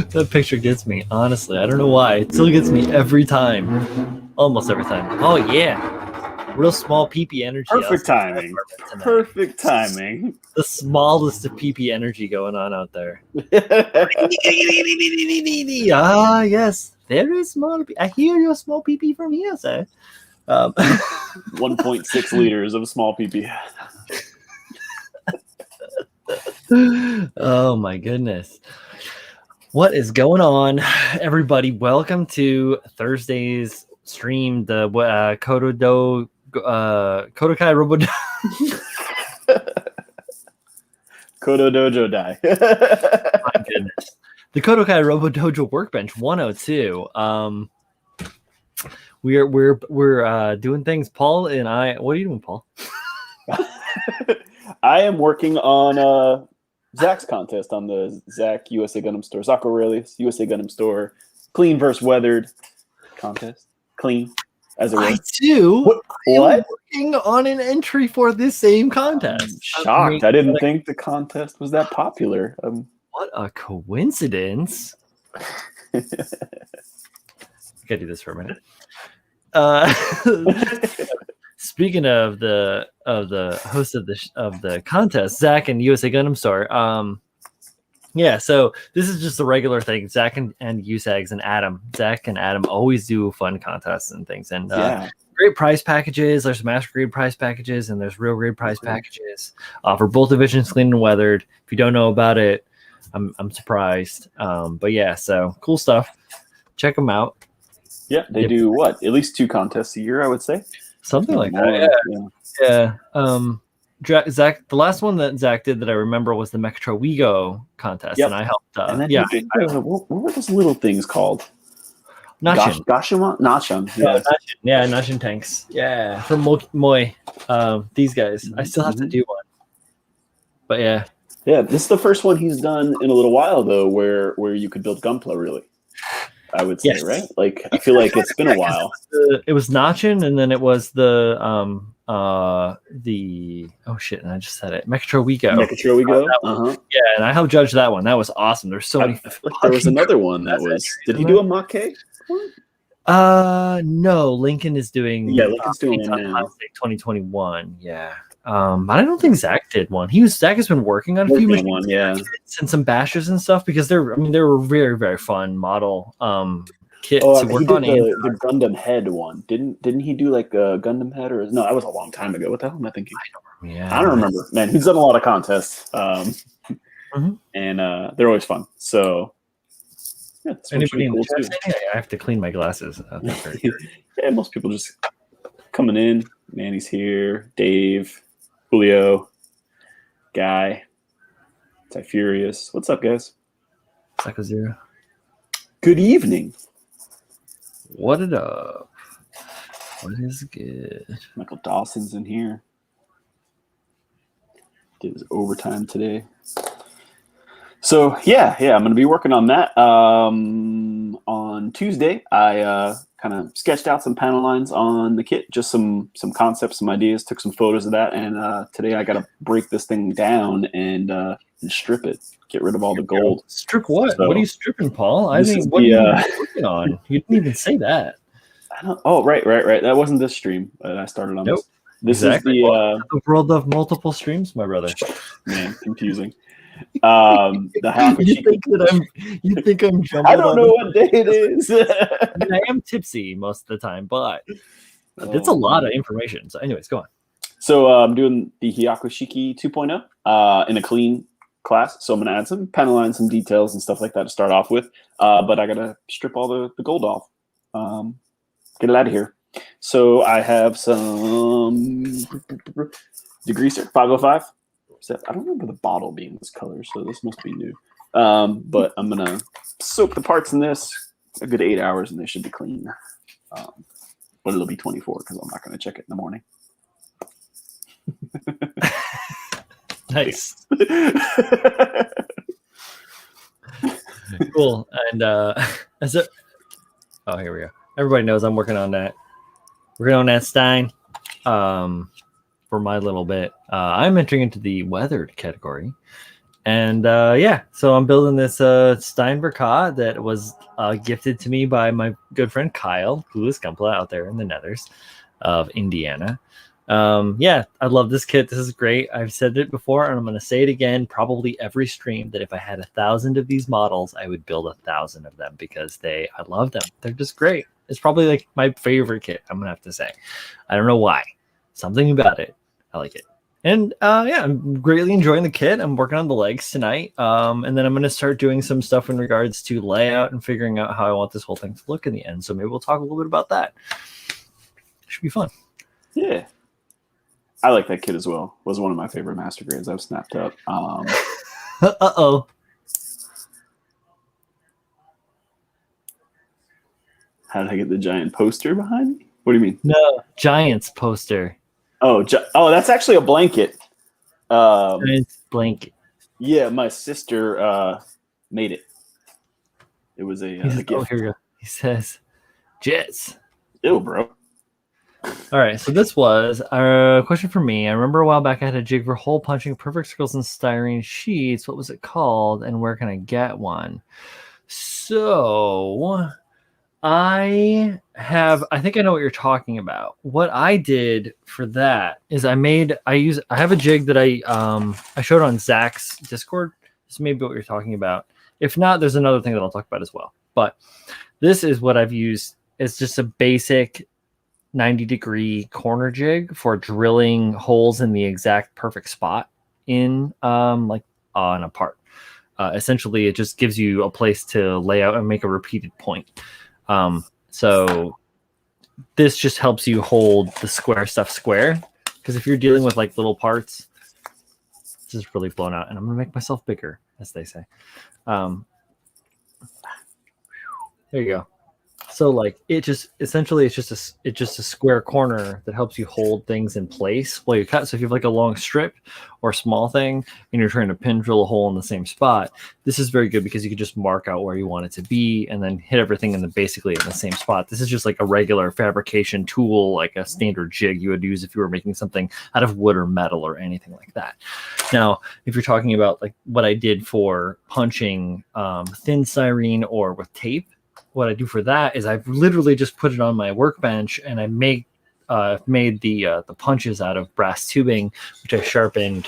That picture gets me, honestly. I don't know why. It still gets me every time. Almost every time. Oh, yeah. Real small pee-pee energy. Perfect timing. Perfect timing. The smallest of pee-pee energy going on out there. Ah, yes. There is small pee. I hear your small pee-pee from here, sir. 1.6 liters of small pee-pee. Oh, my goodness. What is going on, everybody? Welcome to Thursday's stream, the KotoKai Robo-Dojo. KotoDojo die. My goodness. The KotoKai Robo-Dojo Workbench 102. We're doing things. Paul and I. What are you doing, Paul? I am working on Zach's contest on the Zach USA Gundam Store, Zach Aurelius USA Gundam Store, clean versus weathered contest. Clean, as it were. I too. What? I'm working on an entry for this same contest. I'm shocked. I didn't think the contest was that popular. What a coincidence. I gotta do this for a minute. Speaking of the host of the contest, Zach and USA Gundam Store. Yeah, so this is just a regular thing. Zach and USAGs and Adam. Zach and Adam always do fun contests and things, and great prize packages. There's master grade prize packages and there's real grade prize packages for both divisions, clean and weathered. If you don't know about it, I'm surprised. But yeah, so cool stuff. Check them out. Yeah, they do what? At least 2 contests a year, I would say. Something like that. Yeah. Zach, the last one that Zach did that I remember was the Metro Wigo contest, and I helped. What were those little things called? Nachin. Nachin. Yeah, Nachin tanks. Yeah, from Moy. These guys. I still have to do one. But yeah. Yeah, this is the first one he's done in a little while, though, where you could build Gunpla, really. I would say, right? Like, I feel like it's been a while. It was Nachin, and then it was the oh shit, and I just said it. Metro Wigo. Yeah, and I helped judge that one. That was awesome. There's so many. There was another one that was. Did he do a Make? No. Lincoln is doing. Yeah, Lincoln's doing one now. 2021. Yeah. But I don't think Zach did one. Zach has been working on a few machines, and some bashes and stuff because they were very, very fun model kit to work on. The Gundam Head one. Didn't he do like a Gundam Head or no? That was a long time ago. What the hell am I thinking? I don't remember. Man, he's done a lot of contests, and they're always fun. So yeah, anybody cool too. I have to clean my glasses. Yeah, most people just coming in. Manny's here. Dave. Julio, Guy, Typhurious. What's up, guys? Psycho Zero. Good evening. What it up? What is good? Michael Dawson's in here. Did his overtime today. So yeah, I'm going to be working on that. On Tuesday, I kind of sketched out some panel lines on the kit, just some concepts, some ideas, took some photos of that, and today I got to break this thing down and strip it, get rid of all the gold. Strip what? So, what are you stripping, Paul? I mean, what are you working on? You didn't even say that. Oh, right. That wasn't this stream that I started on. Nope. This exactly. Is the world of multiple streams, my brother. Man, confusing. You think I'm jumping? I don't know what day it is. I am tipsy most of the time, but it's a lot of information. So, anyways, go on. So I'm doing the Hyakushiki 2.0 in a clean class. So I'm going to add some panel lines, some details, and stuff like that to start off with. But I got to strip all the gold off. Get it out of here. So I have some degreaser 505. I don't remember the bottle being this color, so this must be new. But I'm going to soak the parts in this a good 8 hours, and they should be clean. But it'll be 24 because I'm not going to check it in the morning. Nice. Cool. And here we go. Everybody knows I'm working on that. Working on that Stein. For my little bit. I'm entering into the weathered category. And so I'm building this Steinberg that was gifted to me by my good friend Kyle, who is Gumpla out there in the Nethers of Indiana. I love this kit. This is great. I've said it before, and I'm going to say it again, probably every stream, that if I had 1,000 of these models, I would build 1,000 of them because I love them. They're just great. It's probably like my favorite kit, I'm going to have to say. I don't know why. Something about it. I like it. And I'm greatly enjoying the kit. I'm working on the legs tonight. And then I'm going to start doing some stuff in regards to layout and figuring out how I want this whole thing to look in the end. So maybe we'll talk a little bit about that. Should be fun. Yeah. I like that kit as well. It was one of my favorite master grades I've snapped up. Uh-oh. How did I get the giant poster behind me? What do you mean? No, Giants poster. Oh, that's actually a blanket. Giants blanket. Yeah, my sister made it. It was a gift. Oh, here we go. He says, Jets. Ew, bro. All right, so this was a question for me. I remember a while back I had a jig for hole punching perfect circles and styrene sheets. What was it called, and where can I get one? So I think I know what you're talking about. What I did for that is I have a jig that I showed on Zach's Discord. This may be what you're talking about. If not, there's another thing that I'll talk about as well. But this is what I've used. It's just a basic 90-degree corner jig for drilling holes in the exact perfect spot in on a part. Essentially, it just gives you a place to lay out and make a repeated point. So this just helps you hold the square stuff square, because if you're dealing with like little parts, this is really blown out, and I'm gonna make myself bigger, as they say. There you go. So like it's just a square corner that helps you hold things in place while you cut. So if you have like a long strip or small thing and you're trying to pin drill a hole in the same spot, this is very good because you can just mark out where you want it to be and then hit everything basically in the same spot. This is just like a regular fabrication tool, like a standard jig you would use if you were making something out of wood or metal or anything like that. Now, if you're talking about like what I did for punching thin styrene or with tape, what I do for that is I've literally just put it on my workbench and I made the punches out of brass tubing, which I sharpened.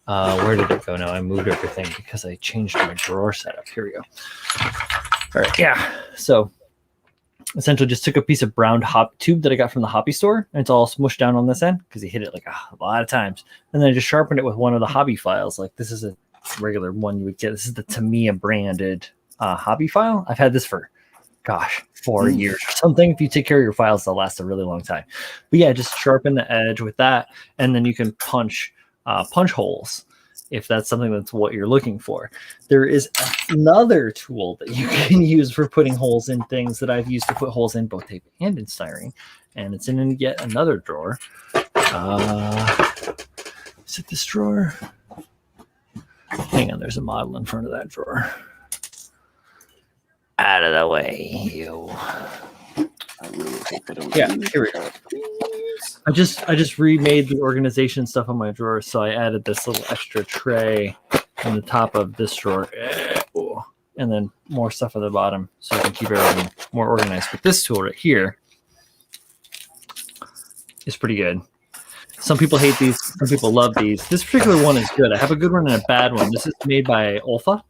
Where did it go now? I moved everything because I changed my drawer setup. Here we go. All right, yeah. So essentially just took a piece of brown hop tube that I got from the hobby store, and it's all smushed down on this end because he hit it like a lot of times. And then I just sharpened it with one of the hobby files. Like this is a regular one you would get. This is the Tamiya branded hobby file. I've had this for 4 years or something. If you take care of your files, they'll last a really long time. But yeah, just sharpen the edge with that, and then you can punch holes if that's something that's what you're looking for. There is another tool that you can use for putting holes in things that I've used to put holes in both tape and in styrene, and it's in yet another drawer. Is it this drawer? Hang on, there's a model in front of that drawer. Out of the way, you. I really hope I don't. Yeah, here we go. I just remade the organization stuff on my drawer, so I added this little extra tray on the top of this drawer, and then more stuff at the bottom, so I can keep everything more organized. But this tool right here is pretty good. Some people hate these, some people love these. This particular one is good. I have a good one and a bad one. This is made by Olfa,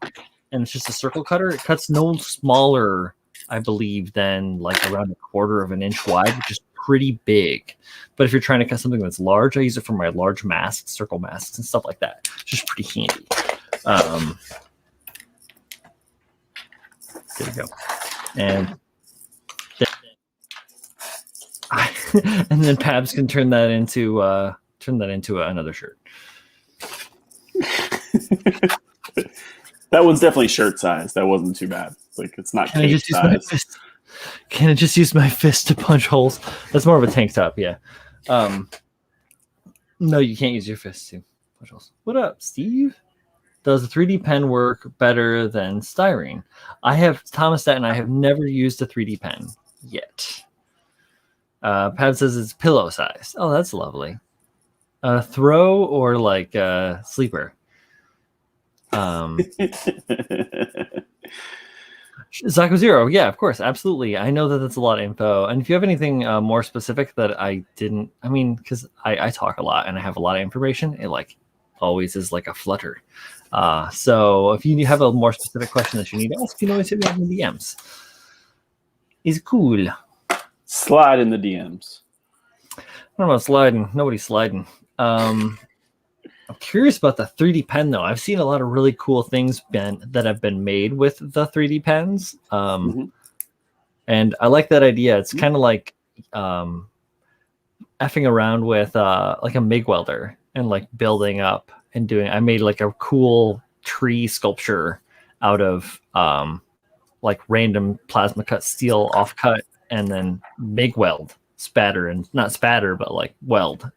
and it's just a circle cutter. It cuts no smaller, I believe, than like around 1/4 of an inch wide, which is pretty big. But if you're trying to cut something that's large, I use it for my large masks, circle masks, and stuff like that. It's just pretty handy. There you go. And and then Pabs can turn that into another shirt. That one's definitely shirt size. That wasn't too bad. Like it's not tank size. Can I just use my fist to punch holes? That's more of a tank top, yeah. No, you can't use your fist to punch holes. What up, Steve? Does a 3D pen work better than styrene? Thomas and I have never used a 3D pen yet. Pab says it's pillow sized. Oh, that's lovely. Throw or like sleeper? Zyko Zero, yeah, of course, absolutely. I know that that's a lot of info. And if you have anything more specific that I didn't, I mean, because I talk a lot and I have a lot of information, it like always is like a flutter. So if you have a more specific question that you need to ask, you can always hit me up in the DMs. It's cool. Slide in the DMs. I don't know, sliding. Nobody's sliding. I'm curious about the 3D pen, though. I've seen a lot of really cool things that have been made with the 3D pens. And I like that idea. It's kind of like effing around with like a MIG welder and like building up and doing. I made like a cool tree sculpture out of like random plasma cut steel offcut and then MIG weld spatter, and not spatter, but like weld,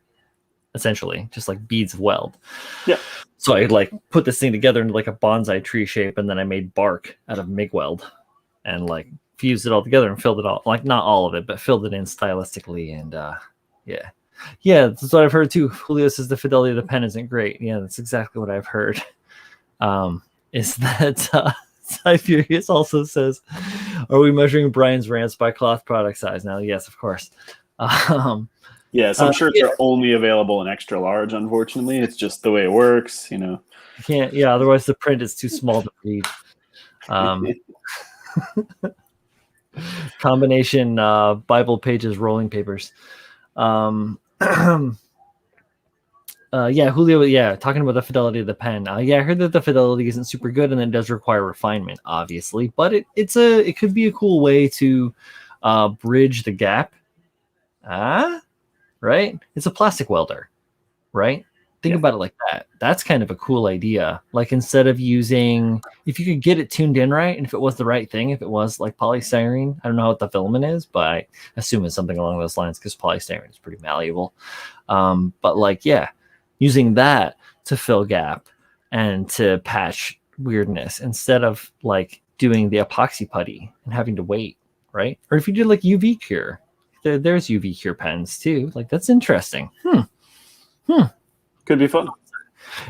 essentially just like beads of weld. Yeah. So I like put this thing together into like a bonsai tree shape, and then I made bark out of MIG weld and like fused it all together and filled it all, like not all of it, but filled it in stylistically. And yeah, that's what I've heard too. Julio says the fidelity of the pen isn't great. Yeah, that's exactly what I've heard. Is that Siberius also says, are we measuring Brian's rants by cloth product size now? Yes, of course. Yeah, some shirts are only available in extra large, unfortunately. It's just the way it works, you know. You can't, otherwise the print is too small to read. Combination Bible pages, rolling papers. Julio, talking about the fidelity of the pen. I heard that the fidelity isn't super good and it does require refinement, obviously, but it could be a cool way to bridge the gap. Right? It's a plastic welder, right? Think about it like that. That's kind of a cool idea. Like instead of using, if you could get it tuned in right, and if it was the right thing, if it was like polystyrene, I don't know what the filament is, but I assume it's something along those lines because polystyrene is pretty malleable. But like, using that to fill gap and to patch weirdness instead of like doing the epoxy putty and having to wait, right? Or if you did like UV cure, there's UV cure pens too. Like that's interesting. Could be fun.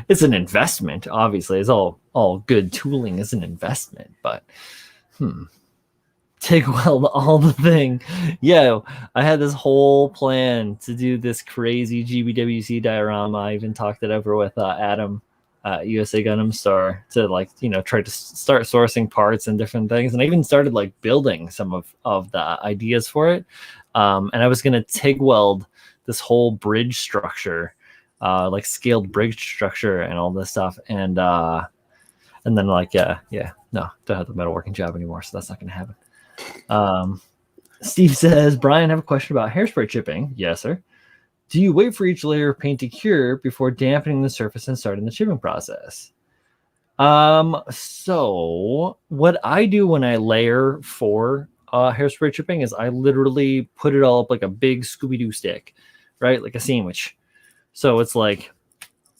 It's an investment, obviously. It's all good tooling is an investment, but TIG weld all the thing. Yeah, I had this whole plan to do this crazy GBWC diorama. I even talked it over with Adam at USA Gundam Store to like, try to start sourcing parts and different things. And I even started like building some of the ideas for it. And I was going to TIG weld this whole bridge structure, like scaled bridge structure and all this stuff. And then like, no, don't have the metalworking job anymore. So that's not going to happen. Steve says, Brian, I have a question about hairspray chipping. Yes, sir. Do you wait for each layer of paint to cure before dampening the surface and starting the chipping process? So what I do when I layer for hairspray chipping is I literally put it all up like a big Scooby-Doo stick, right? Like a sandwich. So it's like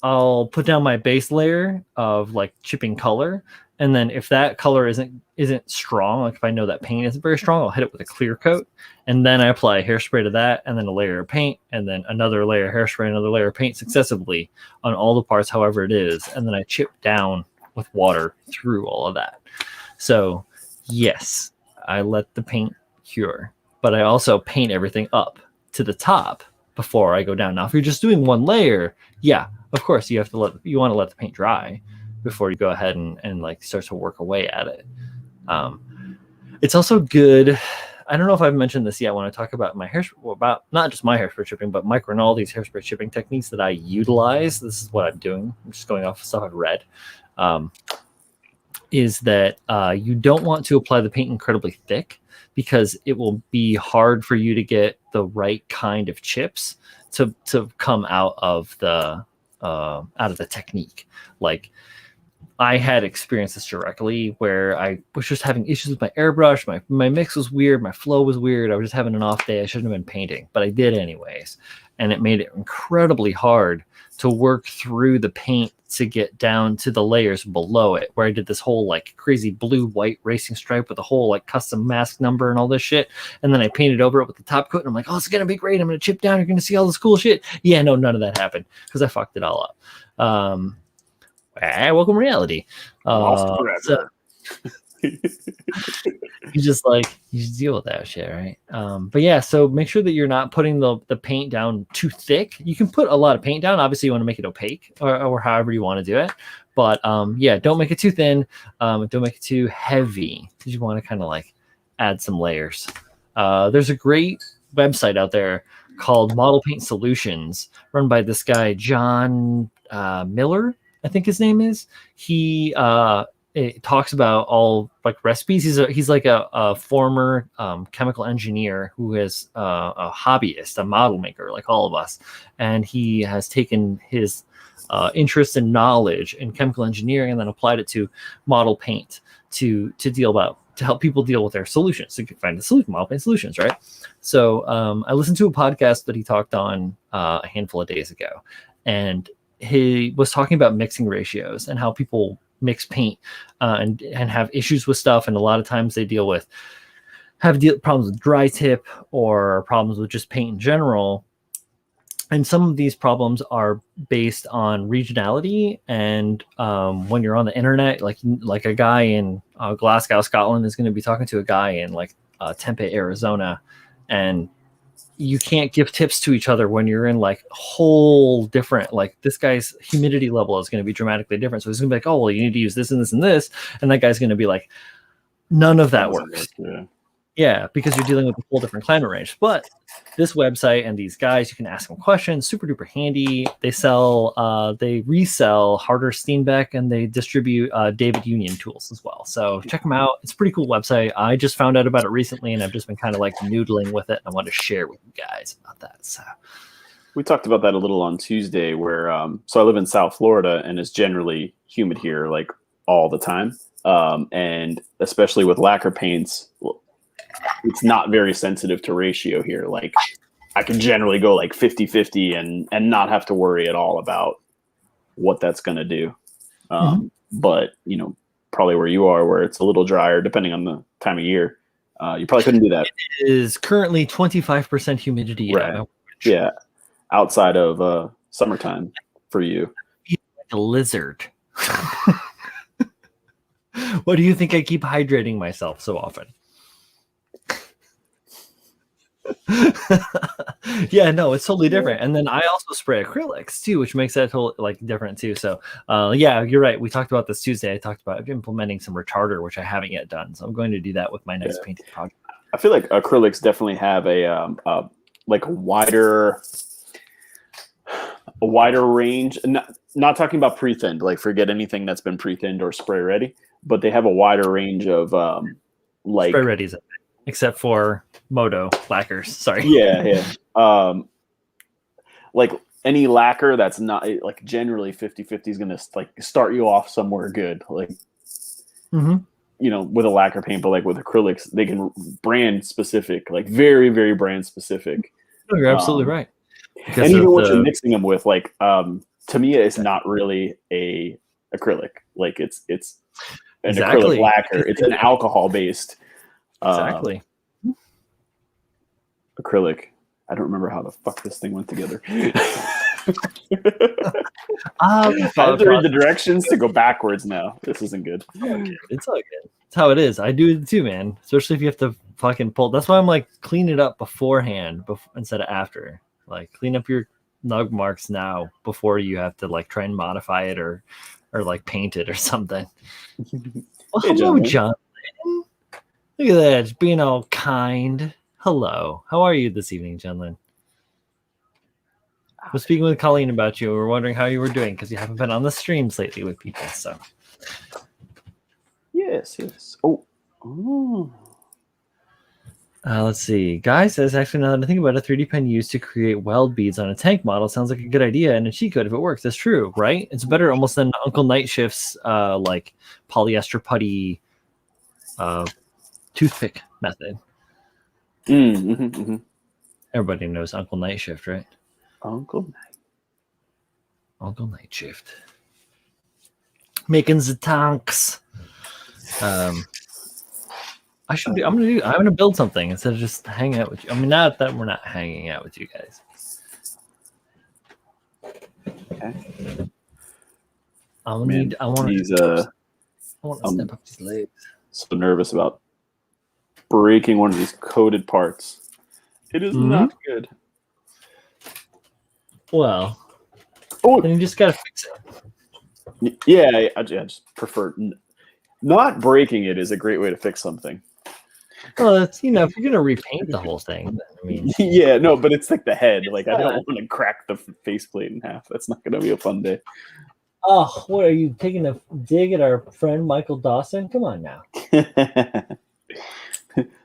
I'll put down my base layer of like chipping color, and then if that color isn't strong, like if I know that paint isn't very strong, I'll hit it with a clear coat, and then I apply hairspray to that, and then a layer of paint, and then another layer of hairspray, another layer of paint successively on all the parts, however it is, and then I chip down with water through all of that. So yes, I let the paint cure, but I also paint everything up to the top before I go down. Now, if you're just doing one layer, of course you want to let the paint dry before you go ahead and like start to work away at it. It's also good. I don't know if I've mentioned this yet when I talk about my hairspray, about not just my hairspray chipping, but Mike Rinaldi's hairspray chipping techniques that I utilize. This is what I'm doing. I'm just going off of stuff I've read. Is that you don't want to apply the paint incredibly thick because it will be hard for you to get the right kind of chips to come out of the technique. Like I had experienced this directly where I was just having issues with my airbrush. My mix was weird. My flow was weird. I was just having an off day. I shouldn't have been painting, but I did anyways. And it made it incredibly hard to work through the paint to get down to the layers below it, where I did this whole like crazy blue-white racing stripe with a whole like custom mask number and all this shit. And then I painted over it with the top coat and I'm like, oh, it's going to be great. I'm going to chip down. You're going to see all this cool shit. Yeah, no, none of that happened because I fucked it all up. welcome reality. Lost forever. So you just deal with that shit, right? But yeah, so make sure that you're not putting the paint down too thick. You can put a lot of paint down. Obviously, you want to make it opaque or however you want to do it. But yeah, don't make it too thin. Don't make it too heavy because you want to kind of like add some layers. There's a great website out there called Model Paint Solutions, run by this guy John Miller, I think his name is. He it talks about all like recipes. He's like a former chemical engineer who is a hobbyist, a model maker, like all of us, and he has taken his interest and knowledge in chemical engineering and then applied it to model paint to help people deal with their solutions. So you can find the solution, model paint solutions, right? So I listened to a podcast that he talked on a handful of days ago, and he was talking about mixing ratios and how people mix paint and have issues with stuff, and a lot of times they have problems with dry tip or problems with just paint in general. And some of these problems are based on regionality, and when you're on the internet, like a guy in Glasgow, Scotland is going to be talking to a guy in like Tempe, Arizona, and you can't give tips to each other when you're in like whole different, like this guy's humidity level is going to be dramatically different. So he's going to be like, oh, well, you need to use this and this and this. And that guy's going to be like, none of that works. Yeah, because you're dealing with a whole different climate range. But this website and these guys, you can ask them questions, super duper handy. They resell Harder Steenbeck, and they distribute David Union tools as well. So check them out. It's a pretty cool website. I just found out about it recently, and I've just been kind of like noodling with it. I want to share with you guys about that. So we talked about that a little on Tuesday, where so I live in South Florida, and it's generally humid here like all the time, and especially with lacquer paints. It's not very sensitive to ratio here. Like I can generally go like 50-50 and not have to worry at all about what that's going to do. But probably where you are, where it's a little drier, depending on the time of year, you probably couldn't do that. It is currently 25% humidity. Right. Yeah. Outside of summertime for you. Like a lizard. What do you think I keep hydrating myself so often? Yeah, no, it's totally different. And then I also spray acrylics too, which makes that totally like different too. So yeah, you're right. We talked about this Tuesday. I talked about implementing some retarder, which I haven't yet done. So I'm going to do that with my next painting project. I feel like acrylics definitely have a wider range. Not talking about pre-thinned, like forget anything that's been pre-thinned or spray ready, but they have a wider range of like spray readies, except for Moto lacquers. Sorry. Yeah. Like any lacquer that's not like generally 50-50 is going to like start you off somewhere good. Like, with a lacquer paint, but like with acrylics, they can brand specific, like very, very brand specific. No, you're absolutely right. Because and even what you're mixing them with, like, to me, it's not really a acrylic. Like it's an acrylic lacquer. It's an alcohol based. Exactly. Acrylic. I don't remember how the fuck this thing went together. I have to read the directions to go backwards now. This isn't good. It's all good. It's how it is. I do it too, man. Especially if you have to fucking pull. That's why I'm like, clean it up beforehand instead of after. Like, clean up your nug marks now before you have to like try and modify it or like paint it or something. Well, hey, hello, John. Look at that, just being all kind. Hello. How are you this evening, John? I was speaking with Colleen about you. We were wondering how you were doing because you haven't been on the streams lately with people. So, yes. Oh. Let's see. Guy says, actually, now that I think about it, 3D pen used to create weld beads on a tank model sounds like a good idea and a cheat code if it works. That's true, right? It's better almost than Uncle Night Shift's like polyester putty toothpick method. Everybody knows Uncle Night Shift, right? Uncle Night Shift. Making the tanks. I'm gonna build something instead of just hanging out with you. I mean, not that we're not hanging out with you guys. Okay. I Man, want he's to I'm snap up these legs. so nervous about breaking one of these coated parts. It is not good. Well, Oh, then you just gotta fix it. yeah, I just prefer not breaking it is a great way to fix something. Well, it's if you're gonna repaint the whole thing, then, I mean, Yeah, no, but it's like the head. Like I don't want to crack the faceplate in half. That's not going to be a fun day. oh, what are you taking a dig at our friend Michael Dawson? Come on now.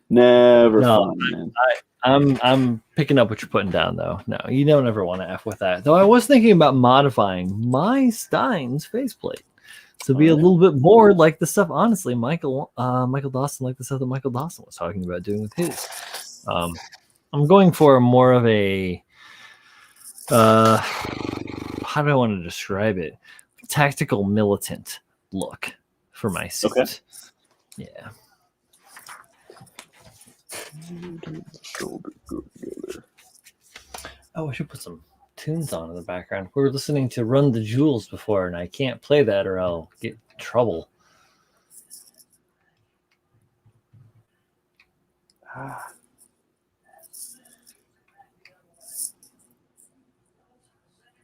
Never No, fun, man. I'm picking up what you're putting down, though. No, you don't ever want to f with that. Though I was thinking about modifying my Stein's faceplate to be a little bit more like the stuff. Honestly, Michael Dawson, like the stuff that Michael Dawson was talking about doing with his. I'm going for more of a how do I want to describe it? Tactical militant look for my suit. Okay. Yeah. Oh, I should put some tunes on in the background. We were listening to Run the Jewels before, and I can't play that or I'll get in trouble.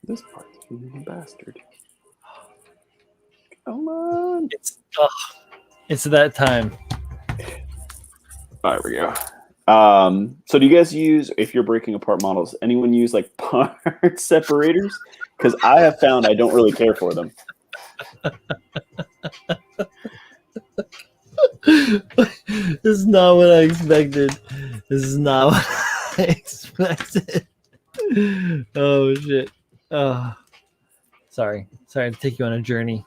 This part's being a bastard. Come on. It's that time. There we go. So do you guys use, if you're breaking apart models, anyone use like part separators? Because I have found I don't really care for them. This is not what I expected. This is not what I expected. Oh shit. Oh, sorry to take you on a journey.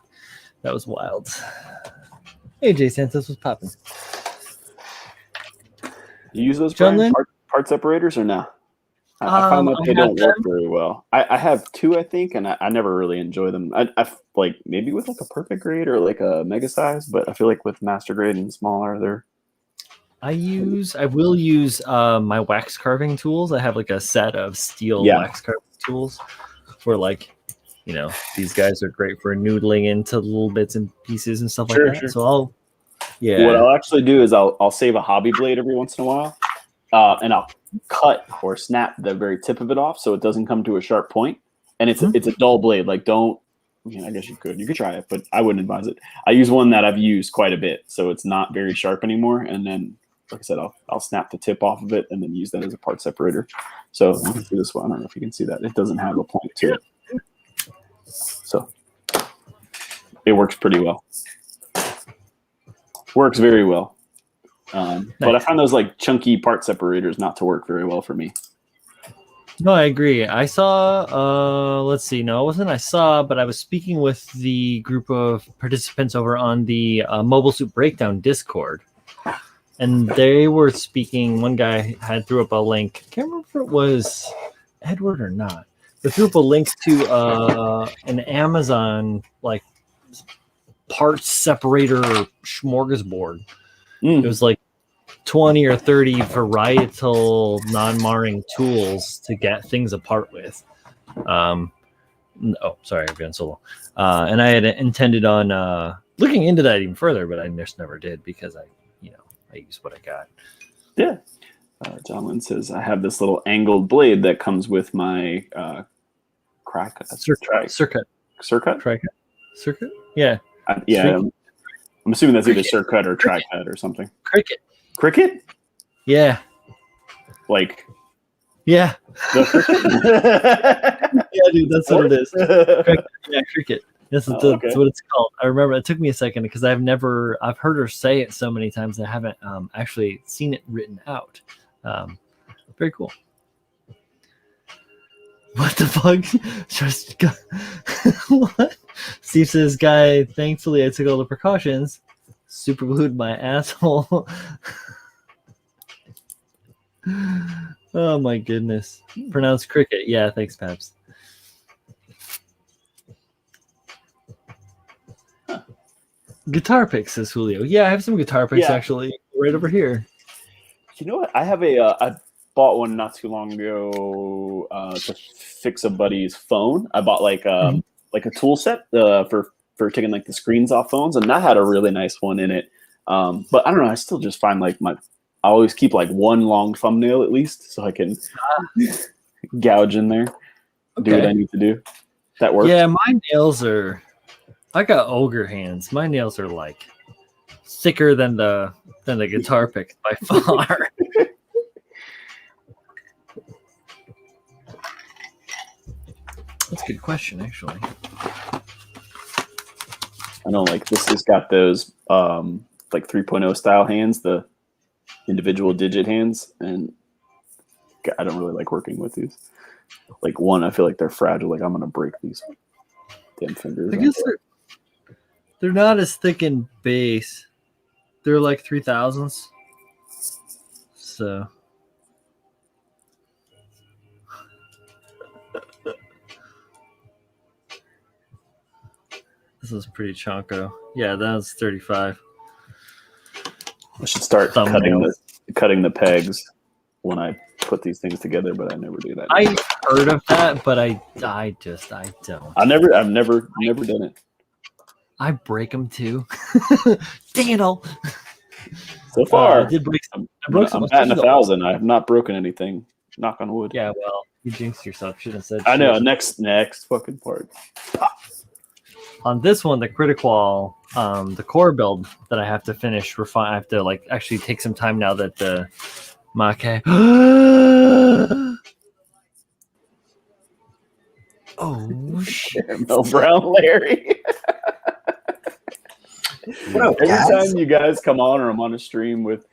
That was wild. Hey, Jay Santos, what's popping? You use those part separators or no? I find that they don't work very well. I have two, I think, and I never really enjoy them. I like maybe with like a perfect grade or like a mega size, but I feel like with master grade and smaller, they're. I will use my wax carving tools. I have like a set of steel wax carving tools where like, these guys are great for noodling into little bits and pieces and stuff like that. Sure. So what I'll actually do is I'll save a hobby blade every once in a while, and I'll cut or snap the very tip of it off so it doesn't come to a sharp point. And it's a dull blade. Like I guess you could try it, but I wouldn't advise it. I use one that I've used quite a bit, so it's not very sharp anymore. And then, like I said, I'll snap the tip off of it and then use that as a part separator. So you can see this one. I don't know if you can see that. It doesn't have a point to it. So it works pretty well. Works very well. But I find those like chunky part separators not to work very well for me. No, I agree. I saw, let's see. No, it wasn't I saw, but I was speaking with the group of participants over on the Mobile Suit Breakdown Discord. And they were speaking, one guy threw up a link. I can't remember if it was Edward or not. But threw up a link to an Amazon like parts separator smorgasbord. It was like 20 or 30 varietal non-marring tools to get things apart with. Sorry, I've gone so long. And I had intended on looking into that even further, but I just never did because I used what I got. Yeah. John Lynn says, I have this little angled blade that comes with my Circuit. Yeah. I'm assuming that's either circuit or tri-cut or something. Cricket? Yeah. Like. Yeah. The cricket? Yeah, dude, that's what it is. Cricket. That's what it's called. I remember it took me a second because I've heard her say it so many times I haven't actually seen it written out. Very cool. What the fuck? Just what? Steve says, "Guy, thankfully I took all the precautions. Super glued my asshole." Oh my goodness. Pronounced cricket. Yeah, thanks, Paps. Guitar picks, says Julio. Yeah, I have some guitar picks actually right over here. You know what? I have I bought one not too long ago to fix a buddy's phone. I bought like a tool set for for taking like the screens off phones, and that had a really nice one in it. But I don't know. I still just find like I always keep like one long thumbnail at least, so I can gouge in there, do what I need to do. That works. Yeah, my nails are. I got ogre hands. My nails are like thicker than the guitar pick by far. That's a good question, actually. I know, like this has got those like 3.0 style hands, the individual digit hands, and I don't really like working with these. Like one, I feel like they're fragile. Like I'm gonna break these damn fingers. I guess they're not as thick in base. They're like 3000s. So this is pretty chonko. Yeah, that was 35. I should start cutting the pegs when I put these things together, but I never do that. I heard of that, but I don't. I've never done it. I break them too. Daniel. So far, I did break some. I'm batting 1,000. I have not broken anything. Knock on wood. Yeah, well, you jinxed yourself. Should have said. I know. Next fucking part. On this one, the critical, the core build that I have to finish, refine. I have to like actually take some time now that the Macon. Oh shit! Caramel Brown Larry. Every time you guys come on or I'm on a stream with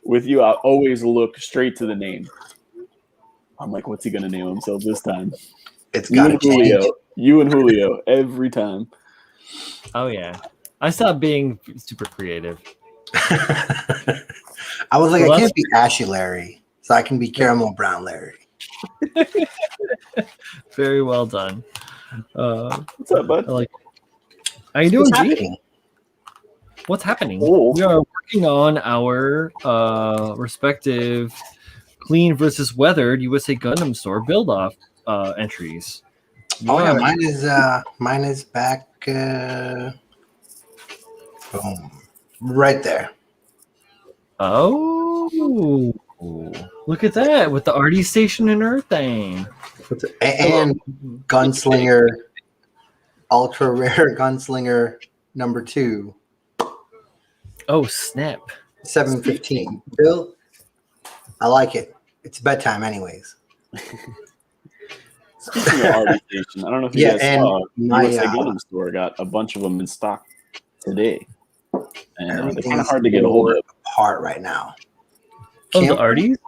you, I always look straight to the name. I'm like, what's he gonna name himself this time? It's got Julio. You and Julio every time. Oh yeah, I stopped being super creative. I was like, I can't be Ashy Larry, so I can be Caramel Brown Larry. Very well done. What's up, bud? How you doing, G? What's happening? Oh. We are working on our respective clean versus weathered USA Gundam Store build-off entries. Oh yeah, mine is back. Boom, right there. Oh, look at that with the RD station and everything. And Gunslinger, ultra rare Gunslinger number 2. Oh snap! 715. Bill, I like it. It's bedtime, anyways. Speaking of RD Station, I don't know if you guys saw, USA Gundam Store got a bunch of them in stock today, and they're kind of hard to get a hold of. Apart right now. Oh, the RDs?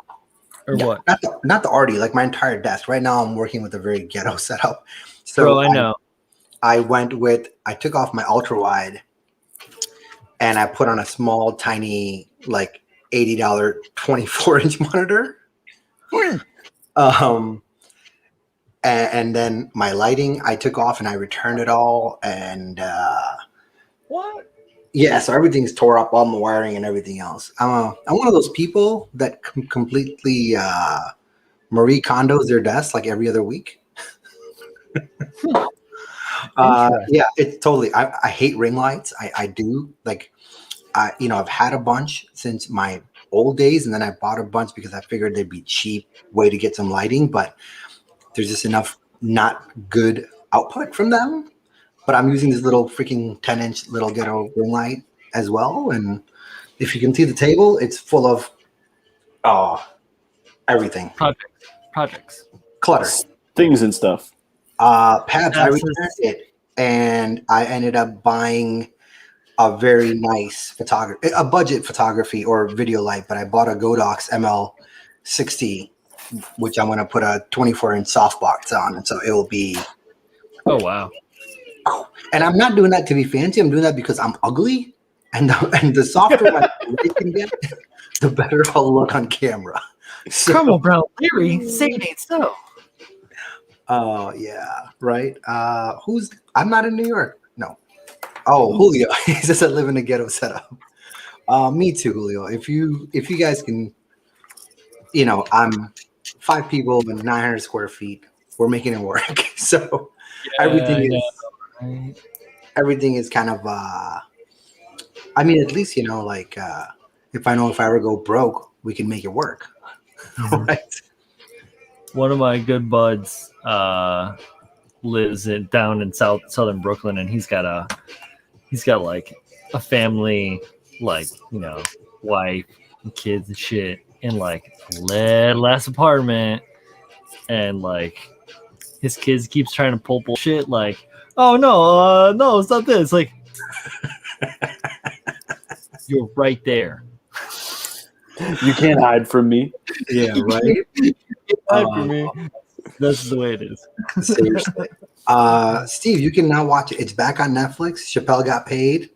Or yeah, what? Not the RD, like my entire desk. Right now I'm working with a very ghetto setup. So Bro, I know. I took off my ultra wide and I put on a small, tiny, like $80 24-inch monitor. And then my lighting I took off and I returned it all. And What? yeah, so everything's tore up, all the wiring and everything else. I'm one of those people that completely Marie Kondo's their desk like every other week. Yeah, it's totally. I hate ring lights. I do like. I've had a bunch since my old days, and then I bought a bunch because I figured they'd be cheap way to get some lighting, but there's just enough not good output from them. But I'm using this little freaking 10-inch little ghetto ring light as well. And if you can see the table, it's full of everything. Projects. Clutter. Things and stuff. Pads, I returned it. And I ended up buying a very nice a budget photography or video light. But I bought a Godox ML60, which I'm going to put a 24-inch softbox on. And so it will be... Oh, wow. And I'm not doing that to be fancy. I'm doing that because I'm ugly, and the softer my light can get, the better I'll look on camera. So, Caramel Brown Larry, say it ain't so. Oh yeah, right. I'm not in New York. No. Oh, Julio. He says I live in a ghetto setup. Me too, Julio. If you guys can, I'm 5 people and 900 square feet. We're making it work. So everything is. Right. everything is kind of I mean, at least like if I ever go broke, we can make it work. Right? One of my good buds lives down in southern Brooklyn, and he's got like a family, like wife and kids and shit, in like last apartment, and like his kids keeps trying to pull bullshit, like, oh no, it's not this, like, you're right there. You can't hide from me. Yeah, right. You can't hide from me. That's the way it is. Seriously. Steve, you can now watch it. It's back on Netflix. Chappelle got paid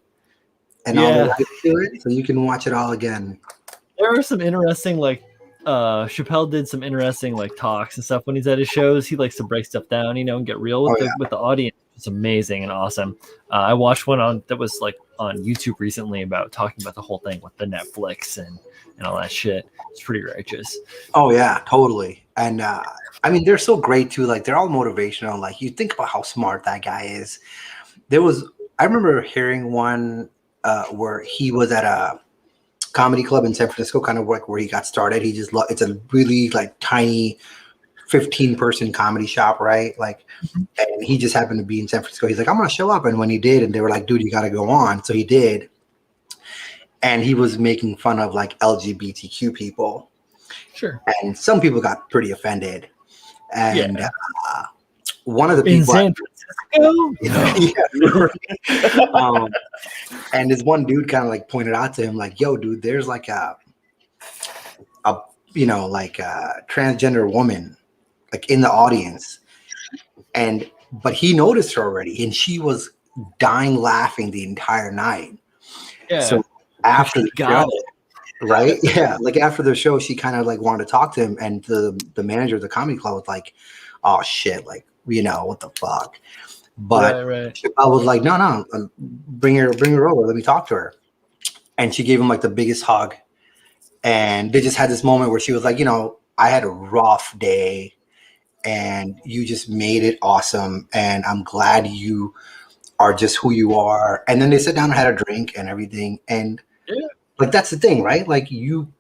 and all the rights to it, so you can watch it all again. There are some interesting, like, Chappelle did some interesting, like, talks and stuff when he's at his shows. He likes to break stuff down, and get real with the audience. It's amazing and awesome. I watched one that was like on YouTube recently about talking about the whole thing with the Netflix and all that shit. It's pretty righteous. Oh yeah, totally. And I mean, they're so great too. Like, they're all motivational. Like, you think about how smart that guy is. I remember hearing one where he was at a comedy club in San Francisco, kind of like where he got started. It's a really like tiny 15-person comedy shop, right? Like, and he just happened to be in San Francisco. He's like, I'm gonna show up. And when he did, and they were like, dude, you gotta go on. So he did. And he was making fun of like LGBTQ people. Sure. And some people got pretty offended. And one of the people in San Francisco? And this one dude kind of like pointed out to him, like, yo, dude, there's like a transgender woman like in the audience, but he noticed her already, and she was dying laughing the entire night. Yeah. So after the show, right? Yeah, like after the show, she kind of like wanted to talk to him, and the manager of the comedy club was like, "Oh shit, like what the fuck." But I was like, "No, bring her over. Let me talk to her." And she gave him like the biggest hug, and they just had this moment where she was like, I had a rough day, and you just made it awesome, and I'm glad you are just who you are. And then they sat down and had a drink and everything, and like that's the thing, right? Like, you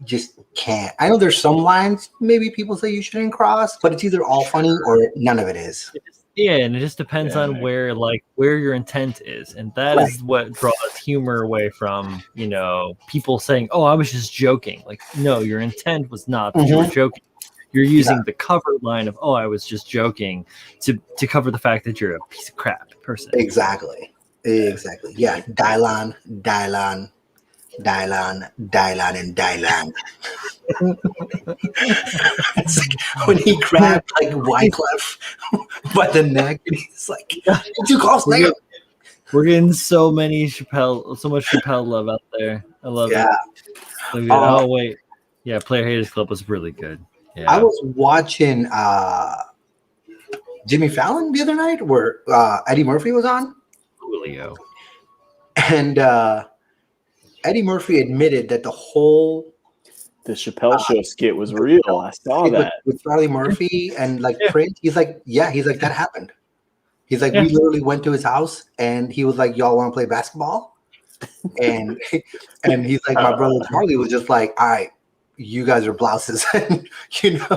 just can't. I know there's some lines maybe people say you shouldn't cross, but it's either all funny or none of it is. Yeah, and it just depends on where your intent is, and that is what draws humor away from people saying, "Oh, I was just joking." Like, no, your intent was not that you were joking. You're using the cover line of, "Oh, I was just joking," to cover the fact that you're a piece of crap person. Exactly. Yeah, Dylan, and Dylan. It's like when he grabbed like Wyclef by the neck, and he's like, "Too close, nigga." We're getting so much Chappelle love out there. I love it. Oh wait, Player Haters Club was really good. Yeah. I was watching Jimmy Fallon the other night, where Eddie Murphy was on. Julio. And Eddie Murphy admitted that the Chappelle show skit was real. I saw that with Charlie Murphy and like Prince. He's like, that happened. He's like, we literally went to his house, and he was like, "Y'all want to play basketball?" And he's like, my brother Charlie was just like, "All right, you guys are blouses,"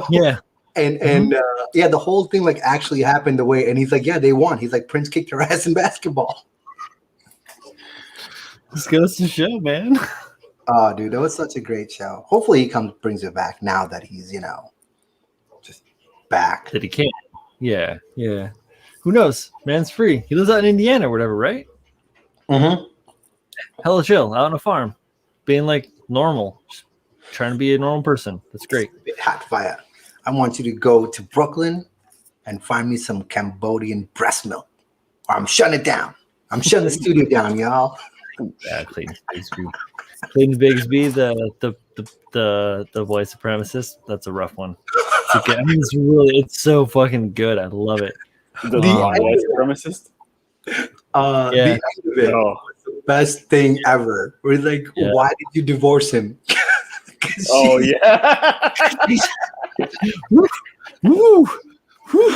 Yeah. And the whole thing like actually happened the way. And he's like, "Yeah, they won." He's like, "Prince kicked her ass in basketball." This goes to show, man. Oh, dude, that was such a great show. Hopefully he brings it back now that he's, just back. That he can. Yeah. Who knows? Man's free. He lives out in Indiana or whatever, right? Mm-hmm. Hella chill, out on a farm. Being like normal. Just trying to be a normal person. That's great. Hot fire. I want you to go to Brooklyn and find me some Cambodian breast milk, or I'm shutting it down. I'm shutting the studio down, y'all. Yeah, Clayton Bigsby, the white supremacist. That's a rough one. It's so fucking good. I love it. The white supremacist. The best thing ever. We're like, why did you divorce him? Oh yeah. Woo, woo, woo.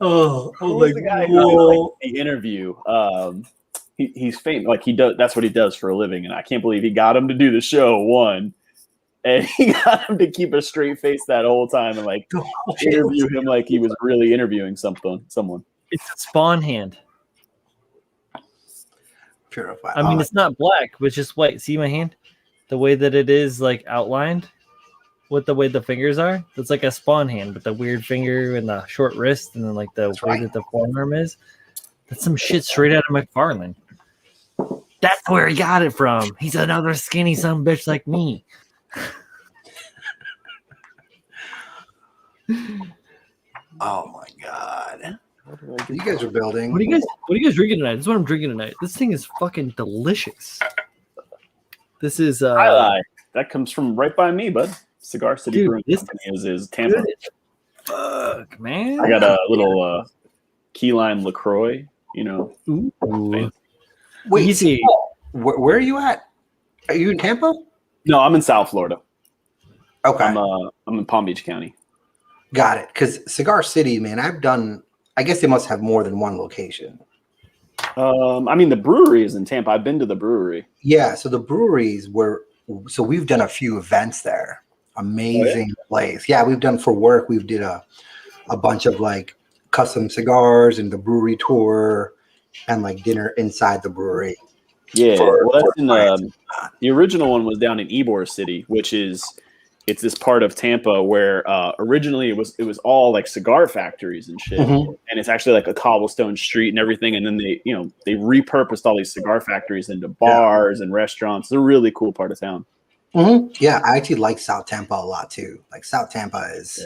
Oh, Who was the guy who did like the interview? He's famous. Like he does. That's what he does for a living. And I can't believe he got him to do the show. One, and he got him to keep a straight face that whole time and like interview him like he was really interviewing someone. It's a spawn hand. Purified. I mean, it's not black, but it's just white. See my hand? The way that it is like outlined with the way the fingers are. It's like a spawn hand, but the weird finger and the short wrist, and then like the way that the forearm is. That's some shit straight out of McFarlane. That's where he got it from. He's another skinny son bitch like me. Oh my god. You guys are building. What are you guys drinking tonight? This is what I'm drinking tonight. This thing is fucking delicious. This is that comes from right by me, bud. Cigar City Brewing Company is Tampa. Good. Fuck, man. I got a little key lime LaCroix, you know. Ooh. Wait, easy. Where are you at? Are you in Tampa? No, I'm in South Florida. Okay. I'm in Palm Beach County. Got it. Because Cigar City, man, I guess they must have more than one location. I mean, the brewery is in Tampa. I've been to the brewery. Yeah, so the breweries so we've done a few events there. Amazing place. Yeah, we've done for work. We've did a bunch of like custom cigars and the brewery tour and like dinner inside the brewery. Yeah, that's in the original one was down in Ybor City, which it's this part of Tampa where originally it was all like cigar factories and shit, and it's actually like a cobblestone street and everything. And then they repurposed all these cigar factories into bars and restaurants. It's a really cool part of town. Yeah, I actually like South Tampa a lot too. Like South Tampa is,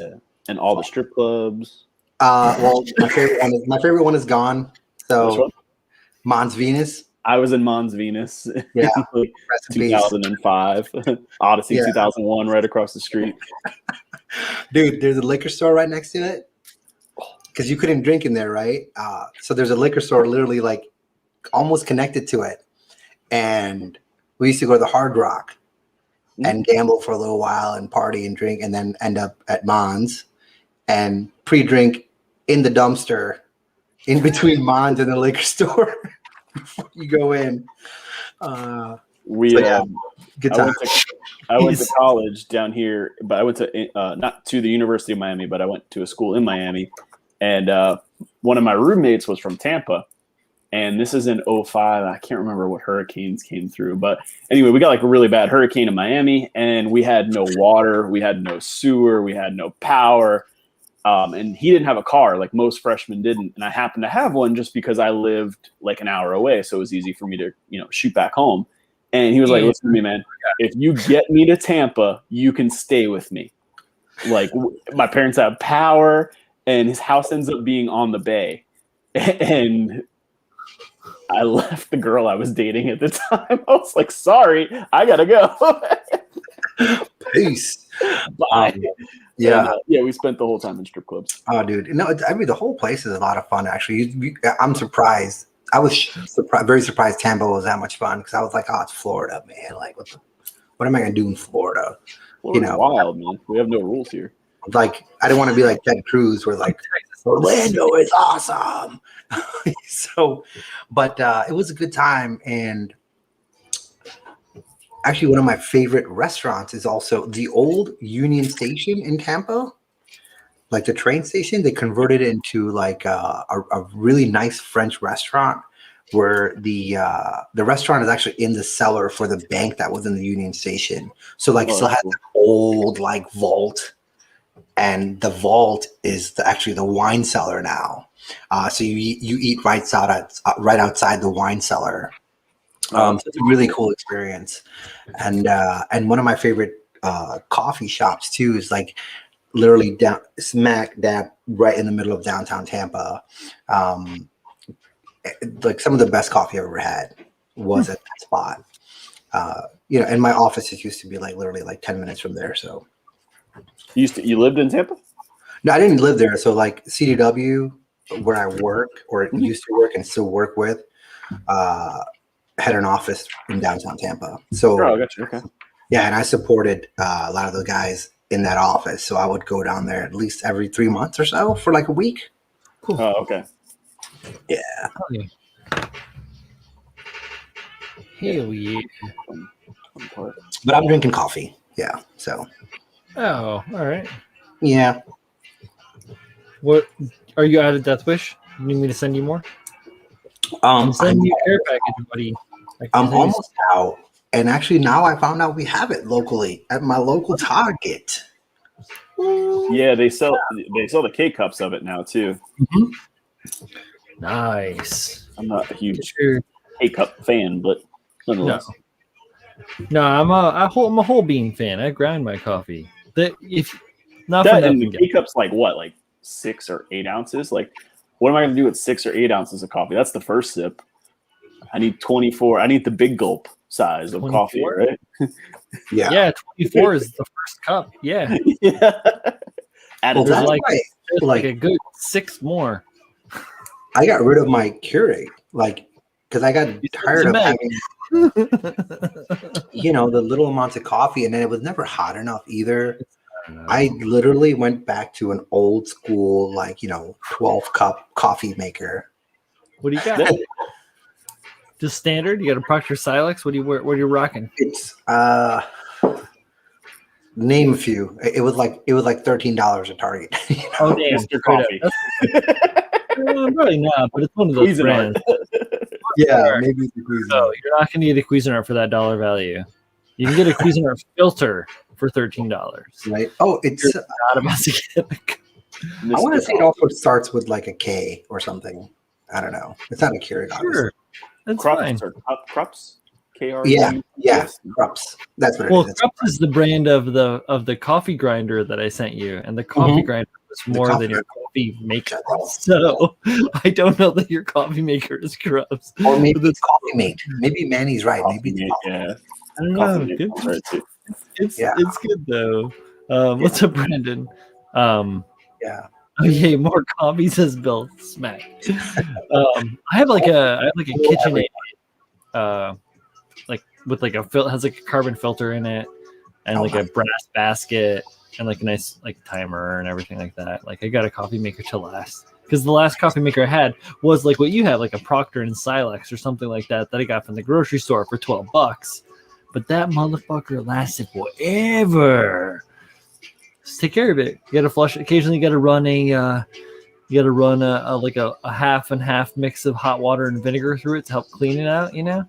and all the strip clubs. Well, my favorite one is gone. So Mons Venus. I was in Mons Venus. Yeah, 2005. Odyssey 2001, right across the street. Dude, there's a liquor store right next to it because you couldn't drink in there, right? So there's a liquor store literally like almost connected to it, and we used to go to the Hard Rock and gamble for a little while and party and drink, and then end up at Mons and pre-drink in the dumpster in between Mons and the liquor store. Before you go in. Good time. I went to college down here, but I went to not to the University of Miami, but I went to a school in Miami, and one of my roommates was from Tampa, and this is in 2005. I can't remember what hurricanes came through, but anyway, we got like a really bad hurricane in Miami, and we had no water, we had no sewer, we had no power. And he didn't have a car like most freshmen didn't. And I happened to have one just because I lived like an hour away. So it was easy for me to, shoot back home. And he was like, listen to me, man, if you get me to Tampa, you can stay with me. Like my parents have power and his house ends up being on the bay. And I left the girl I was dating at the time. I was like, sorry, I got to go. Peace. Bye. Yeah. We spent the whole time in strip clubs. Oh, dude. No, I mean, the whole place is a lot of fun, actually. I'm surprised. I was very surprised Tampa was that much fun because I was like, oh, it's Florida, man. Like, what am I going to do in Florida? Florida's wild, man. We have no rules here. Like, I didn't want to be like Ted Cruz where like, Orlando is awesome. But it was a good time. And actually, one of my favorite restaurants is also the old Union Station in Tampa, like the train station. They converted it into like a really nice French restaurant where the restaurant is actually in the cellar for the bank that was in the Union Station. So like still has the old like vault, and the vault is actually the wine cellar now. So you eat right outside the wine cellar. So it's a really cool experience, and one of my favorite coffee shops too is like literally down smack dab right in the middle of downtown Tampa. Like some of the best coffee I've ever had was at that spot. And my offices used to be like literally like 10 minutes from there. So you lived in Tampa? No, I didn't live there. So like CDW, where I work or used to work and still work with, had an office in downtown Tampa. So I got you. Okay. Yeah, and I supported a lot of the guys in that office. So I would go down there at least every 3 months or so for like a week. Cool. Oh, okay. Yeah. Hell yeah. Hell yeah. But I'm drinking coffee. Yeah. So. Oh, all right. Yeah. What are you out of Death Wish? You need me to send you more? I'm sending you a care package, buddy. I'm almost out. And actually, now I found out we have it locally at my local Target. Yeah, they sell the K cups of it now too. Mm-hmm. Nice. I'm not a huge Sure. K cup fan, but nonetheless. No, I'm a whole bean fan. I grind my coffee. Not for That and nothing. the K cup's like what, like 6 or 8 ounces? Like, what am I going to do with 6 or 8 ounces of coffee? That's the first sip. I need 24. I need the big gulp size of 24? coffee, right? Yeah, 24 is the first cup. Yeah. Yeah. Well, There's that's like, why, like a good 6 more. I got rid of my Keurig, like, because I got tired of having, the little amounts of coffee, and then it was never hot enough either. I literally went back to an old school, 12-cup coffee maker. What do you got? Just standard? You got a Procter Silex? What are you rocking? It's name a few. It was like $13 at Target. Oh damn, Mr. Coffee. Probably not, but it's one of those brands. Yeah, maybe the Cuisinart. So you're not going to get a Cuisinart for that dollar value. You can get a Cuisinart filter for $13. Right? Oh, it's You're not about to get I want to say it also starts with like a K or something. I don't know. It's not a Keurig, obviously. Sure, that's Krups fine. or Krups? K-R-U-P-S? Yeah, Krups. That's what it is. Krups is the brand of the coffee grinder that I sent you, and the coffee grinder was more than your coffee maker. So I don't know that your coffee maker is Krups. Or maybe it's Coffee Mate. Maybe Manny's right. Maybe it's yeah. I don't know. It's good though. What's up, Brandon? Yeah. Oh yeah, more coffee, says Bill. Smack. I have like a KitchenAid, like with like has like a carbon filter in it, and like a brass basket, and like a nice like timer and everything like that. Like I got a coffee maker to last, because the last coffee maker I had was like what you have, like a Procter and Silex or something like that I got from the grocery store for $12. But that motherfucker lasted forever. Just take care of it. You gotta flush it. Occasionally, you gotta run a half and half mix of hot water and vinegar through it to help clean it out. Yeah.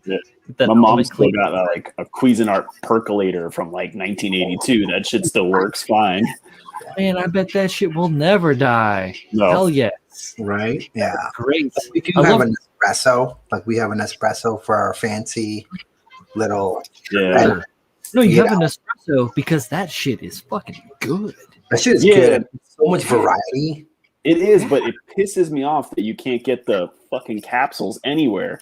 That My mom's still got like a Cuisinart percolator from like 1982. That shit still works fine. Man, I bet that shit will never die. No. Hell yes. Right? Yeah. Great. We do have an espresso. Like we have an espresso for our fancy little. Yeah. No, you have an espresso because that shit is fucking good. That shit is good. So much variety. It is, but it pisses me off that you can't get the fucking capsules anywhere.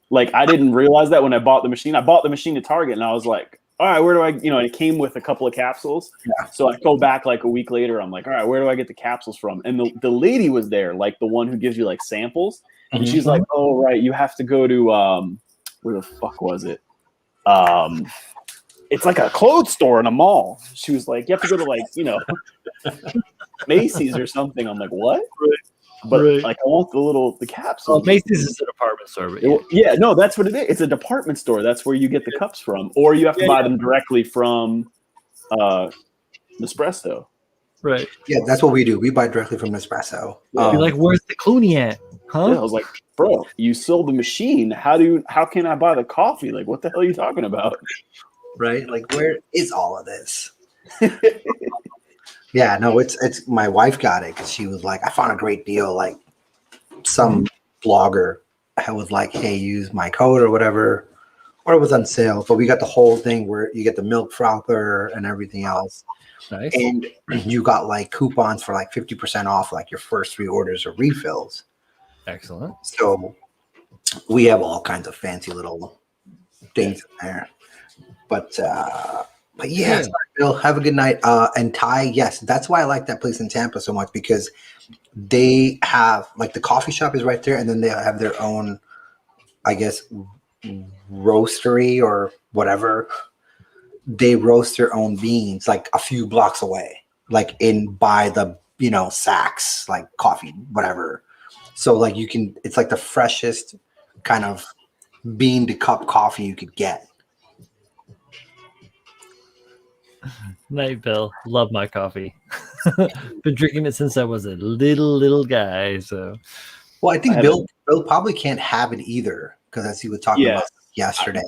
Like, I didn't realize that when I bought the machine. I bought the machine at Target, and I was like, all right, where do I, it came with a couple of capsules. Yeah. So I go back like a week later. I'm like, all right, where do I get the capsules from? And the lady was there, like the one who gives you like samples. And she's like, oh, right, you have to go to, where the fuck was it? It's like a clothes store in a mall. She was like, you have to go to like, Macy's or something. I'm like, what? But like, I want the capsule. Well, Macy's is a department store. But no, that's what it is. It's a department store. That's where you get the cups from, or you have to buy them directly from Nespresso. Right. Yeah, that's what we do. We buy directly from Nespresso. You're like, where's the Clooney at? Huh? Yeah, I was like, bro, you sold the machine. How can I buy the coffee? Like, what the hell are you talking about? Right? Like, where is all of this? Yeah, no, it's my wife got it because she was like, I found a great deal. Like some blogger was like, hey, use my code or whatever, or it was on sale. But we got the whole thing where you get the milk frother and everything else. Nice. And you got like coupons for like 50% off like your first 3 orders or refills. Excellent. So we have all kinds of fancy little things in there. But yeah, sorry, Bill, have a good night. And Ty, yes, that's why I like that place in Tampa so much, because they have like the coffee shop is right there, and then they have their own, I guess, roastery or whatever. They roast their own beans like a few blocks away, like by the sacks, like coffee, whatever. So like it's like the freshest kind of bean to cup coffee you could get. Night, Bill. Love my coffee. Been drinking it since I was a little guy. So, Well, I think Bill probably can't have it either because as he was talking about yesterday.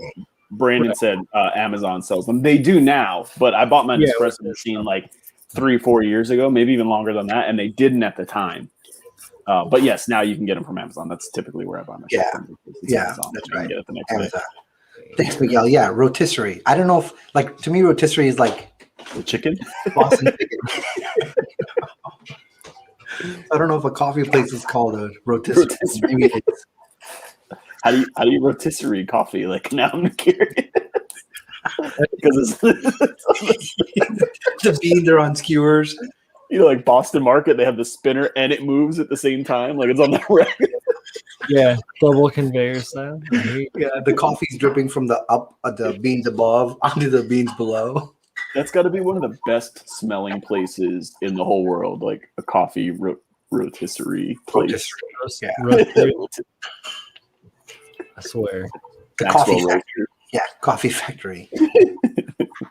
Brandon said Amazon sells them. They do now, but I bought my Nespresso machine like 3-4 years ago, maybe even longer than that, and they didn't at the time. But yes, now you can get them from Amazon. That's typically where I buy my shit from. Amazon. That's right. Get it the next Amazon. Thanks, Miguel. Yeah, rotisserie. I don't know if, like, to me, rotisserie is like the chicken. Boston chicken. I don't know if a coffee place is called a rotisserie. Maybe it is. How do you rotisserie coffee? Like, now I'm curious. Because the beans are on skewers. You know, like Boston Market, they have the spinner and it moves at the same time. Like it's on the rack. Yeah, double conveyor style. Yeah, the coffee's dripping from the beans above onto the beans below. That's got to be one of the best smelling places in the whole world. Like a coffee rotisserie place. Rotisserie. I swear. The coffee factory. Yeah, coffee factory.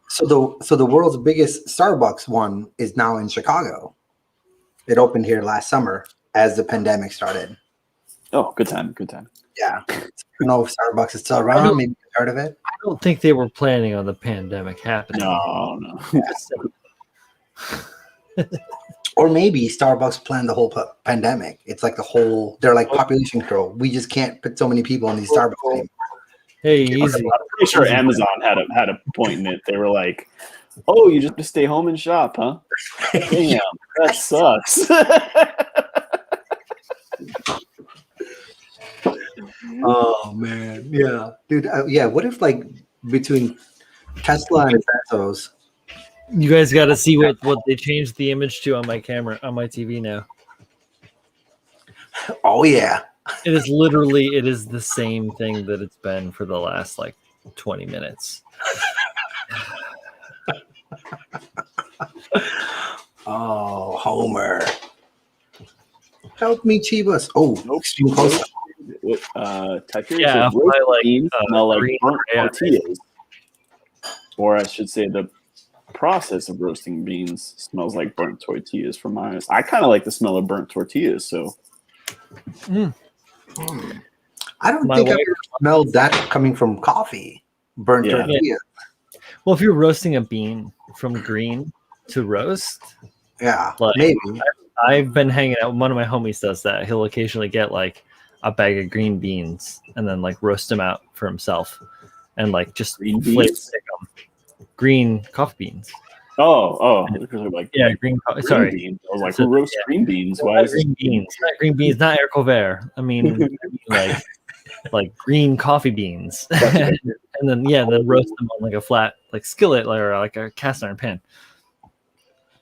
So the world's biggest Starbucks one is now in Chicago. It opened here last summer as the pandemic started. Oh, good time. Yeah. I don't know if Starbucks is still around. Maybe you've heard of it. I don't think they were planning on the pandemic happening. No. Or maybe Starbucks planned the whole pandemic. It's like they're like population control. We just can't put so many people in these Starbucks anymore. Hey, easy. I'm pretty sure Amazon had a point in it. They were like, "Oh, you just have to stay home and shop, huh? Damn, that sucks." Oh man, yeah, dude, yeah. What if like between Tesla and Bezos? You guys got to see what they changed the image to on my camera on my TV now. Oh yeah. It is the same thing that it's been for the last like 20 minutes. Oh, Homer. Help me, Chivas. Oh, nope. Extreme close. Yeah, smell like burnt tortillas. Or I should say the process of roasting beans smells like burnt tortillas from my eyes. I kind of like the smell of burnt tortillas, so. I don't think I've ever smelled that coming from coffee. Burnt tortilla. Well, if you're roasting a bean from green to roast, maybe. I've been hanging out. One of my homies does that. He'll occasionally get like a bag of green beans and then like roast them out for himself, and like just flavor stick them. Green coffee beans. Oh, like green coffee. Sorry, beans. I was like, who roasts green beans? Why is green beans? Not green beans, not Ercover. I mean, like green coffee beans, and then they roast them on like a flat like skillet or like a cast iron pan.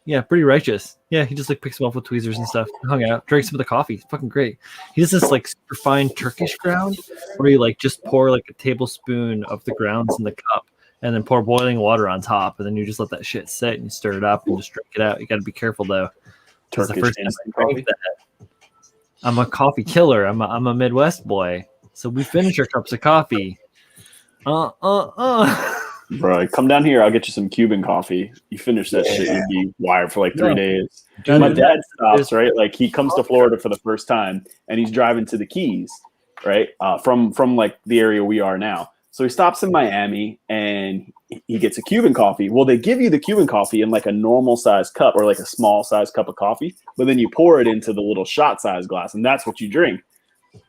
Yeah, pretty righteous. Yeah, he just like picks them up with tweezers and stuff. Hung out, drank some of the coffee. It's fucking great. He does this like super fine Turkish ground where you like just pour like a tablespoon of the grounds in the cup and then pour boiling water on top, and then you just let that shit sit and you stir it up and just drink it out. You got to be careful though. Because the first time I drank that, I'm a coffee killer. I'm a Midwest boy, so we finish our cups of coffee. Bro, come down here. I'll get you some Cuban coffee. You finish that shit, you'd be wired for like 3 days. Dude, my dad stops, right? Like he comes to Florida for the first time, and he's driving to the Keys, right? From like the area we are now. So he stops in Miami, and he gets a Cuban coffee. Well, they give you the Cuban coffee in like a normal size cup or like a small size cup of coffee, but then you pour it into the little shot size glass, and that's what you drink.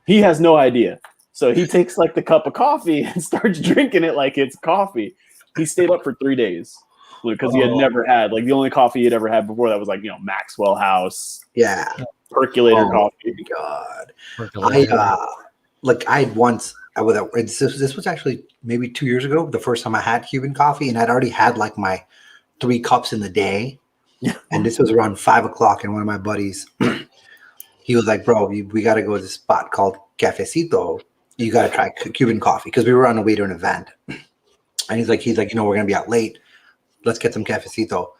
He has no idea. So he takes like the cup of coffee and starts drinking it like it's coffee. He stayed up for 3 days because he had never had, like the only coffee he'd ever had before that was like, Maxwell House. Yeah. Percolator coffee. God. I had once, this was actually maybe 2 years ago, the first time I had Cuban coffee, and I'd already had like my 3 cups in the day. And this was around 5 o'clock, and one of my buddies, he was like, bro, we got to go to this spot called Cafecito. You got to try Cuban coffee, because we were on the way to an event. And he's like, we're going to be out late. Let's get some Cafecito.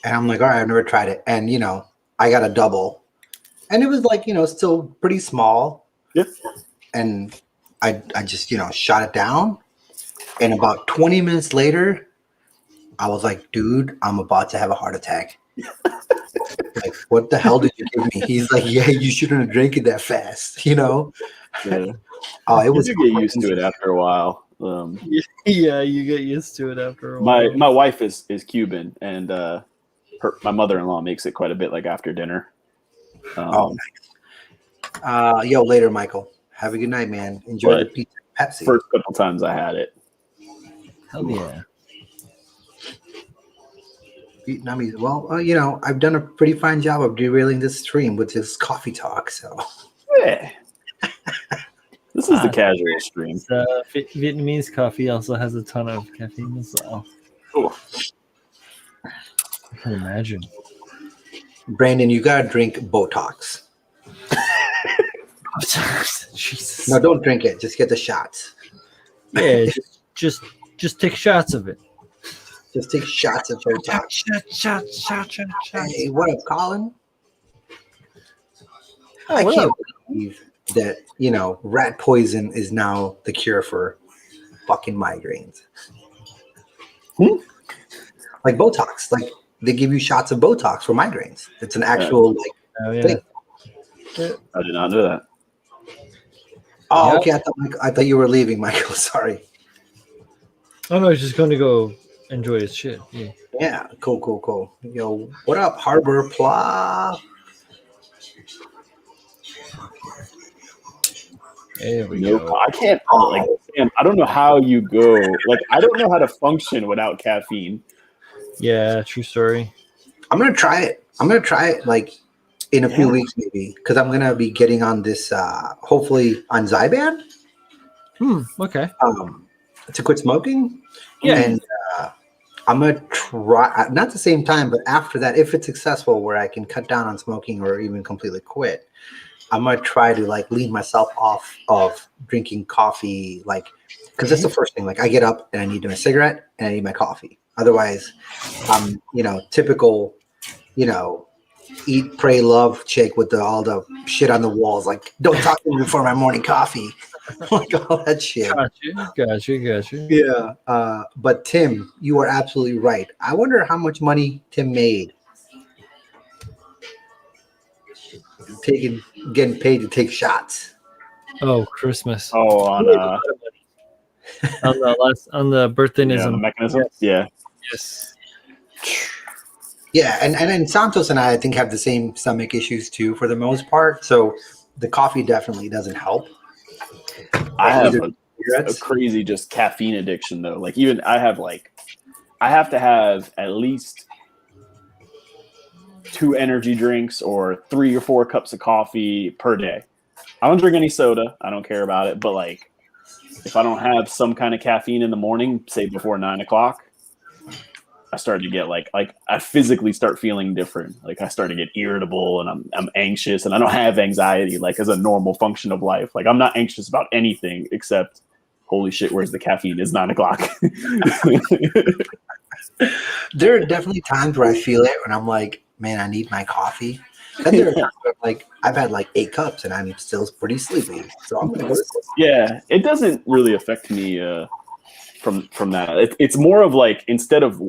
And I'm like, all right, I've never tried it. And, I got a double. and it was like, still pretty small. Yep. And I just, shot it down. And about 20 minutes later, I was like, dude, I'm about to have a heart attack. Like, what the hell did you give me? He's like, yeah, you shouldn't have drank it that fast, Yeah. Oh, it was You do get used to it after a while. Yeah, you get used to it after a while. My wife is Cuban, and my mother-in-law makes it quite a bit like after dinner. Oh, nice. Yo, later, Michael. Have a good night, man. Enjoy the pizza, Pepsi. First couple times I had it. Hell yeah. Vietnamese. Well, I've done a pretty fine job of derailing this stream with this coffee talk. So, yeah. This is the casual stream. Vietnamese coffee also has a ton of caffeine as well. Oh. I can imagine. Brandon, you gotta drink Botox. Jesus. No, don't drink it. Just get the shots. Yeah, just take shots of it. Just take shots of Botox. Shot. Hey, what up, Colin? I can't believe that, rat poison is now the cure for fucking migraines. Like Botox. Like, they give you shots of Botox for migraines. It's an actual thing. I did not know that. Oh, Yep. Okay. I thought you were leaving, Michael. Sorry. Oh no, he's just going to go enjoy his shit. Yeah. Yeah, cool. Yo, what up, Harbor Pla? There we Nope. go. I can't. Sam, I don't know how you go. I don't know how to function without caffeine. Yeah, true story. I'm gonna try it. In a few weeks, maybe, because I'm gonna be getting on this. Hopefully on Zyban. Okay. To quit smoking. Yeah. And I'm gonna try, not the same time, but after that, if it's successful, where I can cut down on smoking or even completely quit, I'm gonna try to lean myself off of drinking coffee, because that's the first thing. I get up and I need my cigarette and I need my coffee. Otherwise, I'm typical, eat, pray, love chick with all the shit on the walls. Don't talk to me before my morning coffee. All that shit. Gotcha. Yeah. But Tim, you are absolutely right. I wonder how much money Tim made getting paid to take shots. Oh, Christmas. Oh, on the birthday-nism. the mechanism. Yeah. Yes. Yeah, and Santos and I think have the same stomach issues too, for the most part. So the coffee definitely doesn't help. I have a crazy just caffeine addiction though. Even I have to have at least 2 energy drinks or 3 or 4 cups of coffee per day. I don't drink any soda. I don't care about it. But if I don't have some kind of caffeine in the morning, say before 9 o'clock, I start to get I physically start feeling different. I start to get irritable and I'm anxious, and I don't have anxiety as a normal function of life. I'm not anxious about anything except, holy shit, where's the caffeine? It's 9 o'clock. There are definitely times where I feel it when I'm like, man, I need my coffee. And there are times where I've had 8 cups and I'm still pretty sleepy. So I'm gonna go to sleep. Yeah, it doesn't really affect me from that. It's more of instead of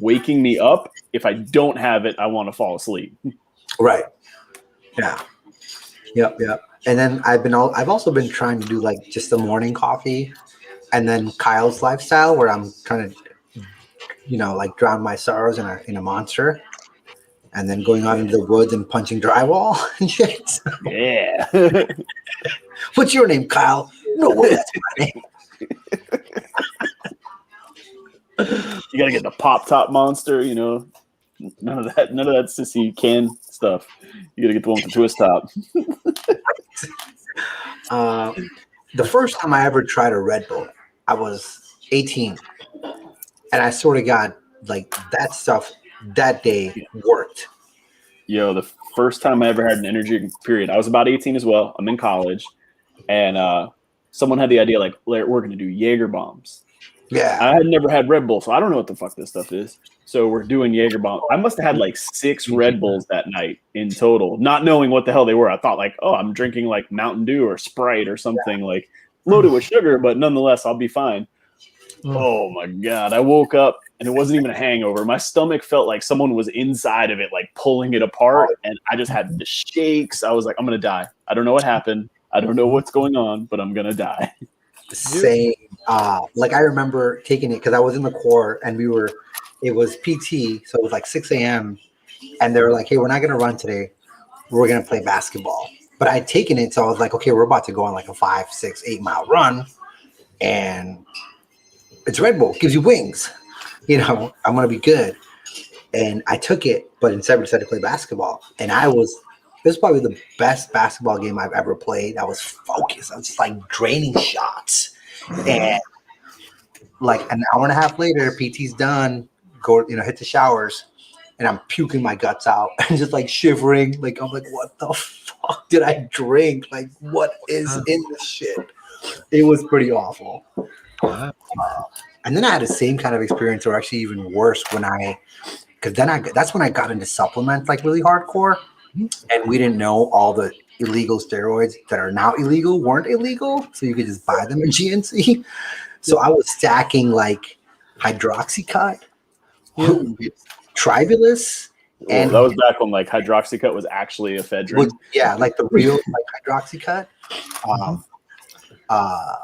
waking me up, if I don't have it, I want to fall asleep. Right. Yeah. Yep. And then I've also been trying to do just the morning coffee, and then Kyle's lifestyle, where I'm trying to, drown my sorrows in a monster, and then going out into the woods and punching drywall and shit. Yeah. What's your name, Kyle? No, that's my name. You gotta get the pop top monster, none of that sissy can stuff. You gotta get the one with the twist top. The first time I ever tried a Red Bull, I was 18, and I sort of got that stuff that day worked. Yo, the first time I ever had an energy period, I was about 18 as well. I'm in college, and someone had the idea we're gonna do Jaeger bombs. Yeah. I had never had Red Bull, so I don't know what the fuck this stuff is. So we're doing Jaeger bomb. I must have had like 6 Red Bulls that night in total, not knowing what the hell they were. I thought like, oh, I'm drinking like Mountain Dew or Sprite or something like loaded with sugar, but nonetheless, I'll be fine. Oh my God. I woke up and it wasn't even a hangover. My stomach felt like someone was inside of it, like pulling it apart. And I just had the shakes. I was like, I'm going to die. I don't know what happened. I don't know what's going on, but I'm going to die. Same. Like I remember taking it because I was in the Corps and it was PT. So it was like 6 a.m. And they were like, hey, we're not going to run today. We're going to play basketball. But I'd taken it. So I was like, okay, we're about to go on like a 5, 6, 8 mile run. And it's Red Bull, gives you wings. You know, I'm going to be good. And I took it, but instead we decided to play basketball. And this was probably the best basketball game I've ever played. I was focused. I was just like draining shots. And like an hour and a half later, PT's done, hit the showers. And I'm puking my guts out and just like shivering. Like, I'm like, what the fuck did I drink? Like, what is in this shit? It was pretty awful. And then I had the same kind of experience, or actually even worse, that's when I got into supplements like really hardcore, and we didn't know all the illegal steroids that are now illegal weren't illegal, so you could just buy them in GNC. So I was stacking like hydroxycut, Tribulus, and that was back when like hydroxycut was actually ephedrine. Like the real like hydroxycut.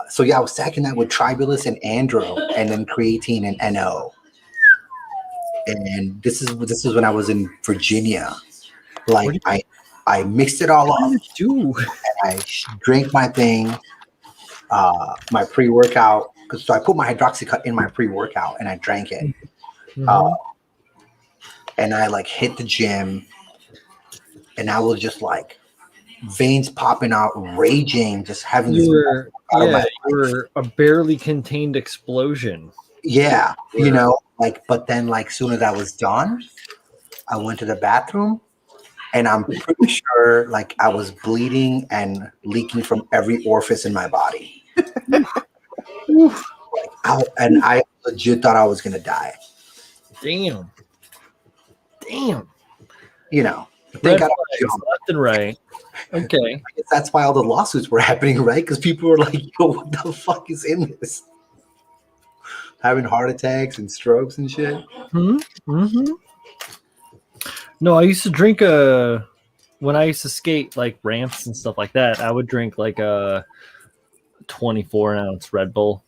So I was stacking that with Tribulus and Andro, and then creatine and NO. And this is when I was in Virginia. Like I mixed it all up. And I drank my thing, my pre-workout. So I put my hydroxycut in my pre-workout and I drank it. And I like hit the gym, and I was just like veins popping out, raging, just having this. You were a barely contained explosion. Yeah, but then like soon as I was done, I went to the bathroom, and I'm pretty sure like I was bleeding and leaking from every orifice in my body. I legit thought I was gonna die. Damn. Thank God left and right. Okay. I guess that's why all the lawsuits were happening, right? Because people were like, yo, what the fuck is in this? Having heart attacks and strokes and shit. No, I used to drink when I used to skate like ramps and stuff like that, I would drink like a 24-ounce Red Bull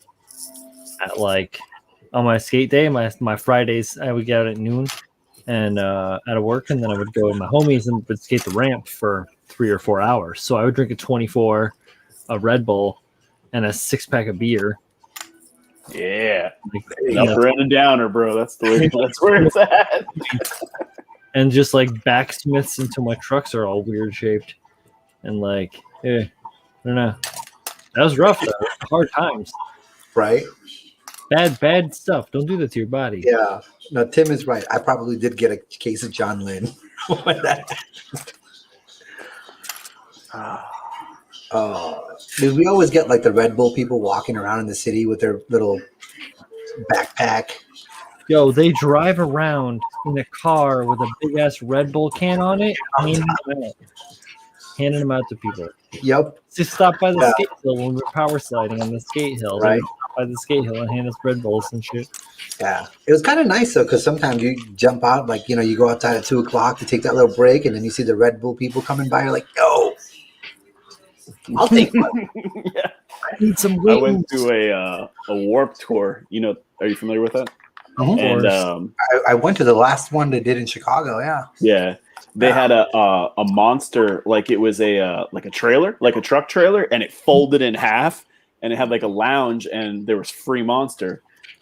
at like on my skate day. My Fridays I would get out at noon and out of work, and then I would go with my homies and would skate the ramp for 3 or 4 hours. So I would drink a 24, a Red Bull, and a 6-pack of beer. Yeah, upper and a downer, bro. That's the way. That's where it's at. And just like backsmiths until my trucks are all weird shaped, and like, I don't know. That was rough though. Hard times, right? Bad stuff. Don't do that to your body. Yeah. No, Tim is right. I probably did get a case of John Lynn when that happened. We always get like the Red Bull people walking around in the city with their little backpack. Yo, they drive around in a car with a big ass Red Bull can on it, handing them out to people. Yep. Just stop by the skate hill when we're power sliding on the skate hill. Right. Stop by the skate hill and hand us Red Bulls and shit. Yeah. It was kind of nice though, because sometimes you jump out, like, you go outside at 2:00 to take that little break, and then you see the Red Bull people coming by. You're like, yo, I'll take one. Yeah. I need some wings. I went to a Warp Tour. Are you familiar with that? And I went to the last one they did in Chicago. Yeah. Yeah. They had a monster, like it was a trailer, like a truck trailer, and it folded in half, and it had like a lounge, and there was free Monster.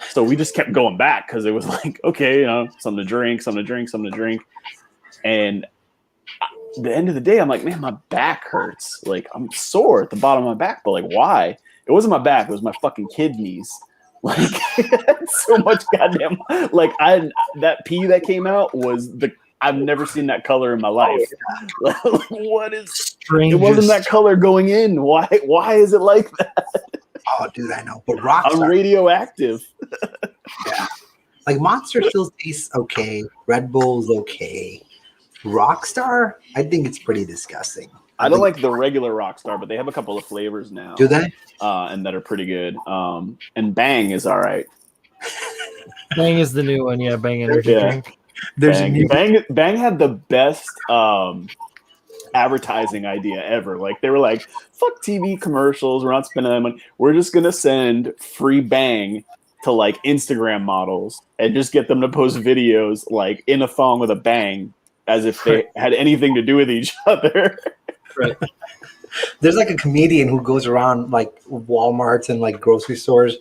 So we just kept going back because it was like, okay, something to drink. And at the end of the day, I'm like, man, my back hurts. Like, I'm sore at the bottom of my back, but like, why? It wasn't my back. It was my fucking kidneys. Like, so much goddamn, like, that pee that came out was I've never seen that color in my life. Oh, yeah. What is strange? It wasn't that color going in. Why is it like that? Oh, dude, I know. But I'm Rockstar, radioactive. yeah. Like Monster still tastes okay. Red Bull's okay. Rockstar, I think it's pretty disgusting. I don't think- like the regular Rockstar, but they have a couple of flavors now. Do they? And that are pretty good. And Bang is all right. Bang is the new one, yeah. Bang energy drink. There's a new Bang had the best advertising idea ever. Like they were like, "Fuck TV commercials. We're not spending that money. We're just gonna send free Bang to like Instagram models and just get them to post videos like in a thong with a bang, as if they had anything to do with each other." Right. There's like a comedian who goes around like Walmarts and like grocery stores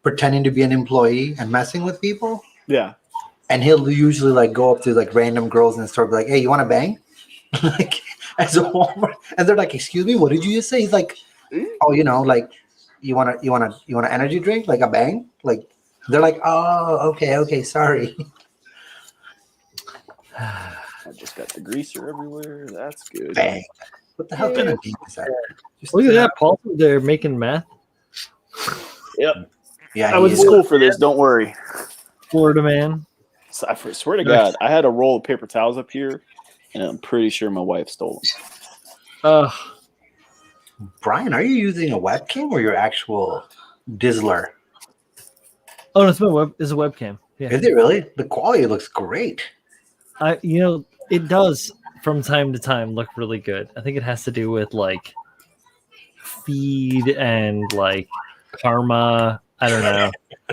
pretending to be an employee and messing with people. Yeah. And he'll usually like go up to like random girls in the store, be like, "Hey, you want to bang?" Like as a Walmart, and they're like, "Excuse me, what did you just say?" He's like, "Oh, like you want an energy drink, like a bang?" Like they're like, "Oh, okay, sorry." I just got the greaser everywhere. That's good. Bang. What the hell kind of name is that? Just, Look at that, Paul. They're making meth. Yep. Yeah, I went to school for this. Don't worry. Florida man. So I swear to God, I had a roll of paper towels up here, and I'm pretty sure my wife stole them. Brian, are you using a webcam or your actual Dizzler? Oh, no, it's a webcam. Yeah. Is it really? The quality looks great. It does from time to time look really good. I think it has to do with like feed and like karma. I don't know.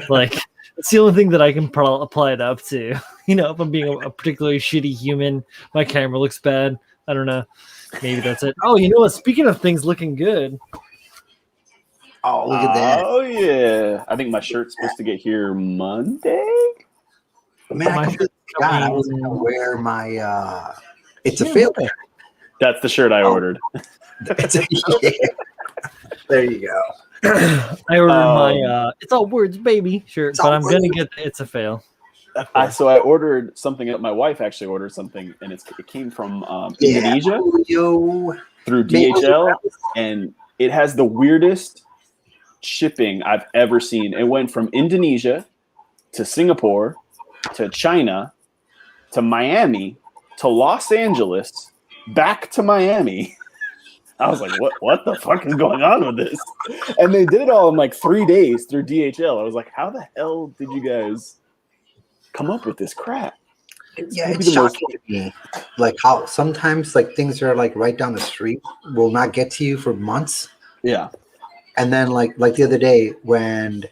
Like it's the only thing that I can apply it up to. If I'm being a particularly shitty human, my camera looks bad. I don't know. Maybe that's it. Oh, you know what? Speaking of things looking good. Oh, look at that. Oh, yeah. I think my shirt's supposed to get here Monday. Man, I completely forgot. I was going to wear my it's a fail. That's the shirt I ordered. Yeah. There you go. I ordered my It's All Words Baby shirt, but I'm going to get the It's a Fail. So I ordered something. My wife actually ordered something, and it came from Indonesia through DHL, and it has the weirdest shipping I've ever seen. It went from Indonesia to Singapore to China to Miami to Los Angeles back to Miami. I was like, what the fuck is going on with this? And they did it all in like 3 days through DHL. I was like, how the hell did you guys come up with this crap? It's shocking to me, like how sometimes like things are like right down the street will not get to you for months. Yeah. And then like the other day when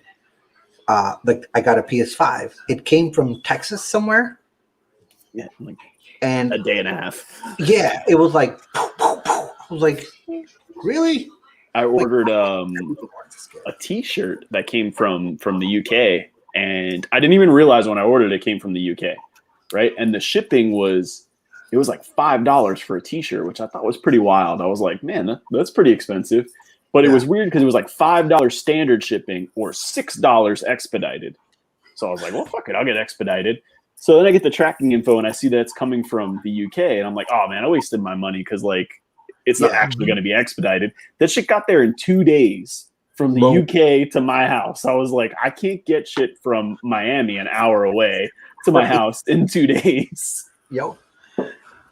like I got a PS5, it came from Texas somewhere. Yeah, like and a day and a half. Yeah, it was like I was like, really? I ordered a T-shirt that came from the UK, and I didn't even realize when I ordered it came from the UK, right? And the shipping was like $5 for a T-shirt, which I thought was pretty wild. I was like, man, that's pretty expensive. But it was weird because it was like $5 standard shipping or $6 expedited. So I was like, well, fuck it, I'll get expedited. So then I get the tracking info and I see that it's coming from the UK, and I'm like, oh man, I wasted my money because like it's not actually going to be expedited. That shit got there in 2 days from the UK to my house. I was like, I can't get shit from Miami an hour away to my house in 2 days. Yo,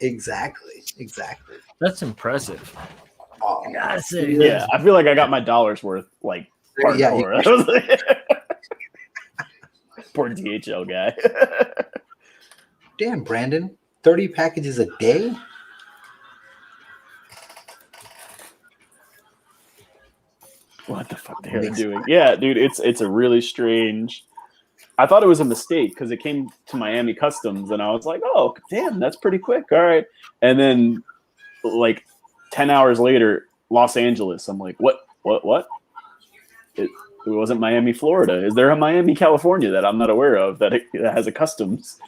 exactly. That's impressive. Oh, I say, yeah, I feel like I got my dollar's worth. Like, hardcore. Poor DHL guy. Damn, Brandon, 30 packages a day. What the fuck they are doing? Yeah, dude, it's a really strange. I thought it was a mistake because it came to Miami Customs, and I was like, oh, damn, that's pretty quick. All right. And then, like, 10 hours later, Los Angeles. I'm like, what? It wasn't Miami, Florida. Is there a Miami, California that I'm not aware of that has a customs?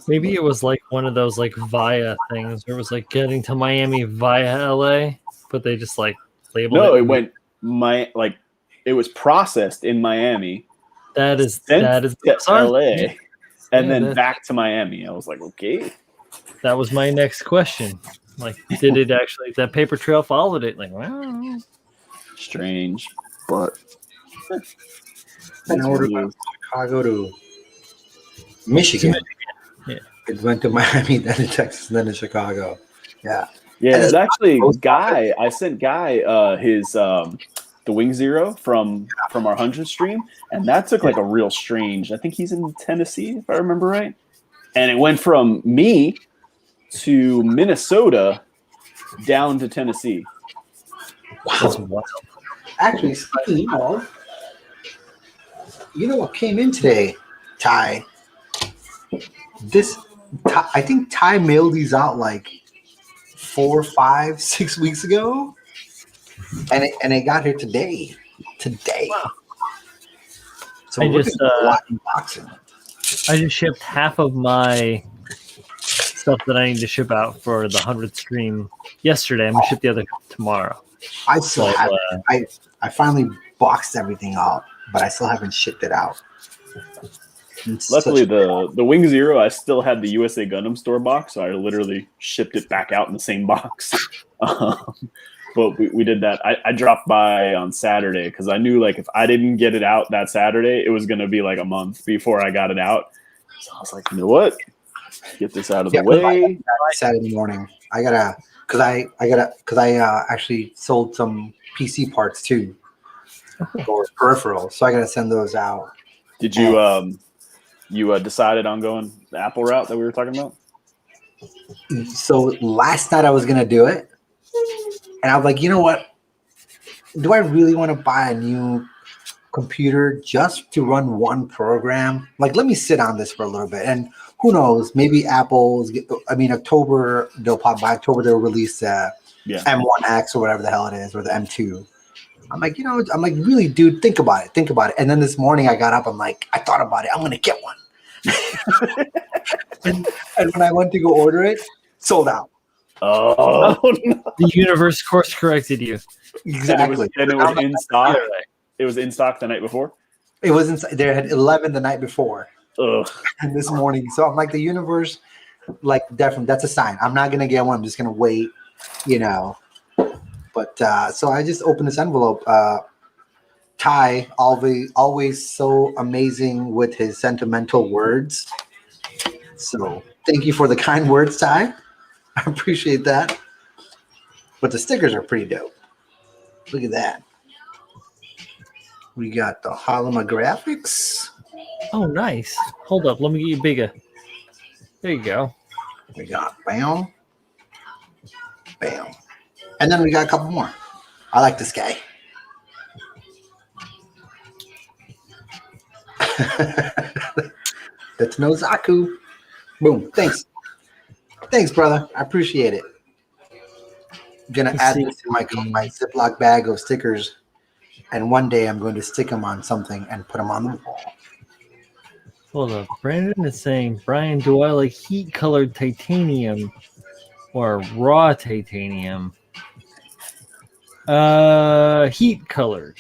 Maybe it was like one of those like via things where it was like getting to Miami via LA, but they just like labeled it. No, it was processed in Miami. That is to LA, and then back to Miami. I was like, okay. That was my next question. Like, did it actually? That paper trail followed it? Like, wow. Strange, but And I ordered from Chicago to Michigan. Yeah. It went to Miami, then to Texas, and then to Chicago. Yeah. Yeah, and actually, Guy, I sent Guy his the Wing Zero from our 100 stream, and that took like a real strange. I think he's in Tennessee, if I remember right. And it went from me to Minnesota down to Tennessee. Wow. Actually, speaking of, you know what came in today, Ty? I think Ty mailed these out like 4, 5, 6 weeks ago, and it got here today. Wow. So I we're just doing a lot in boxing. I just shipped half of my stuff that I need to ship out for the 100th stream yesterday. I'm gonna ship the other tomorrow. I still have I finally boxed everything out, but I still haven't shipped it out. Luckily, the Wing Zero, I still had the USA Gundam store box, so I literally shipped it back out in the same box. But we did that. I dropped by on Saturday because I knew like if I didn't get it out that Saturday, it was going to be like a month before I got it out. So I was like, you know what? Get this out of the way. Saturday morning, because I actually sold some PC parts too or peripherals, so I gotta send those out. Did you you decided on going the Apple route that we were talking about? So last night I was gonna do it, and I was like, you know what? Do I really want to buy a new computer just to run one program? Like, let me sit on this for a little bit, and who knows? Maybe October by October they'll release M1X or whatever the hell it is, or the M2. I'm like, really, dude, think about it. And then this morning I got up, I'm like, I thought about it. I'm gonna get one. and when I went to go order it, sold out. Oh no. The universe course corrected you. Exactly. And it was in stock. It was in stock the night before. It was inside. They had 11 the night before. Ugh. And this morning. So I'm like, the universe, like, definitely, that's a sign. I'm not gonna get one. I'm just gonna wait, But so I just opened this envelope. Ty, always so amazing with his sentimental words. So thank you for the kind words, Ty. I appreciate that. But the stickers are pretty dope. Look at that. We got the holographics. Oh, nice. Hold up. Let me get you bigger. There you go. We got bam. Bam. And then we got a couple more. I like this guy. That's Nozaku. Boom. Thanks. Thanks, brother. I appreciate it. I'm going to add this to my Ziploc bag of stickers. And one day I'm going to stick them on something and put them on the wall. Hold up. Brandon is saying, Brian, do I like heat colored titanium or raw titanium? Heat colored.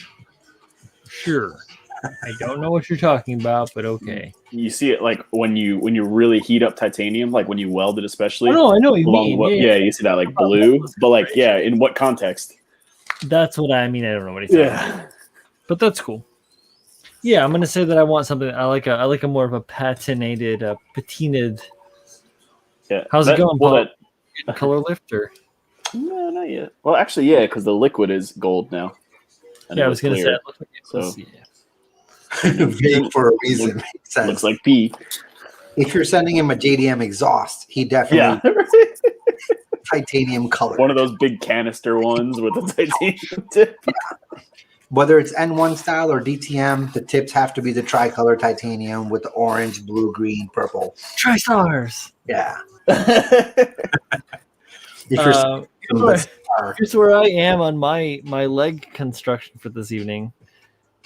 Sure. I don't know what you're talking about, but okay. You see it like when you really heat up titanium, like when you weld it, especially. Oh, no, I know what you mean. Yeah, you see that like blue, but like in what context? That's what I mean. I don't know what he's talking about. But that's cool. Yeah, I'm gonna say that I want something. I like a more of a patinated, patinaed. Yeah. How's it going, Paul? Color lifter? No, not yet. Well, actually, yeah, because the liquid is gold now. Yeah, I was gonna say. It looks like Vague for a reason. Looks like pee. If you're sending him a JDM exhaust, he definitely titanium color. One of those big canister ones with the titanium tip. Yeah. Whether it's N1 style or DTM, the tips have to be the tricolor titanium with the orange, blue, green, purple. Tri-stars. Yeah. Here's where I am on my leg construction for this evening.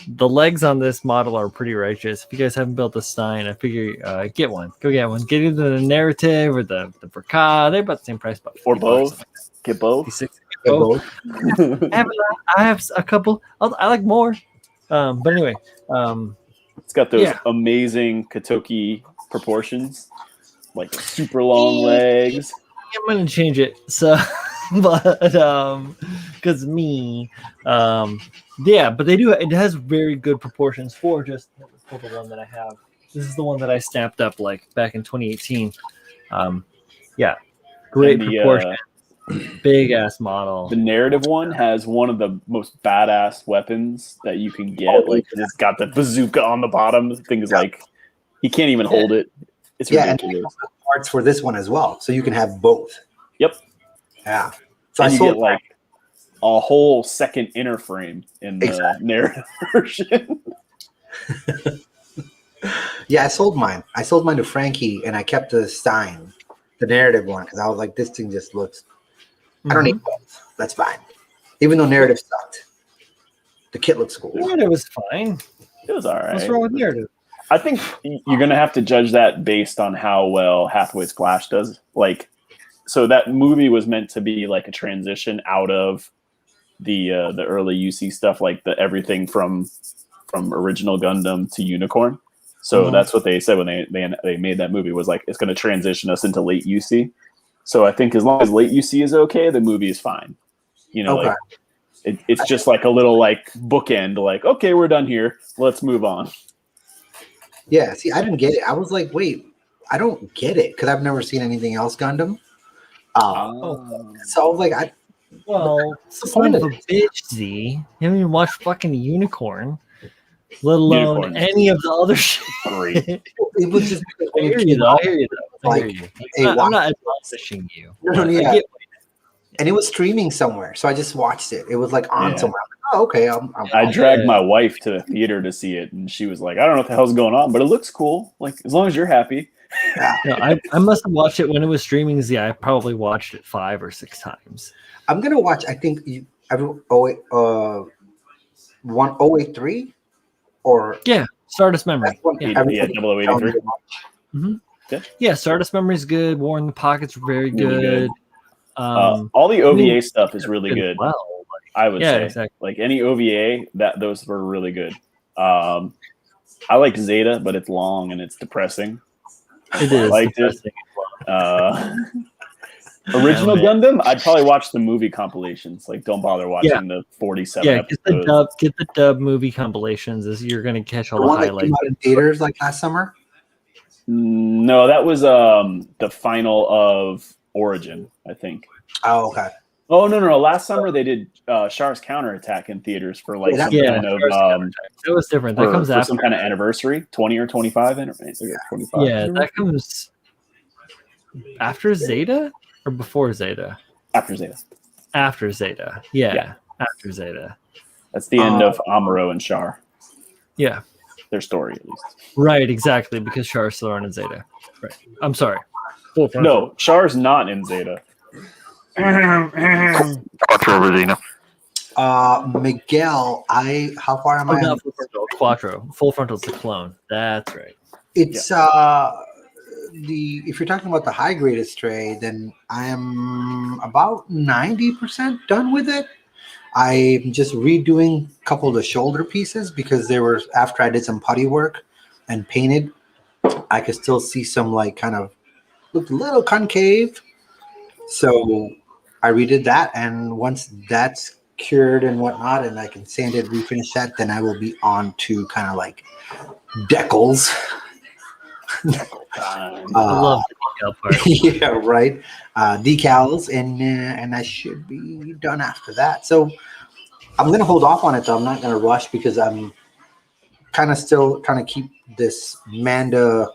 The legs on this model are pretty righteous. If you guys haven't built a Stein, I figure get one. Go get one. Get either the narrative or the Verka. They're about the same price. About or both. Like get both. Get both. I have a couple. I like more. But anyway. It's got those amazing KotoKai proportions. Like super long legs. I'm going to change it. So, but because me. Yeah, but they do. It has very good proportions for the one that I have. This is the one that I snapped up like back in 2018. Yeah, great And proportion, big ass model. The narrative one has one of the most badass weapons that you can get. Like it's got the bazooka on the bottom. The thing is like he can't even hold it. It's ridiculous. And parts for this one as well, so you can have both. Yep. Yeah. So and I you sold get like a whole second inner frame in the narrative version. Yeah, I sold mine. I sold mine to Frankie, and I kept the Stein, the narrative one, because I was like, this thing just looks. I don't need both. That's fine. Even though narrative sucked, the kit looks cool. Narrative was fine. It was all right. What's wrong with narrative? I think you're gonna have to judge that based on how well Hathaway's Flash does. Like, so that movie was meant to be like a transition out of the early UC stuff, like the everything from original Gundam to Unicorn. So that's what they said when they made that movie, was like, it's going to transition us into late UC. So I think as long as late UC is okay, the movie is fine. You know, like it's just like a little like bookend, like, okay, we're done here. Let's move on. Yeah, see, I didn't get it. I was like, wait, I don't get it because I've never seen anything else Gundam. So I was like, son of a bitch, Z. You haven't even watched fucking Unicorn, let alone any of the other shit. It was just. I hear you though. I'm not admonishing you. No. And it was streaming somewhere, so I just watched it. It was like on somewhere. Oh, okay. I dragged my wife to the theater to see it, and she was like, "I don't know what the hell's going on, but it looks cool. Like, as long as you're happy." No, I must have watched it when it was streaming. Z, I probably watched it 5 or 6 times. I'm gonna watch. I think 1083 or Stardust Memory. Yeah, 0083. Yeah, Stardust Memory is good. War in the Pocket's very good. All the OVA stuff is really good. Well, I would say, exactly. like any OVA, those were really good. I like Zeta, but it's long and it's depressing. It is. I liked it. Original Gundam, I'd probably watch the movie compilations. Like, don't bother watching the 47 episodes. Get the dub movie compilations. You're going to catch all the highlights. Came out in theaters like last summer? No, that was the final of Origin, I think. Oh, okay. Oh, no. Last summer they did Char's Counterattack in theaters for like some kind of it was different. That comes after some kind of anniversary, 20 or 25 anniversary. 25. Yeah, that comes after Zeta or before Zeta? After Zeta. After Zeta. Yeah. After Zeta. That's the end of Amuro and Char. Yeah. Their story, at least. Right, exactly, because Char's still aren't in Zeta. Right. I'm sorry. No, Char's not in Zeta. Miguel, how far am I? Not Full Frontal, Quattro. Full Frontal's the clone. That's right. It's if you're talking about the high grade Stray, then I am about 90% done with it. I'm just redoing a couple of the shoulder pieces because they were after I did some putty work and painted. I could still see some like kind of looked a little concave. So I redid that, and once that's cured and whatnot, and I can sand it, refinish that, then I will be on to kind of like decals. I love the decal part. Yeah, right. Decals, and I should be done after that. So I'm gonna hold off on it though. I'm not gonna rush because I'm kind of still trying to keep this Manda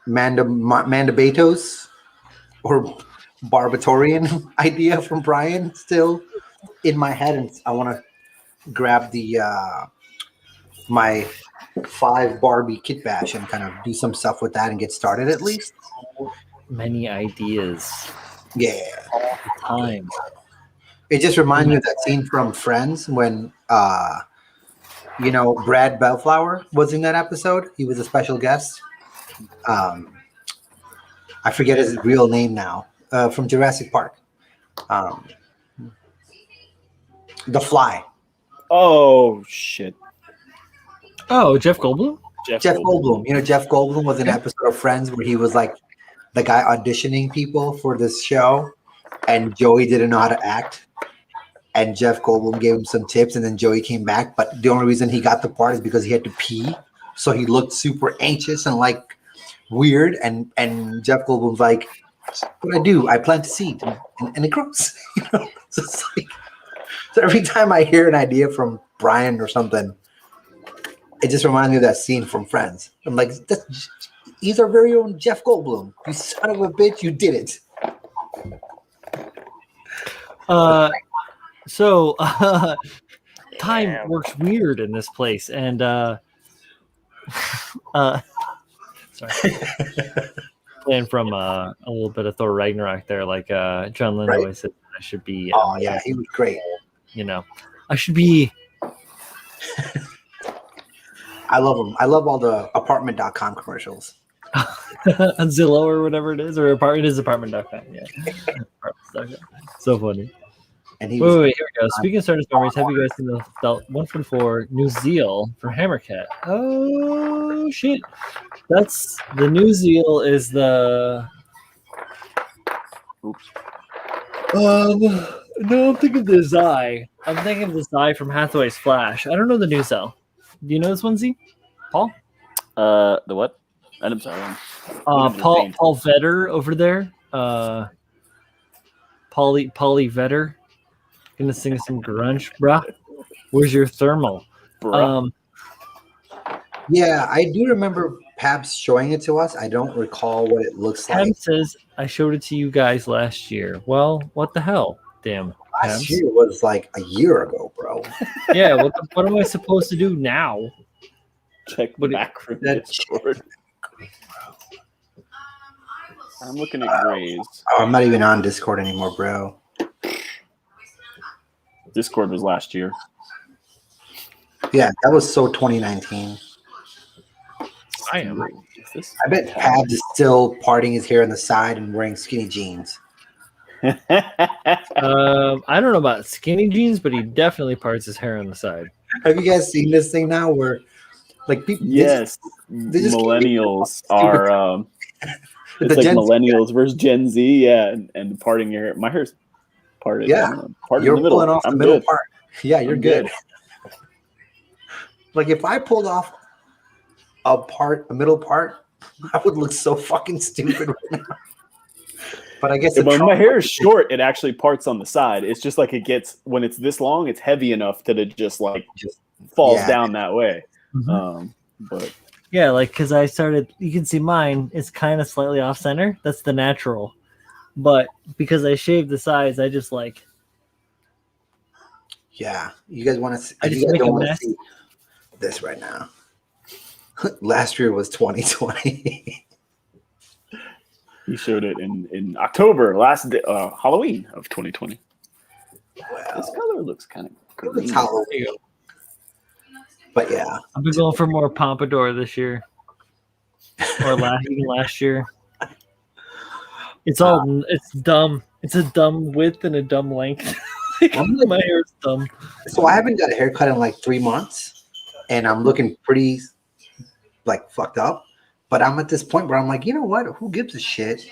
Betos or Barbatorian idea from Brian still in my head, and I want to grab the my 5 Barbie kit bash and kind of do some stuff with that and get started at least. Many ideas. Yeah. All the time. It just reminds me of that scene from Friends when Brad Bellflower was in that episode. He was a special guest. I forget his real name now. From Jurassic Park. The Fly. Oh, shit. Oh, Jeff Goldblum? Jeff Goldblum. You know, Jeff Goldblum was in an episode of Friends where he was like the guy auditioning people for this show, and Joey didn't know how to act. and Jeff Goldblum gave him some tips, and then Joey came back. But the only reason he got the part is because he had to pee, so he looked super anxious and like weird. And Jeff Goldblum's like, "What I do? I plant a seed, and it grows." So, it's like, so every time I hear an idea from Brian or something, it just reminds me of that scene from Friends. I'm like, he's our very own Jeff Goldblum. You son of a bitch, you did it. So time works weird in this place, and sorry, playing from a little bit of Thor Ragnarok there, like John Lithgow Right? said, I should be. Oh yeah, he was great. You know, I should be. I love him. I love all the apartment.com commercials. On Zillow or whatever it is, or apartment.com. Yeah, apartments.com. So funny. And he Wait, was here we go. Speaking of Stardust memories, have you guys seen the belt 144 New Zeal for Hammercat? Oh shit! That's the New Zeal is the. Oops. No, I'm thinking of the Zai. I'm thinking of the Zai from Hathaway's Flash. I don't know the New Zeal. Do you know this one, Z? Paul? The what? I'm sorry. Paul Vetter over there. Paulie Vetter. Gonna sing some grunge, bruh. Where's your thermal? Bruh. Yeah, I do remember Pabs showing it to us. I don't recall what it looks Pam like. says I showed it to you guys last year. Well, what the hell? Damn. Last Pabs. year was like a year ago, bro. Yeah, what am I supposed to do now? Check the back from Discord. I'm looking at Grays. Oh, I'm not even on Discord anymore, bro. Discord was last year. Yeah, that was so 2019. I am. I bet Pabs is still parting his hair on the side and wearing skinny jeans. I don't know about skinny jeans, but he definitely parts his hair on the side. Have you guys seen this thing now where like people Yes, they just millennials are it's like millennials versus Gen Z, yeah, and parting your hair. My hair's parted. Yeah, parted you're in the middle. pulling off I'm the middle good. part. Yeah, you're I'm good. Like if I pulled off a middle part, I would look so fucking stupid right now. But I guess when my hair is short, it actually parts on the side. It's just like it gets when it's this long, it's heavy enough that it just falls down that way. Mm-hmm. But yeah, like because I started, you can see mine is kind of slightly off center. That's the natural, but because I shaved the sides, I just like. Yeah, you guys want to see? I just make a mess. See this right now. Last year was 2020. He showed it in October, last day, Halloween of 2020. Wow. This color looks kind of green. It's Halloween. But yeah, I've been going for more pompadour this year, or even last year. It's dumb. It's a dumb width and a dumb length. My hair's dumb. So I haven't got a haircut in like 3 months, and I'm looking pretty like fucked up. But I'm at this point where I'm like, you know what? Who gives a shit?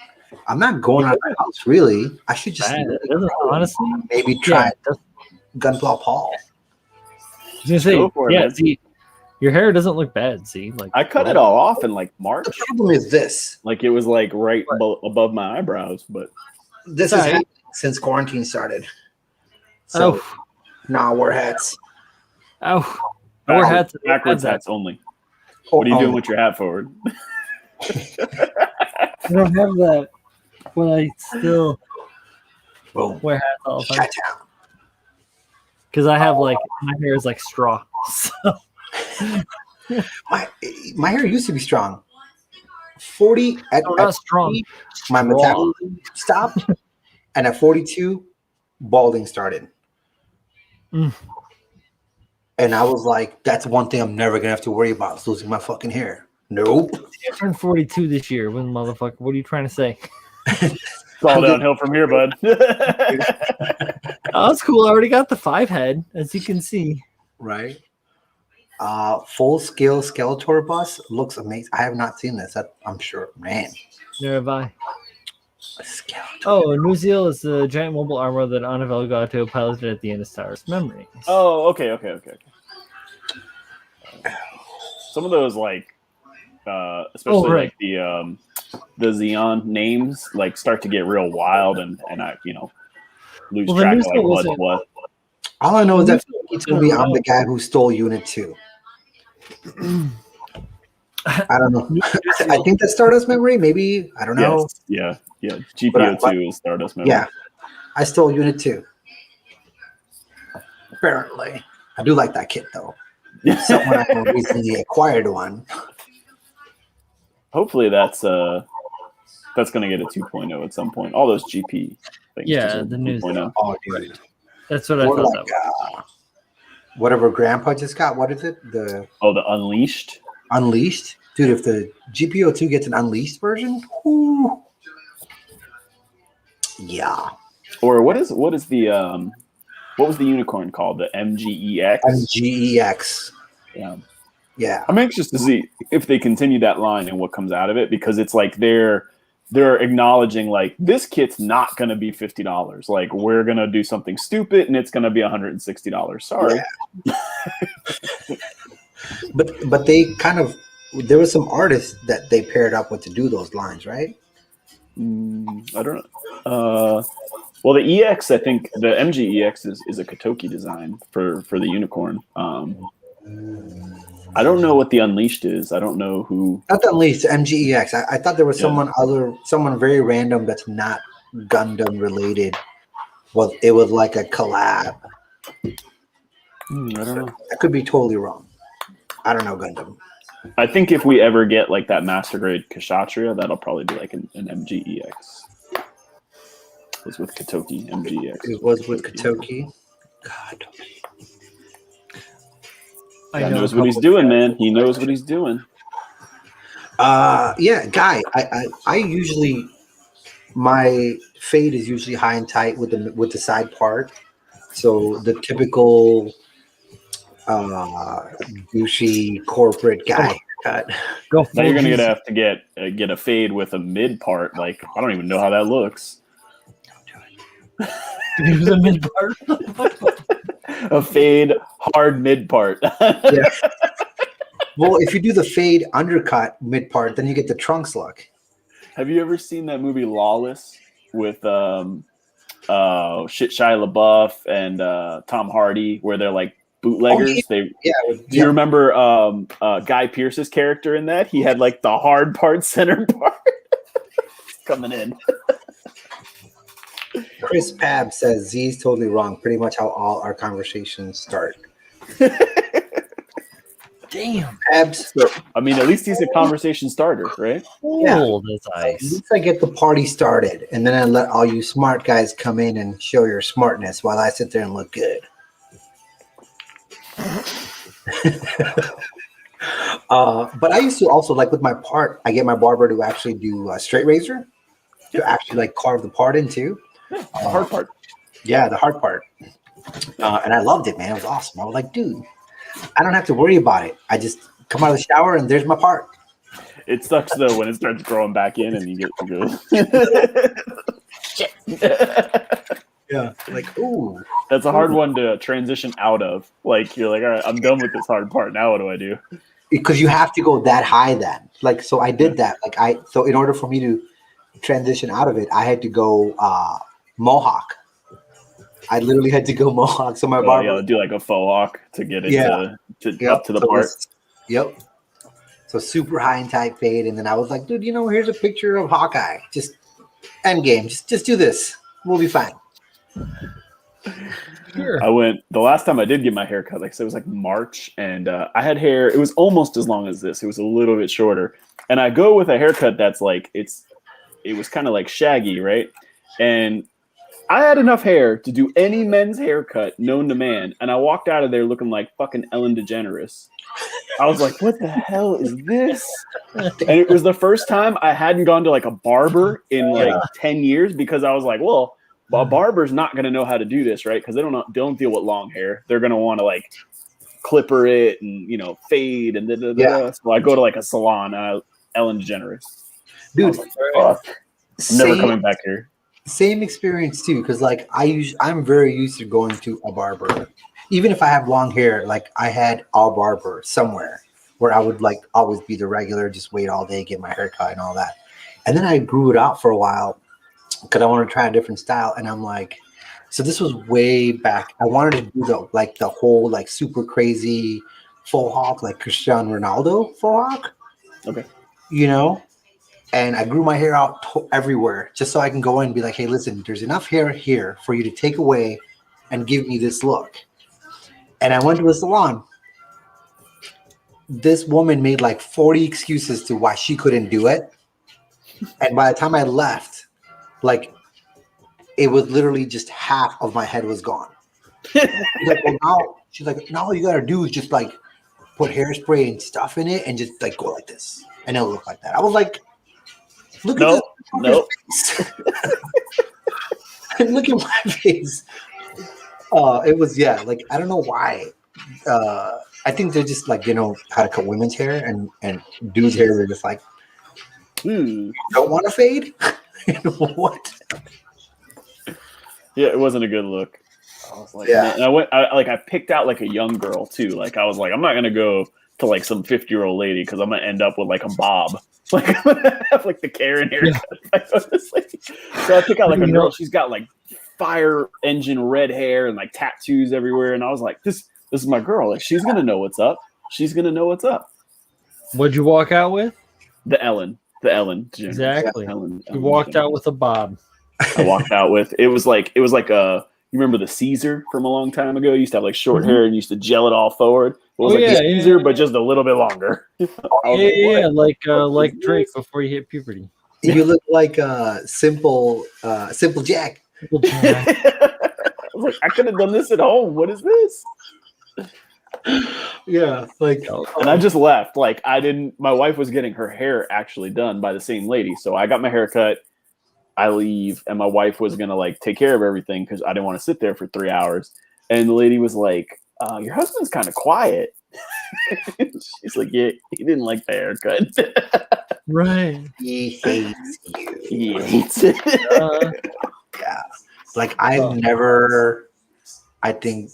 I'm not going out of the house, really. I should just honestly maybe try Gunpla Paul. I was gonna say, see, your hair doesn't look bad. See, like I cut it all off in like March. The problem is this: like it was like right above my eyebrows, but this is happening since quarantine started. So now I wear hats. I wear hats. Backwards hats only. What are you doing with your hat forward? I don't have that, but I still wear hats all the time. Because I have like my hair is like straw. So my hair used to be strong. 40 at strong. 40, my metabolism stopped, and at 42, balding started. And I was like, that's one thing I'm never gonna have to worry about, is losing my fucking hair. Nope. I turned 42 this year. When motherfucker, what are you trying to say? It's all downhill from here, bud. Oh, that's cool. I already got the 5 head, as you can see. Right. Full scale Skeletor bus looks amazing. I have not seen this. I'm sure, man. Never have I. A Skeletor Oh, Nuziel is the giant mobile armor that Ana Velgato piloted at the end of Star Wars Memories. Oh, okay. Some of those, like, especially right. like the Xeon names, like start to get real wild, and I lose Well, track the of like Nuziel what's wasn't. what. All I know is that Nuziel he wasn't told me I'm around. the guy who stole Unit 2. I don't know. I think that's Stardust Memory. Maybe I don't know. Yes, yeah. But GPO2 is Stardust Memory. yeah, I stole Unit 2. Apparently, I do like that kit though. Someone I know recently acquired one. Hopefully that's going to get a 2.0 at some point. All those GP things. Yeah, deserve the a news. 2.0. Oh, dude. That's what I Or thought. like That was. whatever Grandpa just got. What is it? The The Unleashed. Unleashed, dude. If the GPO2 gets an Unleashed version, whoo. Yeah. Or what is the what was the unicorn called? The MGEX. MGEX. Yeah. Yeah. I'm anxious to see if they continue that line and what comes out of it, because it's like they're acknowledging like this kit's not going to be $50. Like we're going to do something stupid and it's going to be $160. Sorry. Yeah. But they kind of, there were some artists that they paired up with to do those lines, right? I don't know. Well, the EX, I think the MGEX is a KotoKai design for the unicorn. I don't know what the Unleashed is. I don't know who. Not the Unleashed, MGEX. I thought there was someone very random that's not Gundam related. Well, it was like a collab. I don't know. I could be totally wrong. I don't know Gundam. I think if we ever get like that master grade Kshatriya, that'll probably be like an MGEX. It was with KotoKai, MGEX. It was with KotoKai. God. He knows what he's doing, man. He knows what he's doing. Yeah, Guy. I usually, my fade is usually high and tight with the side part. So the typical douchey corporate guy cut. Now you're gonna have to get a fade with a mid part. Like I don't even know how that looks. Use a mid part. A fade hard mid part. Yeah. Well, if you do the fade undercut mid part, then you get the trunks look. Have you ever seen that movie Lawless with Shia LaBeouf and Tom Hardy, where they're like bootleggers? Do you remember Guy Pearce's character in that? He had like the hard part, center part coming in. Chris Pab says Z's totally wrong. Pretty much how all our conversations start. Damn. Pabs. I mean, at least he's a conversation starter, right? Cold as ice. At least I get the party started, and then I let all you smart guys come in and show your smartness while I sit there and look good. But I used to also, like with my part, I get my barber to actually do a straight razor to actually like carve the part in too. The hard part. Yeah, the hard part. And I loved it, man. It was awesome. I was like, dude, I don't have to worry about it. I just come out of the shower and there's my part. It sucks though when it starts growing back in and you get to go. Shit. Yeah. Like, ooh. That's a hard one to transition out of. Like you're like, all right, I'm done with this hard part. Now what do I do? Because you have to go that high then. Like, so I did that. So in order for me to transition out of it, I had to go Mohawk. I literally had to go Mohawk. So my barber do like a faux hawk to get it up to the part. Yep. So super high and tight fade, and then I was like, dude, here's a picture of Hawkeye. Just end game. Just do this. We'll be fine. Sure. I went the last time I did get my hair cut, like I said, it was like March, and I had hair. It was almost as long as this. It was a little bit shorter, and I go with a haircut that's like it was kind of like shaggy, right? And I had enough hair to do any men's haircut known to man, and I walked out of there looking like fucking Ellen DeGeneres. I was like, what the hell is this? And it was the first time I hadn't gone to like a barber in like 10 years, because I was like, well, a barber's not going to know how to do this, right? Because they don't deal with long hair. They're going to want to like clipper it and, fade and da-da-da-da. So I go to like a salon, Ellen DeGeneres. Dude, like, fuck. I'm never coming back here. Same experience too, because like I'm very used to going to a barber, even if I have long hair. Like I had a barber somewhere where I would like always be the regular, just wait all day, get my hair cut and all that. And then I grew it out for a while because I wanted to try a different style. And I'm like, so this was way back. I wanted to do the whole like super crazy faux hawk, like Cristiano Ronaldo faux hawk, Okay. you know. And I grew my hair out everywhere just so I can go in and be like, hey, listen, there's enough hair here for you to take away and give me this look. And I went to a salon. This woman made like 40 excuses to why she couldn't do it. And by the time I left, like it was literally just half of my head was gone. She's like, now all you gotta do is just like put hairspray and stuff in it and just like go like this. And it'll look like that. I was like, look at this. Look at my face. It was like I don't know why. I think they're just like how to cut women's hair and dudes' hair. They're just like, don't want to fade. What? Yeah, it wasn't a good look. I was like, man. And I picked out like a young girl too. Like I was like, I'm not gonna go to like some 50-year-old lady because I'm gonna end up with like a bob. Like I'm gonna have like the Karen haircut. So I pick out like a girl. She's got like fire engine red hair and like tattoos everywhere. And I was like, this is my girl. Like she's gonna know what's up. She's gonna know what's up. What'd you walk out with? The Ellen. Gym. Exactly. Ellen you walked out with a bob. I walked out with it was like a. You remember the Caesar from a long time ago? You used to have like short hair and used to gel it all forward. It was the Caesar, but just a little bit longer. Like Drake before you hit puberty. You look like Simple Jack. I was like, I could have done this at home. What is this? Yeah, like, and I just left. Like my wife was getting her hair actually done by the same lady. So I got my hair cut. I leave, and my wife was gonna like take care of everything because I didn't want to sit there for 3 hours. And the lady was like, "Your husband's kind of quiet." She's like, "Yeah, he didn't like the haircut." Right. He hates you. He hates it. Yeah. Like I've never, I think,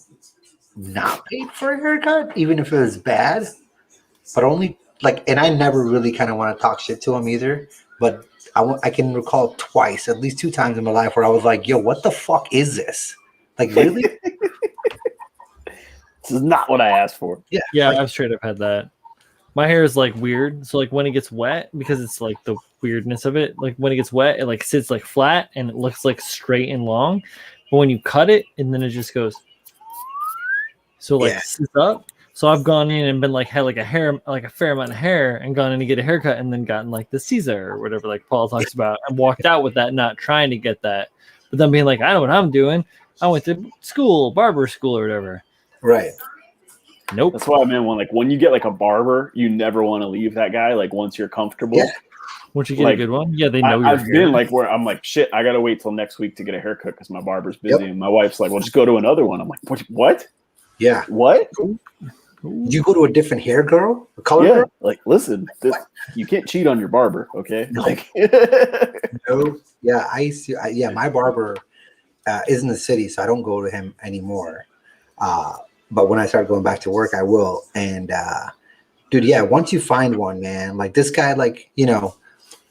not paid for a haircut, even if it was bad. But only like, and I never really kind of want to talk shit to him either. But I can recall twice, at least 2 times in my life where I was like, yo, what the fuck is this? Like, really? This is not what I asked for. Yeah, I've straight up had that. My hair is like weird. So like when it gets wet, because it's like the weirdness of it, like when it gets wet, it like sits like flat and it looks like straight and long. But when you cut it, and then it just goes. So like sits up. So I've gone in and been like had like a fair amount of hair and gone in to get a haircut and then gotten like the Caesar or whatever like Paul talks about and walked out with that, not trying to get that, but then being like, I know what I'm doing. I went to barber school or whatever. Right. Nope. That's why I mean when you get like a barber, you never want to leave that guy. Like once you're comfortable. Yeah. Once you get a good one, they know. I've been like where I'm like, shit, I gotta wait till next week to get a haircut because my barber's busy. And my wife's like, well, just go to another one. I'm like, what? Yeah. What? Did you go to a different hair girl? A color girl? Like, listen, you can't cheat on your barber, okay? No. Like, no. Yeah, I used to. My barber is in the city, so I don't go to him anymore. But when I start going back to work, I will. And dude, once you find one, man, like this guy, like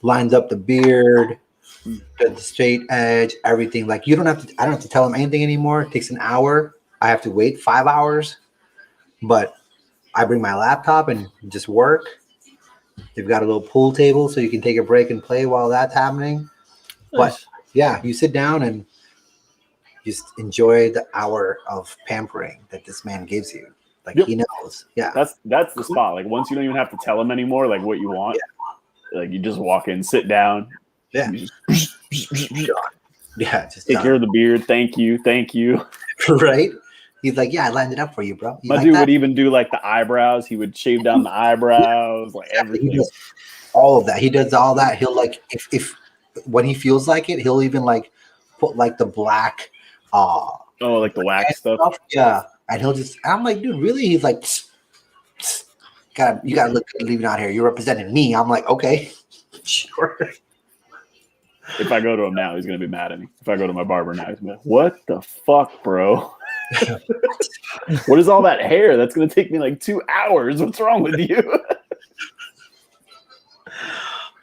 lines up the beard, the straight edge, everything. Like I don't have to tell him anything anymore. It takes an hour. I have to wait 5 hours, but I bring my laptop and just work. They've got a little pool table so you can take a break and play while that's happening. Nice. But you sit down and just enjoy the hour of pampering that this man gives you. Like he knows. Yeah. That's the spot. Like once you don't even have to tell him anymore, like what you want. Like you just walk in, sit down. Yeah. Just take care of the beard. Thank you. Right? He's like, I lined it up for you, bro. My dude would even do like the eyebrows. He would shave down the eyebrows, like everything. He does all of that. He does all that. He'll like, if when he feels like it, he'll even like put like the black, like the wax stuff. Yeah, and I'm like, dude, really? He's like, you gotta look good leaving out here. You're representing me. I'm like, okay, sure. If I go to him now, he's gonna be mad at me. If I go to my barber now, he's gonna be like, "What the fuck, bro? What is all that hair? That's gonna take me like 2 hours. What's wrong with you?"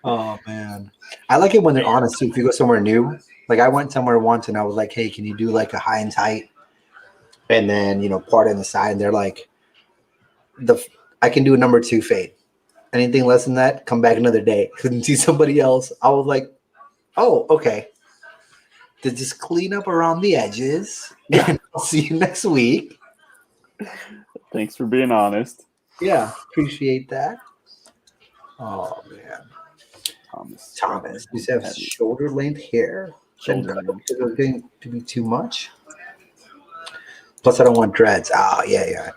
Oh man, I like it when they're honest too. If you go somewhere new, like I went somewhere once and I was like, "Hey, can you do like a high and tight?" And then part on the side, and they're like, I can do a number 2 fade. Anything less than that, come back another day. Couldn't see somebody else. I was like, "Oh, okay." To just clean up around the edges. And I'll see you next week. Thanks for being honest. Yeah, appreciate that. Oh man, Thomas, you have shoulder length hair. Shoulder length. Is it going to be too much? Plus, I don't want dreads. Yeah.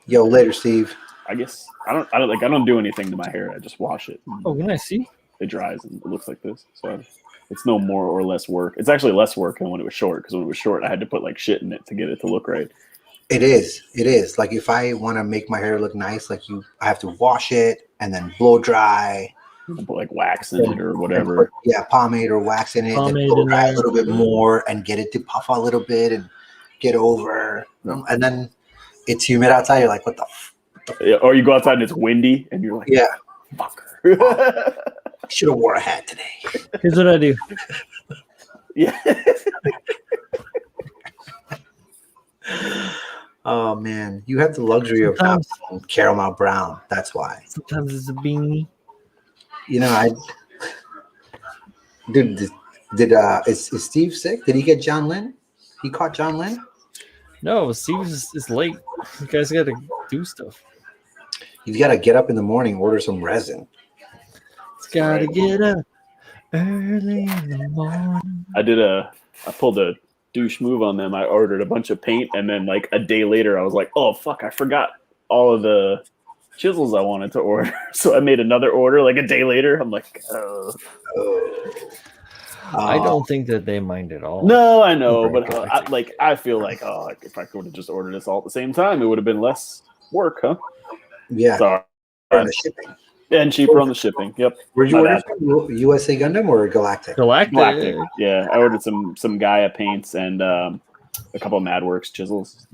Yo, later, Steve. I guess I don't do anything to my hair. I just wash it. Oh, can I see? It dries and it looks like this. So it's no more or less work. It's actually less work than when it was short, because when it was short, I had to put like shit in it to get it to look right. It is. Like if I want to make my hair look nice, like I have to wash it and then blow dry. And put like wax in it or whatever. Pomade or wax in it. And blow dry a little bit more and get it to puff a little bit and get over. And then it's humid outside. You're like, what the yeah, or you go outside and it's windy and you're like, yeah, fucker. Should have wore a hat today. Here's what I do. Yeah. Oh man, you have the luxury of having caramel brown. That's why. Sometimes it's a beanie. Dude, is Steve sick? Did he get John Lynn? He caught John Lynn? No, Steve is late. You guys got to do stuff. He's got to get up in the morning, order some resin. He's got to get up early in the morning. I pulled a douche move on them. I ordered a bunch of paint, and then like a day later, I was like, "Oh fuck, I forgot all of the chisels I wanted to order." So I made another order like a day later. I'm like, oh. I don't think that they mind at all. No, I know, but I feel like if I could have just ordered this all at the same time, it would have been less work, huh? Yeah. Sorry. And the shipping. And cheaper on the shipping. Yep. Where'd you order from? USA Gundam or Galactic? Galactic. Yeah, I ordered some Gaia paints and a couple of MadWorks chisels.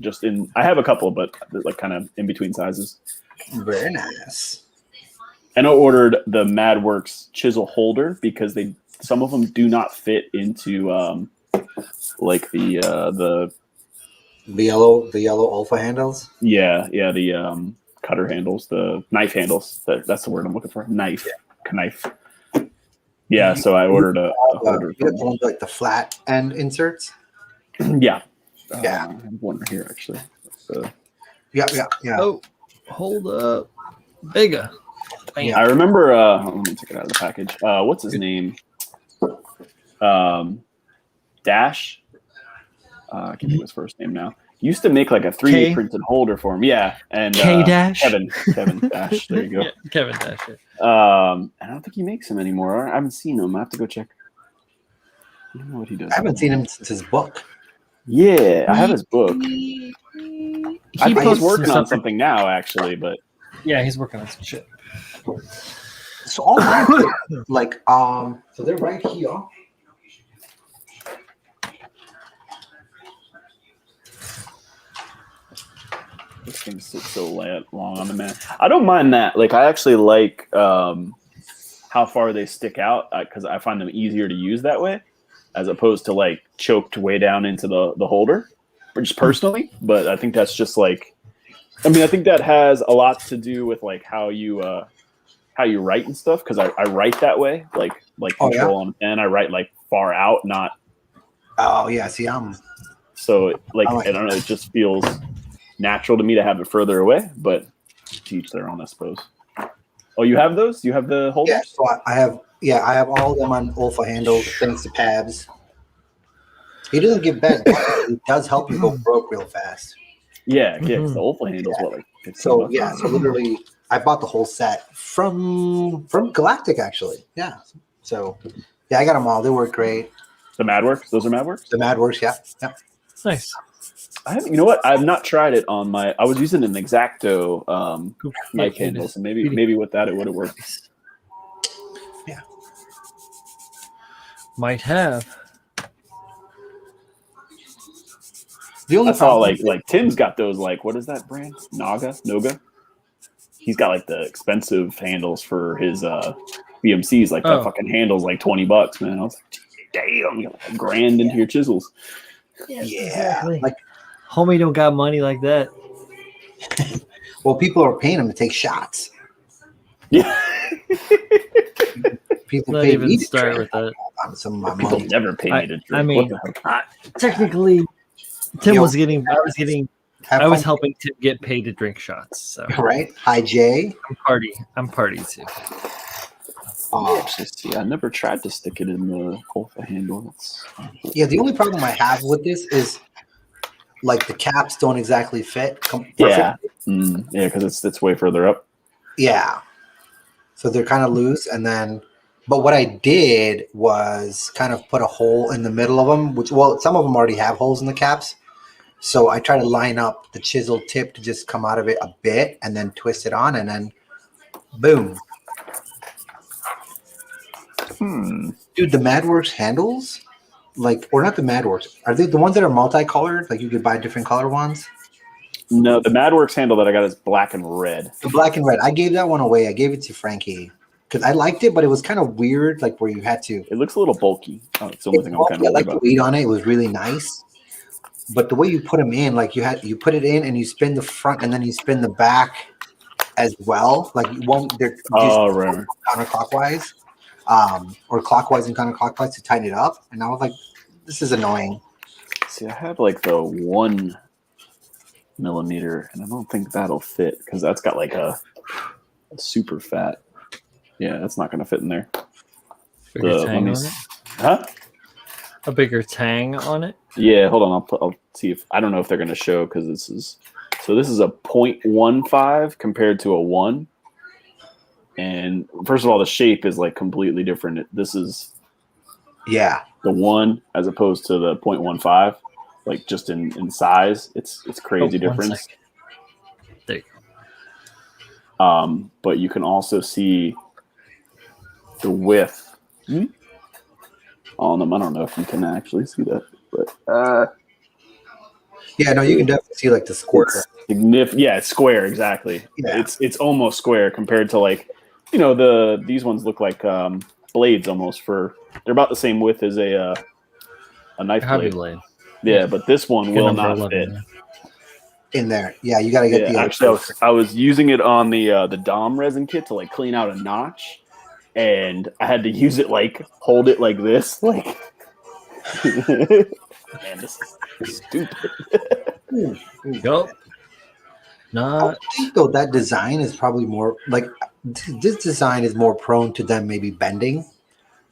I have a couple, but they're like kind of in between sizes. Very nice. And I ordered the MadWorks chisel holder because some of them do not fit into like the yellow alpha handles. Yeah, the cutter handles, the knife handles. That's the word I'm looking for. Knife. Yeah, so I ordered a holder. You have ones like the flat end inserts? Yeah. Yeah. I have one right here, actually. Yeah. Oh, hold up. Bigger. I remember, let me take it out of the package. What's his name? Dash. I can't think of his first name now. He used to make like a 3D printed holder for him. Yeah. And Dash. Kevin Dash. There you go. Yeah, Kevin Dash. Yeah. I don't think he makes them anymore. I haven't seen him. I have to go check. I don't know what he does. I haven't seen him since his book. Yeah, I have his book. He I think he's posts working on something now, actually, but yeah, he's working on some shit. So all mine, like so they're right here. this thing sits so long on the man. I don't mind that. Like, I actually like how far they stick out because I find them easier to use that way, as opposed to like choked way down into the holder, or just personally. But I think that's just like, I think that has a lot to do with like how you write and stuff. Because I write that way, like control on the pen. I write like far out, not. Oh yeah, see, So like I don't know, it just feels natural to me to have it further away, but to each their own, I suppose. Oh, you have those? You have the holders? Yeah, so I have all of them on Olfa handles, thanks to Pabs. He doesn't give bad, it does help you go broke real fast. Yeah, because the Olfa handles what, like 15 so bucks? yeah, so literally I bought the whole set from Galactic actually. Yeah. So yeah, I got them all. They work great. The MadWorks? Those are MadWorks? The MadWorks, yeah. Nice. You know what? I've not tried it on my. I was using an X-Acto knife handles, and maybe with that it would have worked. Yeah. Might have. The only I saw problem, like Tim's got those like what is that brand? Noga. He's got like the expensive handles for his BMCs. Like that Oh. fucking handle's like $20, man. I was like, damn, you got like $1,000 into your chisels. Yes, yeah, exactly. like, Homie don't got money like that. well, people are paying him to take shots. Yeah. People Not pay even me to start drink with that. on some of my People money. never pay me to drink. I mean, what the hell? technically, Tim Yo, was getting. I was getting. Have I was fun, helping Tim get paid to drink shots. So right? Hi, Jay. I'm party too. Actually, see, I never tried to stick it in the Olfa handle. Yeah, the only problem I have with this is like the caps don't exactly fit perfect. Yeah, yeah, because it's way further up. Yeah. So they're kind of loose. And then, but what I did was kind of put a hole in the middle of them, which, well, some of them already have holes in the caps. So I try to line up the chisel tip to just come out of it a bit and then twist it on and then boom. Dude, the MadWorks handles, like, or not the MadWorks, are they the ones that are multicolored? Like you could buy different color ones? No, the MadWorks handle that I got is black and red. The black and red. I gave that one away. I gave it to Frankie because I liked it, but it was kind of weird, like where you had to. It looks a little bulky. Oh, it's the only thing I'm kind of I worried like the about. weight on it. It was really nice. But the way you put them in, like you put it in and you spin the front and then you spin the back as well. Like you won't, they're Right. counterclockwise, or clockwise and counterclockwise to tighten it up. And I was like, this is annoying. See, I have like the 1 millimeter, and I don't think that'll fit because that's got like a super fat. Yeah, that's not going to fit in there. Bigger tang on it? Huh? A bigger tang on it? Yeah, hold on. I'll see if I don't know if they're going to show because this is a 0.15 compared to a 1. And first of all, the shape is like completely different. This is Yeah. the 1 as opposed to the 0.15. Like just in size, it's crazy difference. There you go. But you can also see the width on them. I don't know if you can actually see that, but Yeah, no, you can definitely see like the square. Yeah, it's square exactly. Yeah. It's almost square compared to like these ones look like blades almost. They're about the same width as a knife blade. Yeah, but this one will not 11, fit in there. Yeah, you got to get the. Actually, I was using it on the Dom resin kit to like clean out a notch, and I had to use it like hold it like this, like. Man, this is stupid. Yup. I think though that design is probably more like this design is more prone to them maybe bending,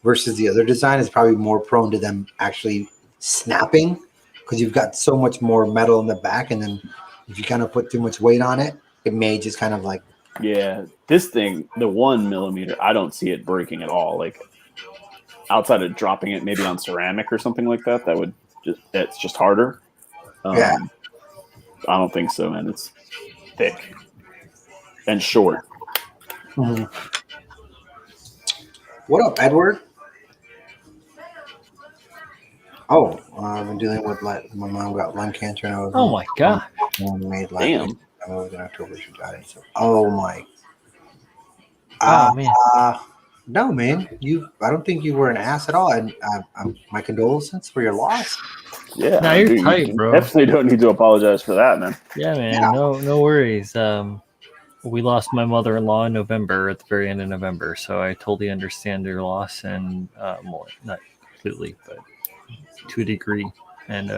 versus the other design is probably more prone to them actually snapping. Because you've got so much more metal in the back, and then if you kind of put too much weight on it, it may just kind of like. Yeah, this thing, the 1 millimeter, I don't see it breaking at all. Like outside of dropping it maybe on ceramic or something like that, that's just harder. Yeah, I don't think so, man. It's thick and short. Mm-hmm. What up, Edward? Oh, I've been dealing with my mom got lung cancer. And I was oh my god! Damn. I was in October. She died. So, oh my. Oh man. No, man. I don't think you were an ass at all. And my condolences for your loss. Yeah. Now you're tight, bro. Definitely don't need to apologize for that, man. Yeah, man. Yeah. No worries. We lost my mother-in-law in November, at the very end of November, so I totally understand your loss, and well, not completely, but to a degree, and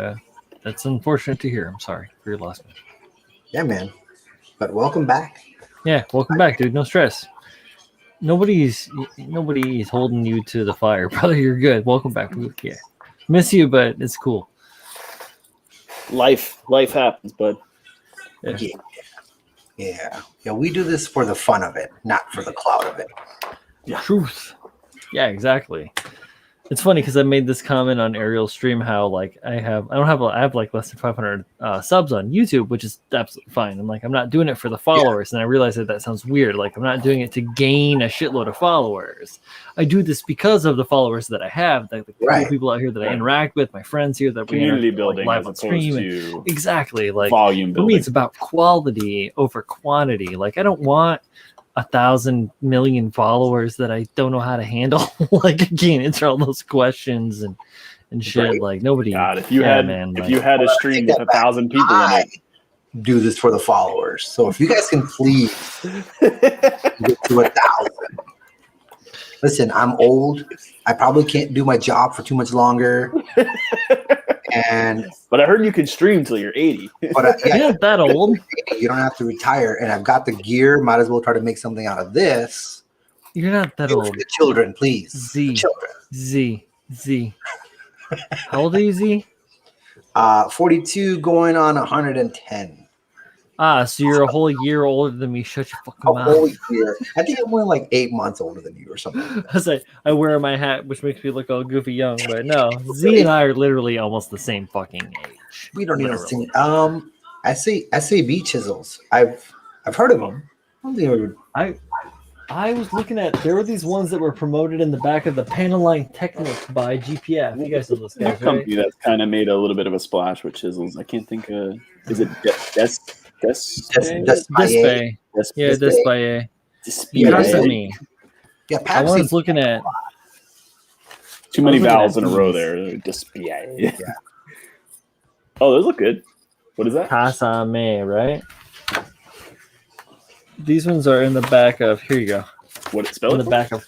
that's unfortunate to hear. I'm sorry for your loss, man. Yeah, man. But welcome back. Yeah, welcome back, dude. No stress. Nobody's holding you to the fire, brother. You're good. Welcome back. Yeah, miss you, but it's cool. Life happens, bud. Yeah. We do this for the fun of it, not for the clout of it. Yeah. Truth. Yeah, exactly. It's funny because I made this comment on Ariel's stream how like I have like less than 500 subs on YouTube, which is absolutely fine. I'm like, I'm not doing it for the followers, and I realized that sounds weird. Like, I'm not doing it to gain a shitload of followers. I do this because of the followers that I have, the cool people out here that I interact with, my friends here that community we building live as on opposed stream. to Exactly, like volume for building. me, it's about quality over quantity. Like, I don't want 1,000 million followers that I don't know how to handle. Like, I can't answer all those questions and shit. Like, nobody. God, if you had a stream with 1,000 people in it, do this for the followers. So if you guys can please get to 1,000. Listen, I'm old. I probably can't do my job for too much longer. But I heard you can stream till you're 80. But you're not that old. You don't have to retire. And I've got the gear. Might as well try to make something out of this. You're not that old. The children, please. Z. How old are you, Z? 42 going on 110. So you're a whole year older than me. Shut your fucking mouth. A whole year. I think I'm only like 8 months older than you or something. I wear my hat, which makes me look all goofy young, but no, Z and I are literally almost the same fucking age. We don't need to sing. SAB chisels. I've heard of them. I was looking at, there were these ones that were promoted in the back of the Panaline Technic by GPF. You guys know those guys, right? Company that's kind of made a little bit of a splash with chisels. I can't think of. Is it Despaye? Yeah, Despaye. Despaye. Yeah, I was looking at too many vowels in a row there. Despaye. Yeah. Oh, those look good. What is that? Kasame, right? These ones are in the back of. Here you go. What it spelled? In the back of.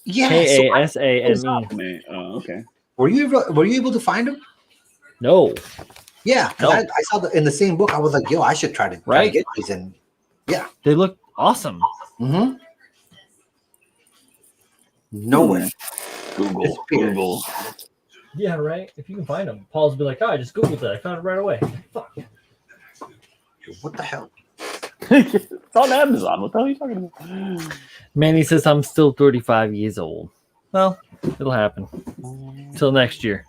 Kasame. Oh, okay. Were you able to find them? No. Yeah, I saw in the same book. I was like, yo, I should try to get these. And yeah, they look awesome. Mm-hmm. Nowhere. Google. Yeah, right. If you can find them, Paul's be like, "Oh, I just googled it. I found it right away." Fuck. What the hell? It's on Amazon. What the hell are you talking about? Manny says I'm still 35 years old. Well, it'll happen. Till next year.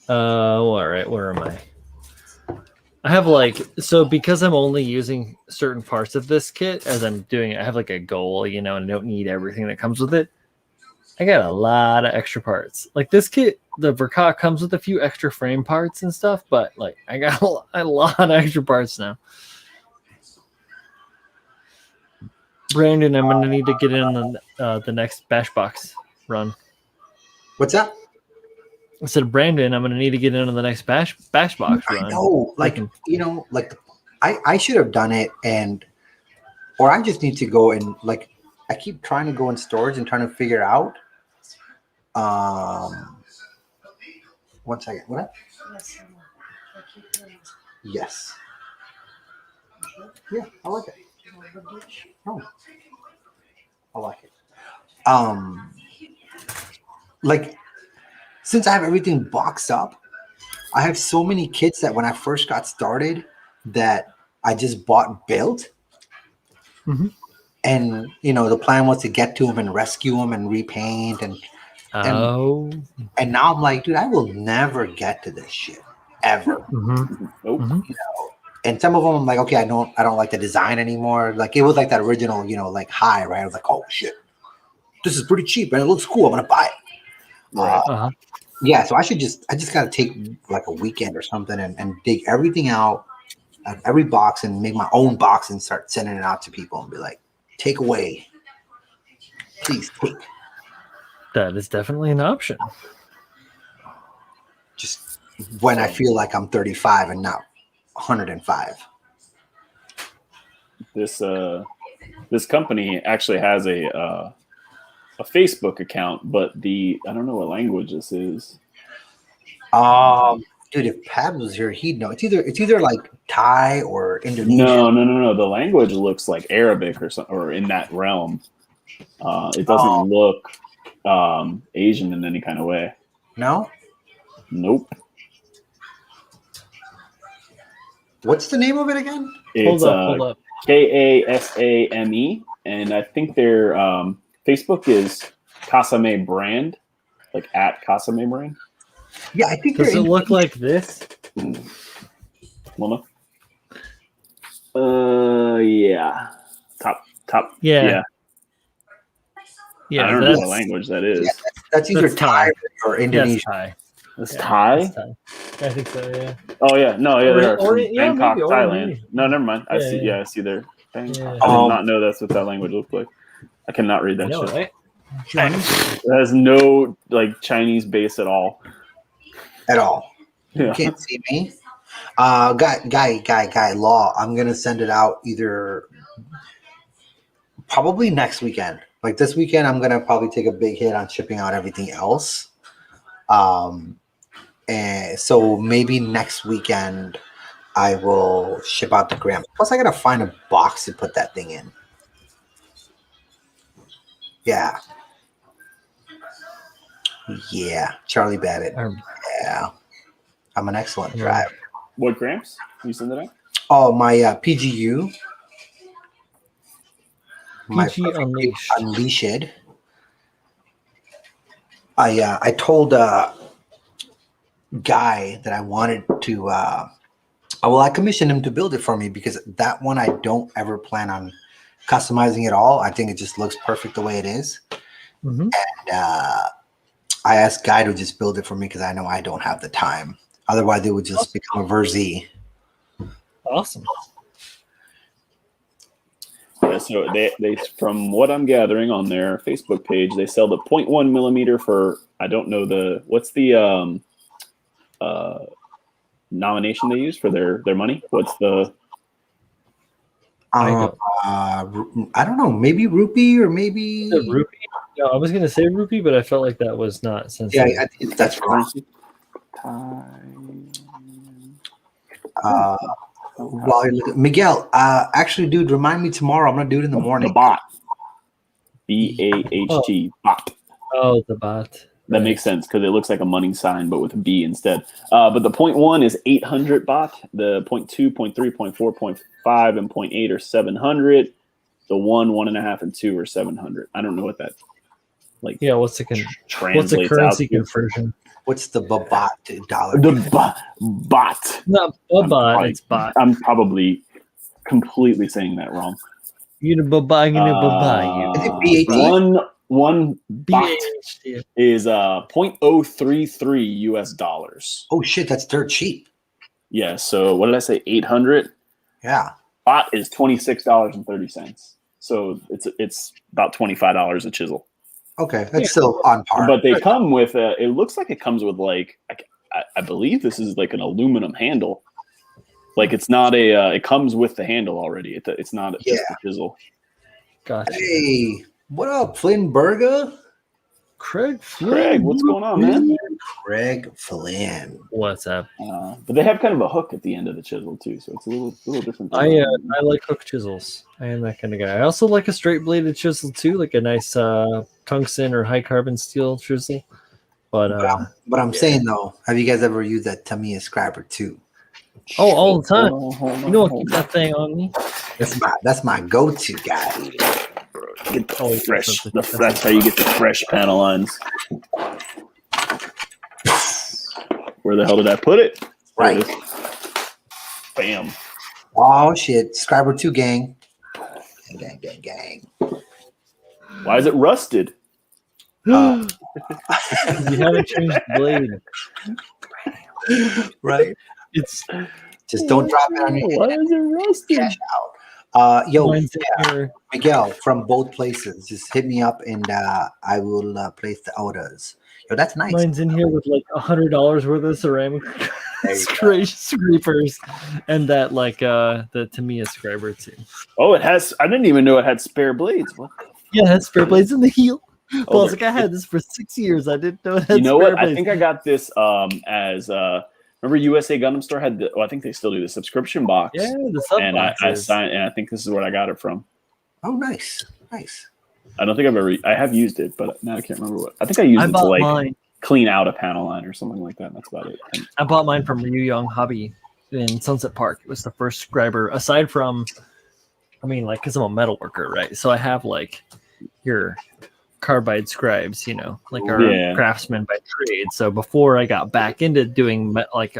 All right. Where am I? I have because I'm only using certain parts of this kit as I'm doing it. I have like a goal, and I don't need everything that comes with it. I got a lot of extra parts. Like this kit, the Verka comes with a few extra frame parts and stuff, but like I got a lot of extra parts now. Brandon, I'm gonna need to get in the next bash box run. What's that? I said, Brandon, I'm gonna need to get into the next bash box run. I know, I should have done it, or I just need to go and I keep trying to go in storage and trying to figure out. 1 second. What? Yes. Yeah, I like it. Oh, I like it. Since I have everything boxed up, I have so many kits that when I first got started that I just bought built. Mm-hmm. And, the plan was to get to them and rescue them and repaint. And now I'm like, dude, I will never get to this shit ever. Mm-hmm. Nope. Mm-hmm. And some of them I'm like, okay, I don't like the design anymore. Like it was like that original, high, right? I was like, oh shit, this is pretty cheap and it looks cool. I'm going to buy it. Yeah. So I just got to take like a weekend or something and dig everything out of every box and make my own box and start sending it out to people and be like, take away, please take. That is definitely an option. Just when I feel like I'm 35 and not 105. This company actually has a Facebook account, but I don't know what language this is. Dude, if Pab was here, he'd know. It's either like Thai or Indonesian. No. The language looks like Arabic or something, or in that realm. It doesn't look Asian in any kind of way. No? Nope. What's the name of it again? It's hold up. Kasame, and I think their Facebook is Kasame Brand, like at Kasame Brand. Yeah, I think Does it look like this? Well, no. Yeah. Top. Yeah. Yeah, I don't know what language that is. Yeah, that's either That's Thai. Thai or Indonesian. Thai. That's Thai? That's Thai. I think so, yeah. Oh yeah, no, yeah, they are from Bangkok, maybe, Thailand. No, never mind. I see. Yeah. I see there. Bangkok. Yeah. I did not know that's what that language looked like. I cannot read that shit. Right? It has no like Chinese base at all. At all. Yeah. You can't see me. Guy, law. I'm gonna send it out either probably next weekend. Like this weekend, I'm gonna probably take a big hit on shipping out everything else. And so maybe next weekend I will ship out the gram. Plus, I gotta find a box to put that thing in. Yeah. Charlie Babbitt. Yeah. I'm an excellent driver. What grams? You send it out? Oh, my PGU. My PG Unleashed. I told Guy that I wanted to I commissioned him to build it for me because that one I don't ever plan on customizing at all. I think it just looks perfect the way it is. Mm-hmm. And I asked Guy to just build it for me because I know I don't have the time. Otherwise, it would just become a Verzi. Awesome. Yeah, so they from what I'm gathering on their Facebook page, they sell the 0.1 millimeter for I don't know what's the nomination they use for their money. What's the I don't know, maybe rupee or maybe rupee. No, I was gonna say rupee, but I felt like that was not sensitive. Yeah, I think that's wrong. While you're looking, Miguel, actually, dude, remind me tomorrow. I'm gonna do it in the morning. The bot, BAHT, bot. Oh, the bot. That makes sense because it looks like a money sign, but with a B instead. But the 0.1 is 800 bot. The 0.2, 0.3, 0.4, 0.5, and 0.8 are 700. The 1, 1.5, and 2 are 700. I don't know what that like. Yeah, what's the currency conversion? What's the babat dollar? The bot. Not babat, it's bot. I'm probably completely saying that wrong. You know, babat. Is it BAT? One bot is 0.033 US dollars. Oh shit, that's dirt cheap. Yeah. So what did I say? 800. Yeah. Bot is $26.30. So it's about $25 a chisel. Okay, that's still on par. But they come with it looks like it comes with like I believe this is like an aluminum handle. Like it's not it comes with the handle already. It's not just a chisel. Gotcha. Hey, what up, Flynn Berger? Craig, what's going on, man? Craig Flynn. What's up? But they have kind of a hook at the end of the chisel too, so it's a little different. I like hook chisels. I am that kind of guy. I also like a straight bladed chisel too, like a nice tungsten or high carbon steel chisel. But I'm saying though, have you guys ever used that Tamiya Scriber 2? Oh, all the time. You know what? Keep that thing on me. That's my go-to guy. Get the fresh. That's how you get the fresh panel lines. Where the hell did I put it? Right. Bam. Oh shit! Scriber 2 gang. Gang. Why is it rusted? You haven't changed the blade. Right. It's just don't drop it on your head. Why is it rusted? Cash out. Miguel from both places. Just hit me up and I will place the orders. Yo, that's nice. Mine's in here with like $100 worth of ceramic scrapers and that like the Tamiya Scriber too. Oh, it has. I didn't even know it had spare blades. What? Yeah, it has spare blades in the heel. Well, I was like, I had this for 6 years. I didn't know it had. You know what? Blades. I think I got this as remember USA Gundam Store had I think they still do the subscription box. Yeah, the sub and I signed, and I think this is where I got it from. Oh, nice. I don't think I have used it, but now I can't remember what. I think I used it to like clean out a panel line or something like that. That's about it. I bought mine from Ryu Young Hobby in Sunset Park. It was the first Scriber aside from I mean, like, because I'm a metal worker, right? So I have like your carbide scribes, you know, like our craftsmen by trade. So before I got back into doing like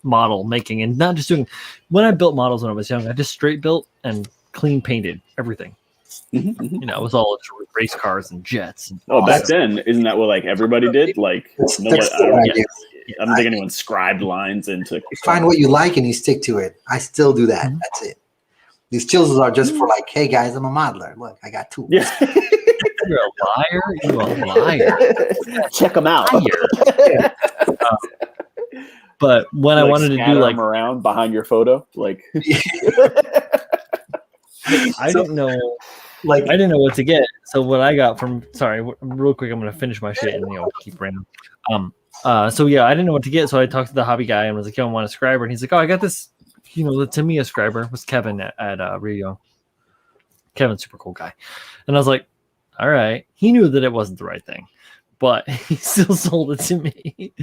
model making and not just doing, when I built models when I was young, I just straight built and clean painted everything. You know, it was all race cars and jets. And back then, isn't that what like everybody did? Like, nobody, I don't think anyone scribed lines into. You find what you like and you stick to it. I still do that. That's it. These chisels are just for like, hey guys, I'm a modeler. Look, I got tools. Yeah. You're a liar. You're a liar. Check them out. But when I wanted to do like around behind your photo, like I didn't know. Like I didn't know what to get. So what I got from real quick, I'm gonna finish my shit and keep random. So yeah, I didn't know what to get. So I talked to the hobby guy and was like, "Yo, I want a scriber." And he's like, "Oh, I got this. You know, the Tamiya scriber was Kevin at Rio. Kevin's super cool guy." And I was like, "All right." He knew that it wasn't the right thing, but he still sold it to me,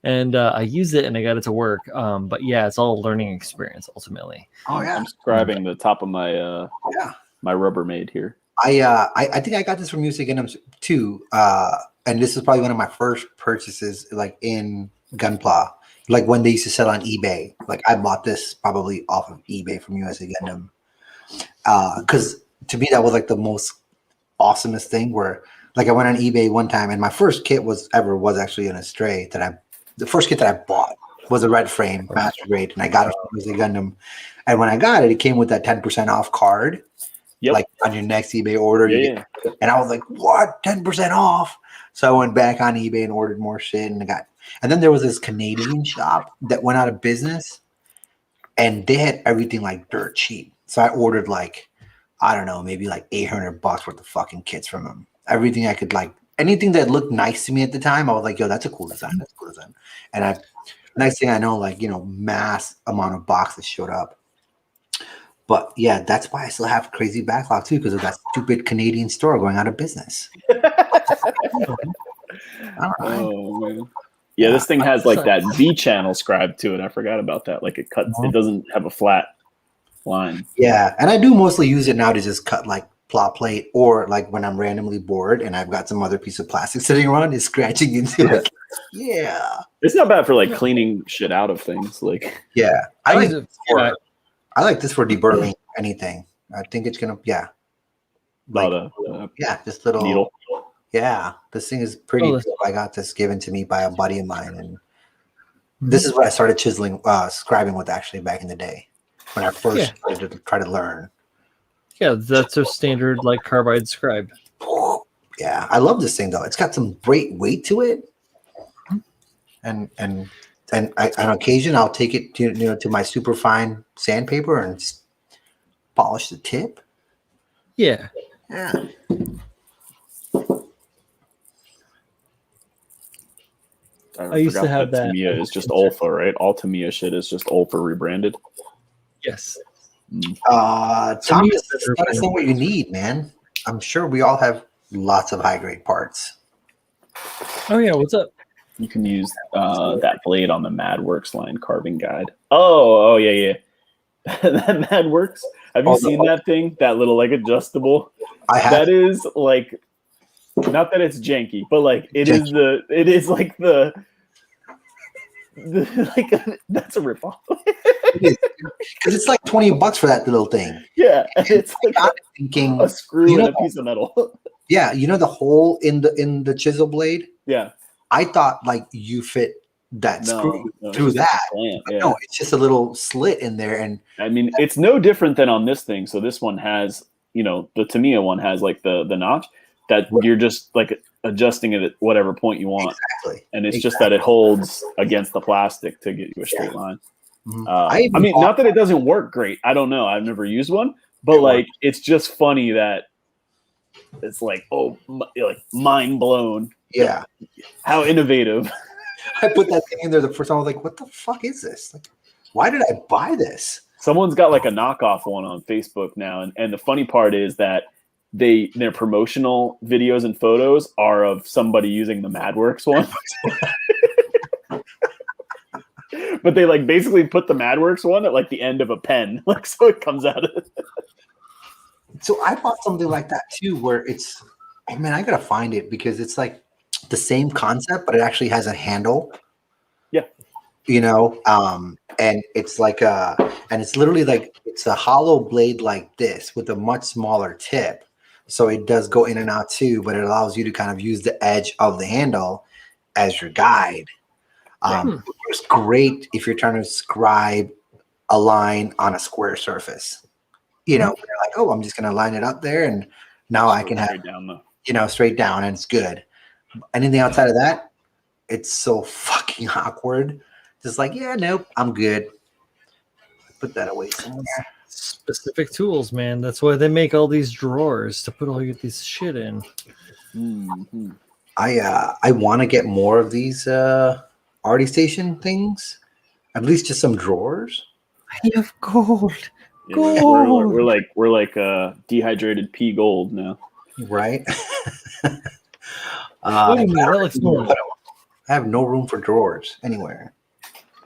and I used it and I got it to work. But yeah, it's all a learning experience ultimately. Oh yeah, I'm scribing the top of my my Rubbermaid here. I think I got this from Music Gundam too, and this is probably one of my first purchases, like in Gunpla, like when they used to sell on eBay. Like I bought this probably off of eBay from USA Gundam, because to me that was like the most awesomest thing. Where like I went on eBay one time, and my first kit was actually an Astray the first kit that I bought was a red frame master grade, and I got it from USA Gundam. And when I got it, it came with that 10% off card. Yep. Like on your next eBay order. And I was like, what? 10% off. So I went back on eBay and ordered more shit and then there was this Canadian shop that went out of business and they had everything like dirt cheap. So I ordered like, I don't know, maybe like $800 worth of fucking kits from them. Everything I could like, anything that looked nice to me at the time, I was like, yo, that's a cool design. That's a cool design. And next thing I know, like, mass amount of boxes showed up. But yeah, that's why I still have crazy backlog too, because of that stupid Canadian store going out of business. Oh man. Yeah, this thing has like that V channel scribe to it. I forgot about that. Like it cuts, it doesn't have a flat line. Yeah, and I do mostly use it now to just cut like plot plate, or like when I'm randomly bored and I've got some other piece of plastic sitting around, is scratching into it. Yeah. It's not bad for like cleaning shit out of things. Like I like this for deburring anything. I think it's gonna, this little needle. Yeah, this thing is pretty cool. I got this given to me by a buddy of mine, and this is what I started chiseling, scribing with actually back in the day when I first started to try to learn. Yeah, that's a standard like carbide scribe. Yeah, I love this thing though. It's got some great weight to it, and on occasion I'll take it to my super fine sandpaper and just polish the tip. Yeah. I used to have that. Tamiya is just Alpha, right? All Tamiya shit is just Alpha rebranded. Yes. Tommy, let us know what you need, man. I'm sure we all have lots of high grade parts. Oh yeah, what's up? You can use that blade on the MadWorks line carving guide. Oh yeah. That MadWorks. Have you seen that thing? That little like adjustable. I have. That is like, not that it's janky, but like it is like the like that's a ripoff. Because it's like $20 for that little thing. Yeah, it's like thinking a screw and a piece of metal. Yeah, the hole in the chisel blade. Yeah, I thought like you fit that screw through that. No, it's just a little slit in there, and I mean it's no different than on this thing. So this one has, the Tamiya one has like the notch that you're just like adjusting it at whatever point you want. Exactly. And it's just that it holds against the plastic to get you a straight line. I mean, not that it doesn't work great. I don't know. I've never used one, but like, it's just funny that it's like, like mind blown. Yeah. How innovative. I put that thing in there the first time. I was like, what the fuck is this? Like, why did I buy this? Someone's got like a knockoff one on Facebook now. And the funny part is that their promotional videos and photos are of somebody using the MadWorks one. But they like basically put the MadWorks one at like the end of a pen, like so it comes out of it. So I bought something like that too, where it's, I mean, I gotta find it because it's like the same concept, but it actually has a handle. Yeah. You know, and it's like and it's literally like it's a hollow blade like this with a much smaller tip. So it does go in and out too, but it allows you to kind of use the edge of the handle as your guide. It's great if you're trying to scribe a line on a square surface. You know, you're like, oh, I'm just going to line it up there, and now I can have, straight down though. you know, straight down, and it's good. Anything outside of that, it's so fucking awkward. Just like, yeah, nope, I'm good. Put that away somewhere. Specific tools, man. That's why they make all these drawers to put all this shit in. Mm-hmm. I want to get more of these Artie Station things. At least just some drawers. I have gold. Yeah, Gold. we're like dehydrated pea gold now. Right? What do you mean? That looks normal. I have no room for drawers anywhere.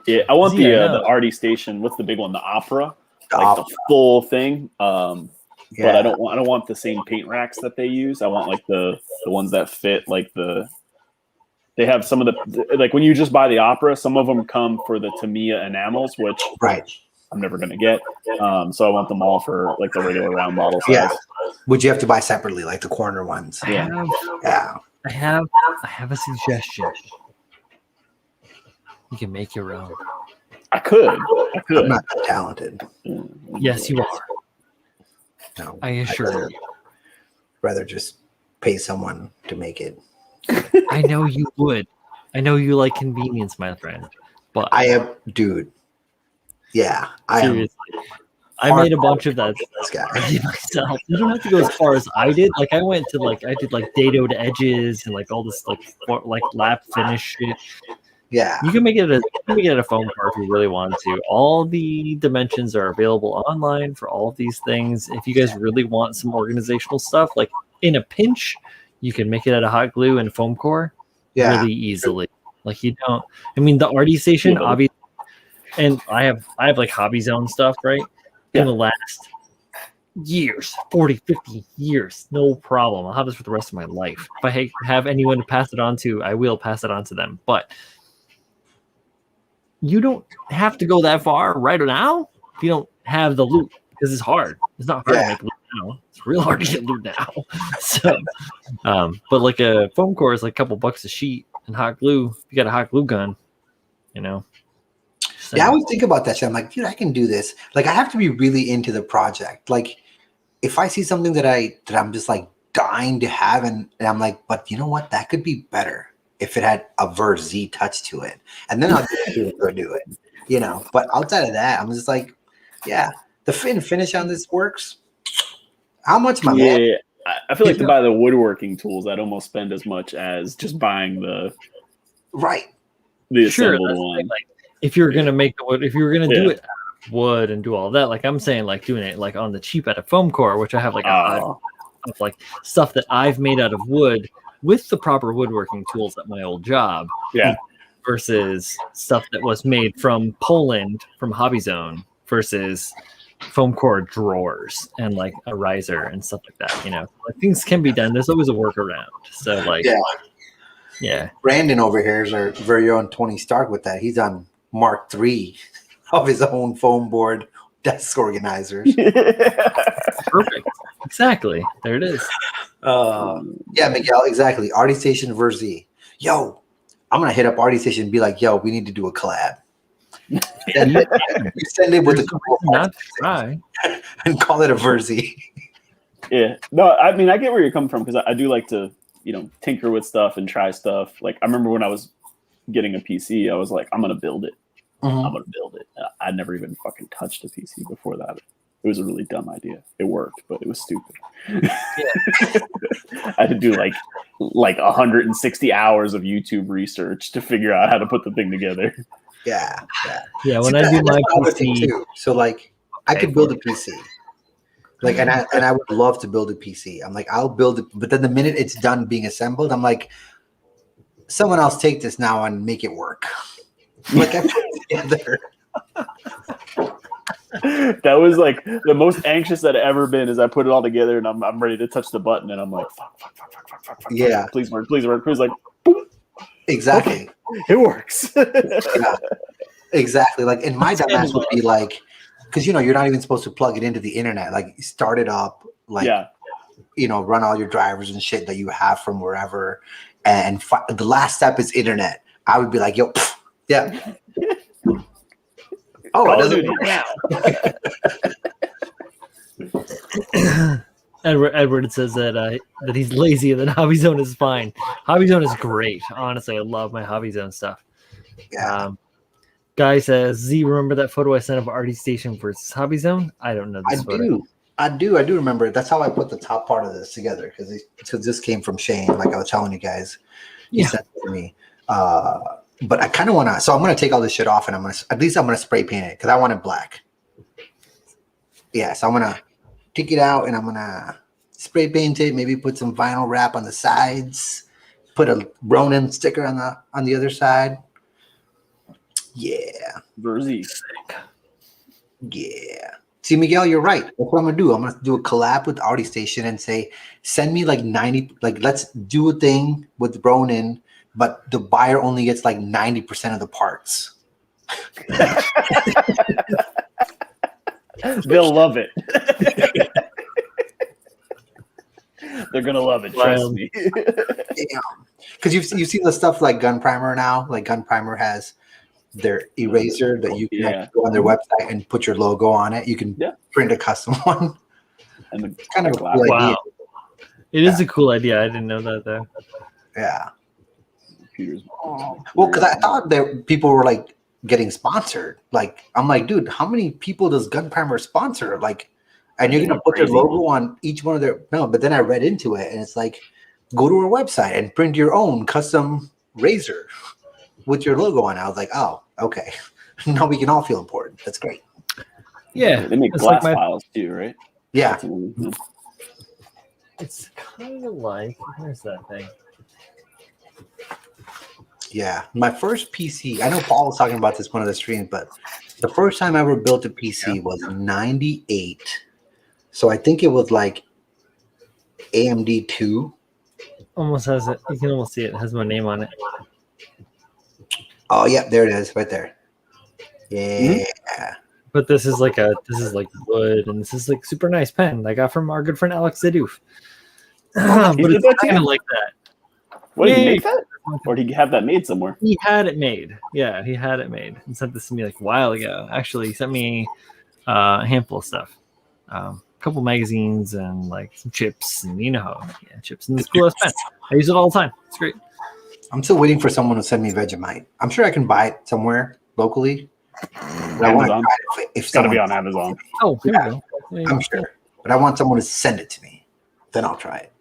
Yeah, I want Yeah, the Artie Station. What's the big one? The Opera, The like Opera. the full thing. But Yeah. I don't want the same paint racks that they use. I want like the ones that fit. Like they have some of the like when you just buy the Opera, some of them come for the Tamiya enamels, which Right. I'm never gonna get. So I want them all for like the regular round model size. Yeah. Would you have to buy separately, like the corner ones? I have, Yeah. I have a suggestion. You can make your own. I could. I'm not that talented. Yes, you are. No. I assure you. Rather just pay someone to make it. I know you would. I know you like convenience, my friend. But I am, dude. Yeah, I am. seriously, I made a bunch of that This guy. myself. You don't have to go as far as I did. Like I did like dadoed edges and like all this like lap finish shit. Yeah. You can make it a foam car if you really want to. All the dimensions are available online for all of these things. If you guys really want some organizational stuff, like in a pinch, you can make it out of hot glue and foam core really easily. Like you don't. I mean, the Artie Station, obviously, and I have like Hobby Zone stuff, right? Yeah. Gonna last years, 40, 50 years, no problem. I'll have this for the rest of my life. If I have anyone to pass it on to, I will pass it on to them. But you don't have to go that far right now if you don't have the loot, because it's hard. It's not hard to make loot now. It's real hard to get loot now. So, but like a foam core is like a couple bucks a sheet, and hot glue, if you got a hot glue gun, you know. So, Yeah, I always think about that shit. I'm like, dude, I can do this. Like, I have to be really into the project. Like, if I see something that I'm just like dying to have, and I'm like, but you know what? That could be better if it had a verse Z touch to it, and then I'll go do it. You know. But outside of that, I'm just like, yeah, the finish on this works. How much, my man? Yeah, I feel like to buy the woodworking tools, I'd almost spend as much as just buying the assembled one. like, if you're gonna make the wood, if you were gonna do it out of wood and do all that, like I'm saying, like doing it like on the cheap at a foam core, which I have like of like stuff that I've made out of wood with the proper woodworking tools at my old job. Yeah. Versus stuff that was made from Poland from Hobby Zone versus foam core drawers and like a riser and stuff like that. You know, like things can be done. There's always a workaround. So like, yeah. Brandon over here is our very own Tony Stark with that. He's on Mark III of his own foam board desk organizers. Perfect. Exactly. There it is. Yeah, Miguel, exactly. Artie Station versus Z. Yo, I'm gonna hit up Artie Station and be like, yo, we need to do a collab. Send it with not try and call it a Verzi. Yeah. No, I mean I get where you're coming from, because I do like to, you know, tinker with stuff and try stuff. Like I remember when I was getting a PC, I was like, I'm gonna build it. Mm-hmm. I'm gonna build it. I never even fucking touched a PC before that. It was a really dumb idea. It worked, but it was stupid. I had to do like 160 hours of YouTube research to figure out how to put the thing together. Yeah. When I do my PC too. So like I could build a PC. Like and I would love to build a PC. I'm like, I'll build it, but then the minute it's done being assembled, I'm like, someone else take this now and make it work. Like I put it together. That was like the most anxious that I've ever been. Is I put it all together and I'm ready to touch the button and I'm like, fuck. Yeah. Please work. Please like, Exactly. okay, it works. Yeah. Exactly. Like, and my dumbass would be like, because you're not even supposed to plug it into the internet. Like, start it up, like, run all your drivers and shit that you have from wherever, and the last step is internet. I would be like, yo, yeah. Oh, Call of Duty now. Edward says that he's lazy and that Hobby Zone is fine. Hobby Zone is great. Honestly, I love my Hobby Zone stuff. Yeah. Guy says, Z, remember that photo I sent of Artie Station versus Hobby Zone? I don't know this photo. I do remember it. That's how I put the top part of this together, because this came from Shane, like I was telling you guys. He sent it to me. But I kind of want to, so I'm going to take all this shit off and I'm going to spray paint it because I want it black. Yeah, so I'm going to take it out and I'm going to spray paint it, maybe put some vinyl wrap on the sides, put a Ronin sticker on the other side. Yeah. Verzi. Yeah. See, Miguel, you're right. That's what I'm going to do. I'm going to do a collab with Artie Station and say, send me like 90, like let's do a thing with Ronin, but the buyer only gets like 90% of the parts. They'll love it. They're gonna love it. Trust me. Yeah, because you've seen the stuff like Gun Primer now. Like Gun Primer has their eraser that you can actually go on their website and put your logo on it. You can print a custom one. And the kind of a cool idea. It is a cool idea. I didn't know that though. Yeah. Well, because I thought that people were like getting sponsored. Like, I'm like, dude, how many people does Gun Primer sponsor? Like, and you're gonna put their logo on each one of their but then I read into it and it's like, go to our website and print your own custom razor with your logo on it. I was like, oh, okay. Now we can all feel important. That's great. Yeah. They make glass files too, right? Yeah. It's kind of like, where's that thing? Yeah, my first PC, I know Paul was talking about this one of the streams, but the first time I ever built a PC was 98. So I think it was like AMD 2. Almost has it. You can almost see it. It has my name on it. Oh, yeah, there it is, right there. Yeah. But this is like wood, and this is like super nice pen I got from our good friend Alex Zedoof. But it's kind of like that. What did he make that? Or did he have that made somewhere? He had it made. Yeah, he had it made and sent this to me like a while ago. Actually, he sent me a handful of stuff. A couple magazines and like some chips and chips and this cool ass pen. I use it all the time. It's great. I'm still waiting for someone to send me Vegemite. I'm sure I can buy it somewhere locally. But I want to try it it's got to be on Amazon. Oh, here we go. I'm sure. But I want someone to send it to me. Then I'll try it.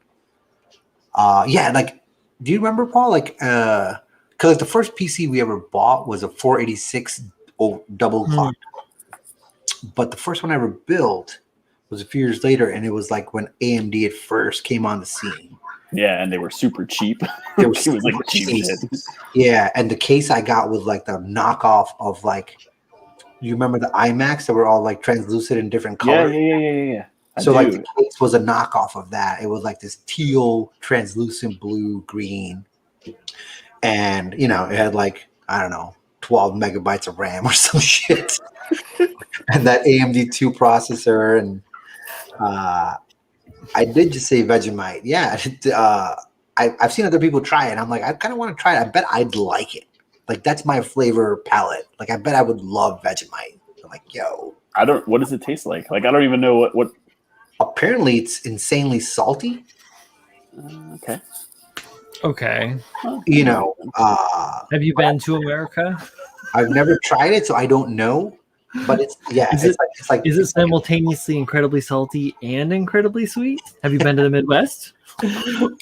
Like, do you remember, Paul? Like, because the first PC we ever bought was a 486 double clock. But the first one I ever built was a few years later, and it was like when AMD at first came on the scene. Yeah, and they were super cheap. It was like cheap. Yeah, and the case I got was like the knockoff of like, you remember the iMacs that were all like translucent in different colors? Yeah. So like the case was a knockoff of that. It was like this teal, translucent blue, green. And, it had like, I don't know, 12 megabytes of RAM or some shit. And that AMD 2 processor. And I did just say Vegemite. Yeah. I've seen other people try it. I'm like, I kind of want to try it. I bet I'd like it. Like, that's my flavor palette. Like, I bet I would love Vegemite. I'm like, yo. What does it taste like? Like, I don't even know what. Apparently, it's insanely salty. Okay. Have you been to America? I've never tried it, so I don't know. But is it simultaneously incredibly salty and incredibly sweet? Have you been to the Midwest?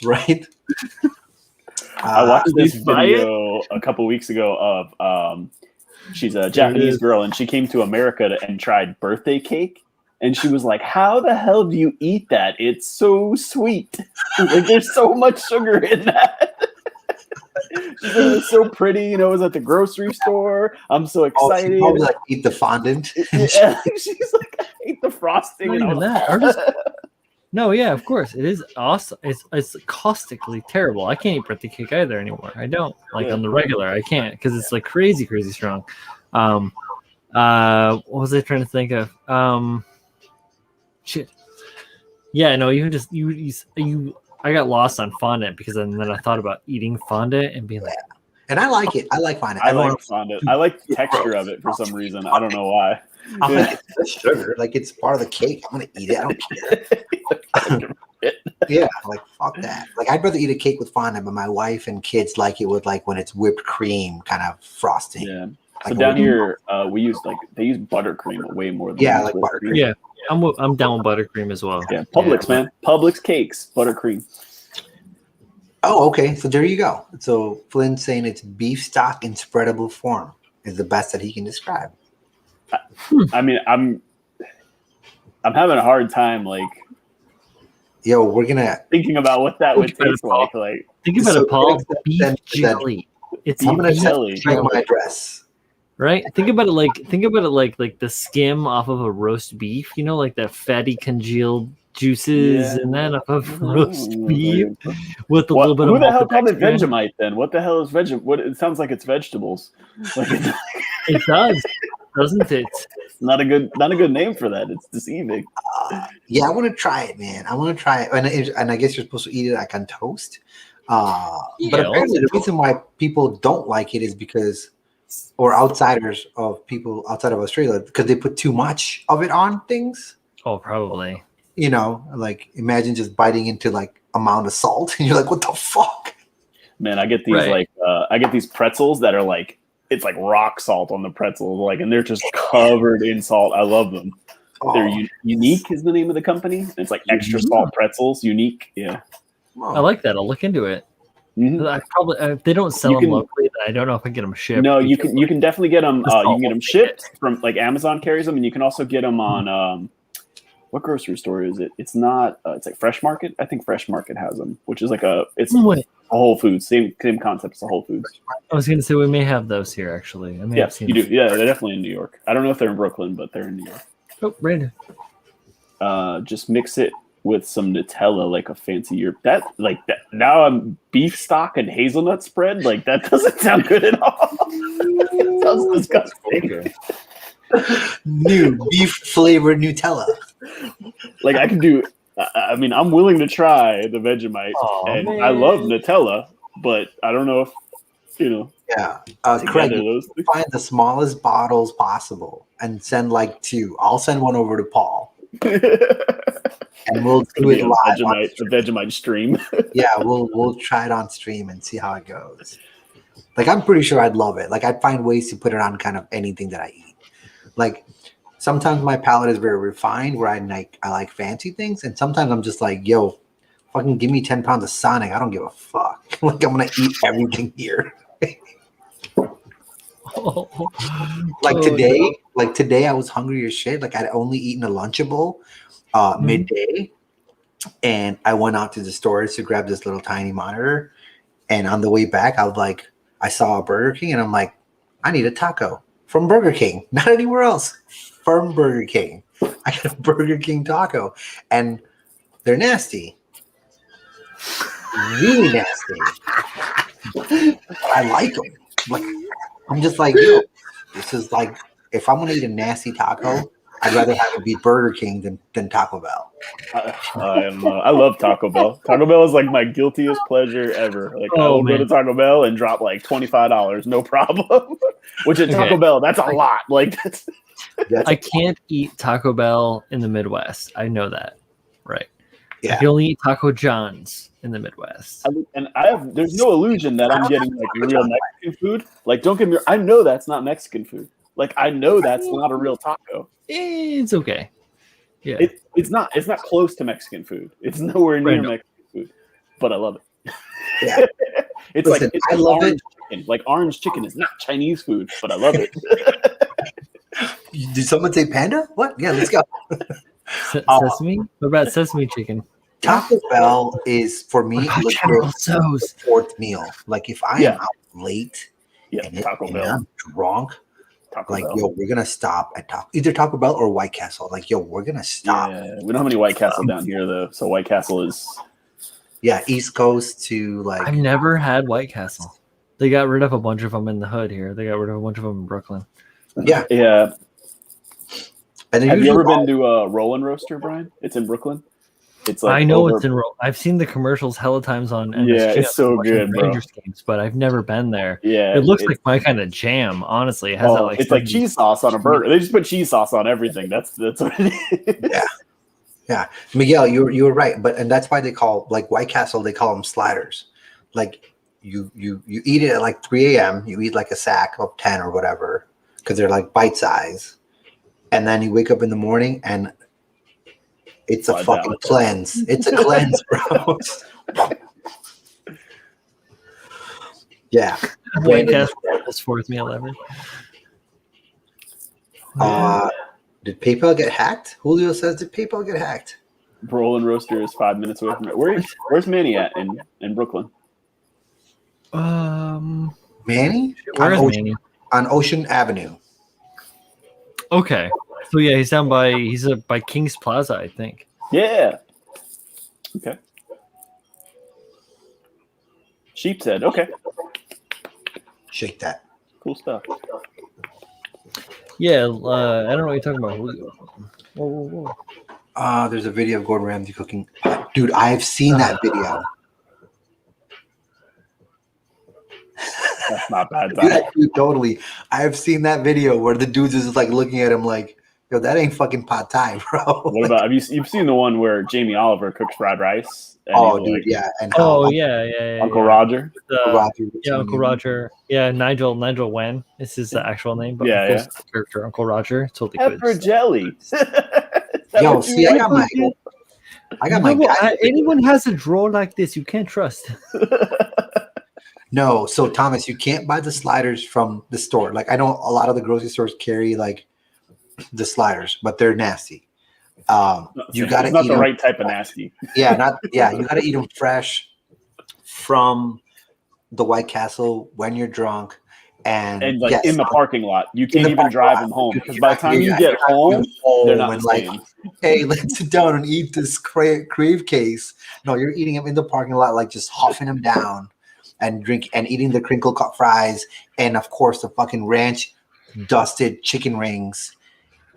Right. I watched this video a couple weeks ago of she's a Japanese girl and she came to America and tried birthday cake. And she was like, how the hell do you eat that? It's so sweet. Like, there's so much sugar in that. She's like, it was so pretty, you know, it was at the grocery store. I'm so excited. She probably like eat the fondant. Yeah, she's like, I hate the frosting. Not even that. Or just, no, yeah, of course. It is awesome. It's caustically terrible. I can't eat birthday cake either anymore. I don't. Like on the regular, I can't because it's like crazy strong. What was I trying to think of? Shit. Yeah, no, even just you I got lost on fondant because then I thought about eating fondant and being like, and I like it. I like fondant. I like fondant. I like the texture of it for some reason. I don't know why. I'm like, it's sugar. Like it's part of the cake. I'm gonna eat it. I don't care. Yeah, like fuck that. Like I'd rather eat a cake with fondant, but my wife and kids like it with like when it's whipped cream kind of frosting. Yeah. Like so down here, we use they use buttercream way more than like buttercream. Yeah, I'm down with buttercream as well. Yeah, Publix, man. Publix cakes, buttercream. Oh, okay. So there you go. So Flynn's saying it's beef stock in spreadable form is the best that he can describe. I mean, I'm having a hard time, like, yo, we're gonna thinking about what that would taste like. Like, think about it, Paul. Beef jelly. It's I'm gonna jelly. check my address. Right? Think about it like the skim off of a roast beef. You know, like that fatty congealed juices and that off of roast beef with a little bit of. Who the hell called it Vegemite then? What the hell is Vegemite? What it sounds like it's vegetables. Like, it does, doesn't it? Not a good name for that. It's deceiving. Yeah, I want to try it, man. I want to try it, and I guess you're supposed to eat it like on toast. But apparently, the reason why people don't like it is because, or outsiders of people outside of Australia, because they put too much of it on things. Oh, probably. You know, like imagine just biting into like amount of salt, and you're like, "What the fuck?" Man, I get these I get these pretzels that are like it's like rock salt on the pretzel, like, and they're just covered in salt. I love them. They're Unique is the name of the company. It's like extra salt pretzels. Unique, yeah. I like that. I'll look into it. Mm-hmm. I probably if they don't sell them locally. I don't know if I get them shipped. No, you can definitely get them. You can get them shipped from like Amazon carries them, and you can also get them on what grocery store is it? It's not. It's like Fresh Market. I think Fresh Market has them, which is like a Whole Foods. Same concept as a Whole Foods. I was going to say we may have those here actually. I may have seen you do. Yeah, they're definitely in New York. I don't know if they're in Brooklyn, but they're in New York. Oh, Brandon. Just mix it with some Nutella, like a fancier that. Now I'm beef stock and hazelnut spread. Like that doesn't sound good at all. It sounds disgusting. New beef flavored Nutella. Like I can do. I mean, I'm willing to try the Vegemite, and I love Nutella, but I don't know if Yeah, Craig, find the smallest bottles possible and send like 2. I'll send one over to Paul. And we'll do it live. The Vegemite stream. Yeah, we'll try it on stream and see how it goes. Like I'm pretty sure I'd love it. Like I'd find ways to put it on kind of anything that I eat. Like sometimes my palate is very refined where I like fancy things, and sometimes I'm just like, yo, fucking give me 10 pounds of Sonic. I don't give a fuck. Like I'm gonna eat everything here. Today I was hungry as shit. Like I'd only eaten a Lunchable midday, and I went out to the stores to grab this little tiny monitor, and on the way back I saw a Burger King, and I'm like, I need a taco from Burger King, not anywhere else, from Burger King. I got a Burger King taco, and they're nasty, really nasty. I like them. Like I'm just like, yo, this is like, if I'm gonna eat a nasty taco, I'd rather have it be Burger King than Taco Bell. I don't know. I love Taco Bell. Taco Bell is like my guiltiest pleasure ever. Like I will go to Taco Bell and drop like $25, no problem. Which at Taco Bell, that's a lot. Like I can't eat Taco Bell in the Midwest. I know that, right? Yeah. I can only eat Taco John's in the Midwest. There's no illusion that I'm getting like real Mexican food. Like don't get me wrong, I know that's not Mexican food. Like I know that's not a real taco. It's okay. Yeah. It's not close to Mexican food. It's nowhere near Mexican food. But I love it. Yeah. I love it. Chicken. Like orange chicken is not Chinese food, but I love it. Did someone say panda? What? Yeah, let's go. Sesame? What about sesame chicken? Taco Bell is for me What about legit General Tso's? the fourth meal. Like if I am out late and Taco Bell. I'm drunk, Taco like Bell. yo, we're gonna stop at either Taco Bell or White Castle. Like yo, we're gonna stop. Yeah, we don't have any White Castle down here though. So White Castle is East Coast to like. I've never had White Castle. They got rid of a bunch of them in the hood here. They got rid of a bunch of them in Brooklyn. Yeah. And have you ever been to a Roll and Roaster, Brian? It's in Brooklyn. It's like I know it's in. I've seen the commercials hella times on MSG. Yeah, it's so good, bro. Rangers games, but I've never been there. Yeah, it looks like my kind of jam. Honestly, it has that like it's like cheese sauce on a burger. They just put cheese sauce on everything. That's what it is. Yeah, Miguel, you were right, and that's why they call like White Castle. They call them sliders. Like you eat it at like 3 a.m. You eat like a sack of 10 or whatever because they're like bite size, and then you wake up in the morning and it's a fucking cleanse. It's a cleanse, bro. Yeah. White Castle was fourth meal ever. Did PayPal get hacked? Julio says, did PayPal get hacked? Roll and Roaster is 5 minutes away from it. Where's Manny at in Brooklyn? Manny? Where is Manny? On Ocean Avenue. Okay. So yeah, he's down by by King's Plaza, I think. Yeah. Okay. Sheepshead. Okay. Shake that. Cool stuff. Yeah, I don't know what you're talking about. Whoa. There's a video of Gordon Ramsay cooking. Dude, I've seen that video. That's not bad. Dude, totally. I've seen that video where the dude's just like looking at him like, yo, that ain't fucking pad thai, bro. What about you've seen the one where Jamie Oliver cooks fried rice? Oh, dude, yeah. And yeah. Uncle Roger. Uncle Roger. Yeah, Nigel Wen is his actual name, but character Uncle Roger. Totally pepper jelly. Yo, see, I got my guy. Anyone has a drawer like this, you can't trust. No, so Thomas, you can't buy the sliders from the store. Like I know a lot of the grocery stores carry like the sliders, but they're nasty. You got to eat the right type of nasty. You got to eat them fresh from the White Castle when you're drunk, and like in the parking lot. You can't even drive them home because by the time you get home, they're not like, hey, let's sit down and eat this crave case. No, you're eating them in the parking lot, like just huffing them down and eating the crinkle cut fries, and of course the fucking ranch dusted chicken rings.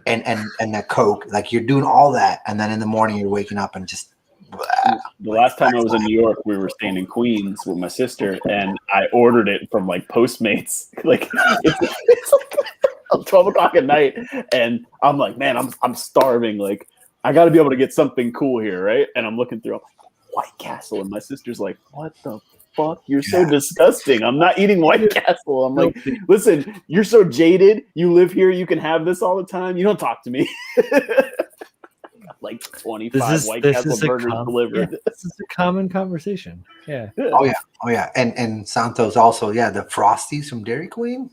And that Coke, like you're doing all that, and then in the morning you're waking up and just. The last time I was in New York, we were staying in Queens with my sister, and I ordered it from like Postmates. Like it's like 12 o'clock at night, and I'm like, man, I'm starving. Like I got to be able to get something cool here, right? And I'm looking through, I'm like, White Castle, and my sister's like, what the fuck? You're so disgusting. I'm not eating White Castle. I'm like, listen, you're so jaded. You live here. You can have this all the time. You don't talk to me. Like 25 White Castle burgers delivered. Yeah, this is a common conversation. Yeah. Oh yeah. And Santos also, the Frosties from Dairy Queen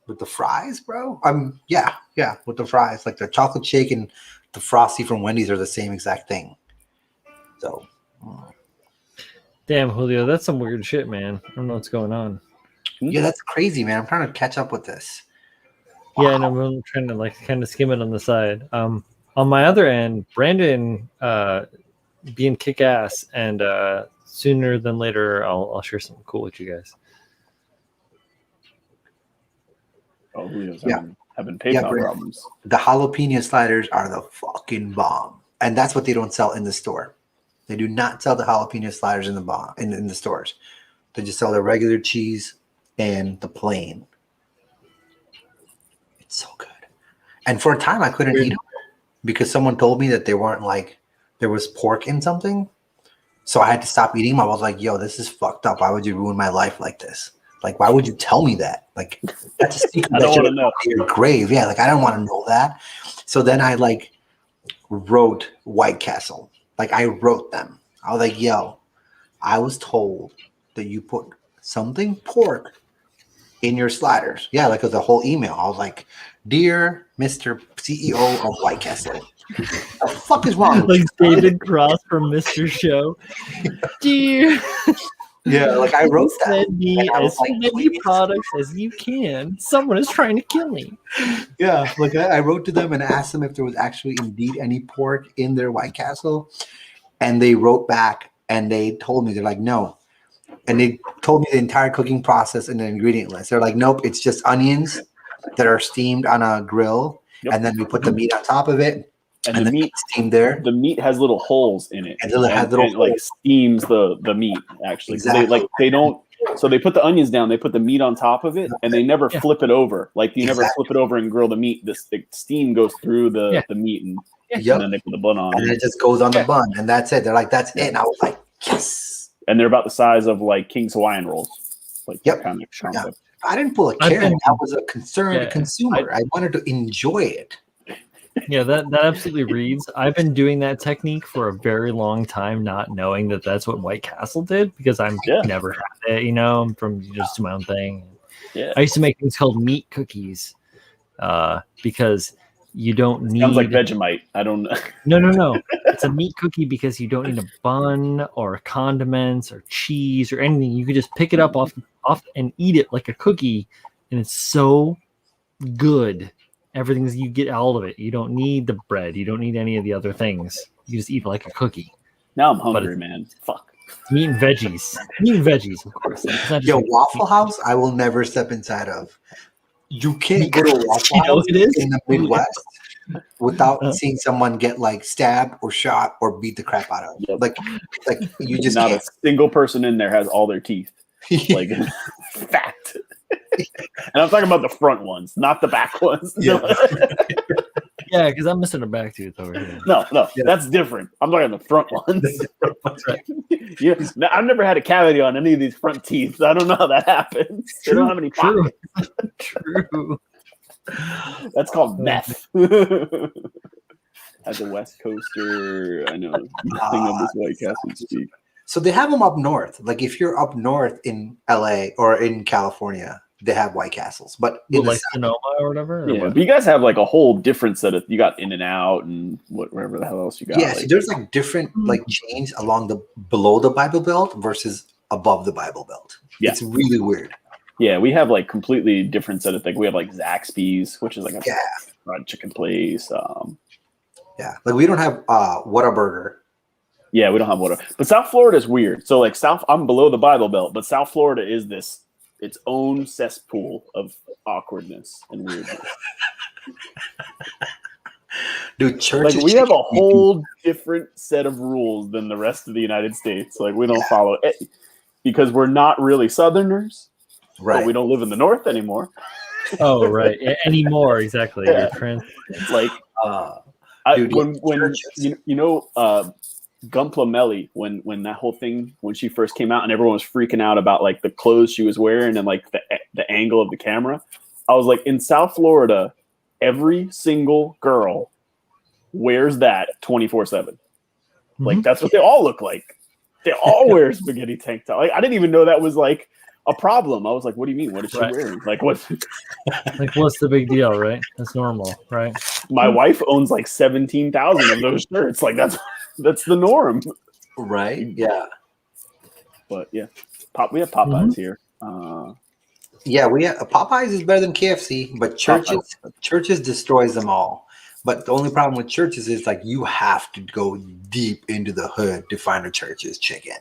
with the fries, bro. With the fries. Like the chocolate shake and the Frosty from Wendy's are the same exact thing. So damn, Julio, that's some weird shit, man. I don't know what's going on. Yeah, that's crazy, man. I'm trying to catch up with this. Wow. Yeah, and I'm trying to like kind of skim it on the side. On my other end, Brandon being kick ass, and sooner than later, I'll share something cool with you guys. Oh, Julio's having PayPal problems. The jalapeno sliders are the fucking bomb, and that's what they don't sell in the store. They do not sell the jalapeno sliders in the stores. They just sell the regular cheese and the plain. It's so good. And for a time, I couldn't eat them because someone told me that they weren't like there was pork in something. So I had to stop eating them. I was like, yo, this is fucked up. Why would you ruin my life like this? Like, why would you tell me that? Like, that's a secret. I don't want to know. Your grave. Yeah, like I don't want to know that. So then I like wrote White Castle. Like I wrote them. I was like, yo, I was told that you put something pork in your sliders. Yeah, like it was a whole email. I was like, dear Mr. CEO of White Castle, The fuck is wrong with Like you? David Cross from Mr. Show. Dear, Yeah, like I wrote that. send me and I was as like, many please. products as you can. Someone is trying to kill me. Yeah, like I wrote to them and asked them if there was actually indeed any pork in their White Castle, and they wrote back and they told me, they're like, no. And they told me the entire cooking process and the ingredient list. They're like, nope, it's just onions that are steamed on a grill, Yep. and then we put the meat on top of it, And and the then meat, it's steamed there. the meat has little holes in it, And it has little like holes. steams the meat actually. 'Cause Exactly. they don't. So they put the onions down, they put the meat on top of it, and they never Yeah. flip it over. Like you never Exactly. flip it over and grill the meat. The steam goes through the meat, and Yep. then they put the bun on. And it just goes on the bun, and that's it. They're like, that's Yeah. it. And I was like, yes. And they're about the size of like King's Hawaiian rolls, like Yep. that kind of concept. I didn't pull a I've carrot. been- I was a concerned Yeah. consumer. I wanted to enjoy it. Yeah, that absolutely reads. I've been doing that technique for a very long time, not knowing that that's what White Castle did, because I'm never had it, you know, I'm from just my own thing. Yeah. I used to make things called meat cookies, because you don't need. Sounds like Vegemite. I don't know. No. It's a meat cookie because you don't need a bun or condiments or cheese or anything. You can just pick it up off and eat it like a cookie, and it's so good. Everything's, you get all of it. You don't need the bread. You don't need any of the other things. You just eat it like a cookie. Now I'm hungry, man. Fuck. Meat and veggies. Meat and veggies, of course. It's not just Yo, like Waffle House, I will never step inside of. You can't go to a Waffle You know House it is? in the Midwest without seeing someone get like stabbed or shot or beat the crap out of. Yep. Like you just Not can't. a single person in there has all their teeth. Like fact. And I'm talking about the front ones, not the back ones. Yeah. Yeah, because I'm missing a back tooth over here. No, Yeah. that's different. I'm talking the front ones. That's right. Yeah, no, I've never had a cavity on any of these front teeth. I don't know how that happens. They don't have any True. pockets. True. That's called meth. As a West Coaster, I know nothing of this White Castle speak. So they have them up north. Like if you're up north in LA or in California, they have White Castles. But in the Like Sonoma or whatever? Or Yeah, what? but you guys have like a whole different set of. You got In and Out and whatever the hell else you got. yeah, so there's like different like chains along the below the Bible Belt versus above the Bible Belt. Yeah. It's really weird. Yeah, we have like completely different set of things. We have like Zaxby's, which is like a fried chicken place. Yeah, like we don't have Whataburger. Yeah, we don't have water. But South Florida is weird. So like I'm below the Bible Belt, but South Florida is its own cesspool of awkwardness and weirdness. Dude, churches. Like we have a whole different set of rules than the rest of the United States. Like we don't follow it because we're not really Southerners. Right. But we don't live in the North anymore. Oh, right. Anymore, exactly. Yeah. You're Like dude, when Gumpla Melly, when that whole thing, when she first came out and everyone was freaking out about like the clothes she was wearing and like the angle of the camera, I was like, in South Florida, every single girl wears that 24/7. Like that's what they all look like. They all wear spaghetti tank top. Like I didn't even know that was like a problem. I was like, what do you mean? What is she wearing? Like what? Like what's the big deal, right? That's normal, right? My wife owns like 17,000 of those shirts. Like that's the norm. Right. Yeah. But yeah, we have Popeyes here. Yeah, we have Popeyes is better than KFC, but churches destroys them all. But the only problem with churches is like you have to go deep into the hood to find a church's chicken.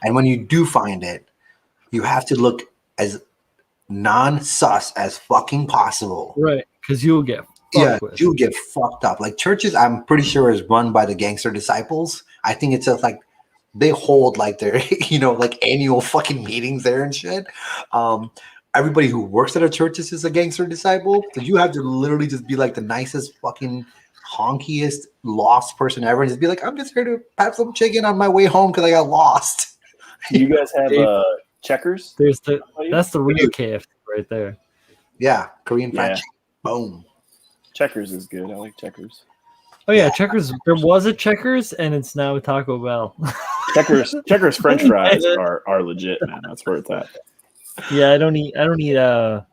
And when you do find it, you have to look as non-sus as fucking possible. Right. Because you'll get you'll get fucked up. Like churches, I'm pretty sure is run by the gangster disciples. I think it's just like they hold like their, like annual fucking meetings there and shit. Everybody who works at a church is a gangster disciple. So you have to literally just be like the nicest fucking honkiest lost person ever and just be like, I'm just here to have some chicken on my way home because I got lost. Do you guys have Checkers? That's the real KFC right there. Yeah, Korean fried chicken. Boom. Checkers is good. I like Checkers. Oh yeah, Checkers. There was a Checkers, and it's now Taco Bell. Checkers French fries are legit, man. That's where it's at. Yeah, I don't eat out.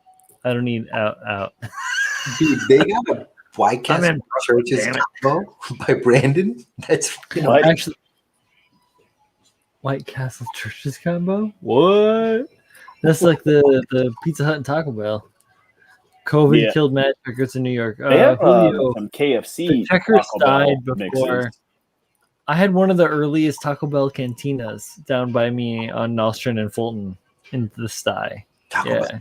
Dude, they got a White Castle Church's damn it. combo by Brandon. That's What? Actually, White Castle Church's combo? What? That's like the Pizza Hut and Taco Bell. COVID Yeah. killed Mad Checkers in New York. They have Julio, some the KFC Checkers Taco Bell died before. mixes. I had one of the earliest Taco Bell cantinas down by me on Nostrand and Fulton in the Sty. Taco Yeah. Bell.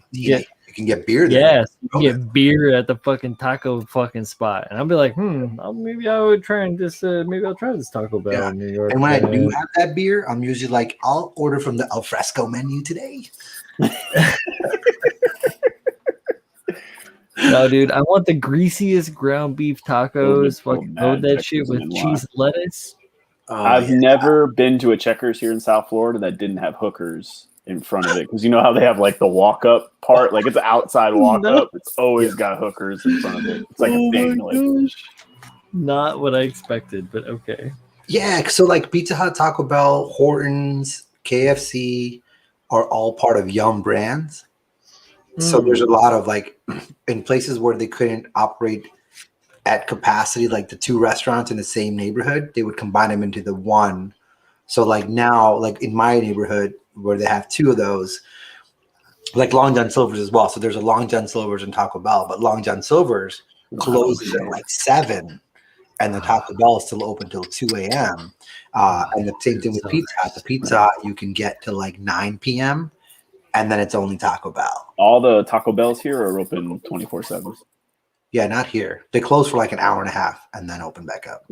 You can get beer there. Yes, you can get beer at the fucking taco fucking spot, and I'll be like, maybe I would try and just maybe I'll try this Taco Bell in New York. And when I do have that beer, I'm usually like, I'll order from the alfresco menu today. No, dude, I want the greasiest ground beef tacos. Fucking load that Checkers shit with and cheese and lettuce. I've never been to a Checkers here in South Florida that didn't have hookers in front of it, because you know how they have like the walk up part, like it's an outside walk up. It's always got hookers in front of it. It's like a thing. Like, not what I expected, but okay. Yeah, so like Pizza Hut, Taco Bell, Hortons, KFC are all part of Yum Brands. So there's a lot of like in places where they couldn't operate at capacity, like the two restaurants in the same neighborhood, they would combine them into the one. So like now, like in my neighborhood where they have two of those, like Long John Silver's as well. So there's a Long John Silver's and Taco Bell, but Long John Silver's closes at like 7, and the Taco Bell is still open till 2 a.m. And the same thing with Pizza Hut. The Pizza Hut you can get to like 9 p.m. and then it's only Taco Bell. all the Taco Bells here are open 24/7. Yeah, not here. They close for like an hour and a half and then open back up.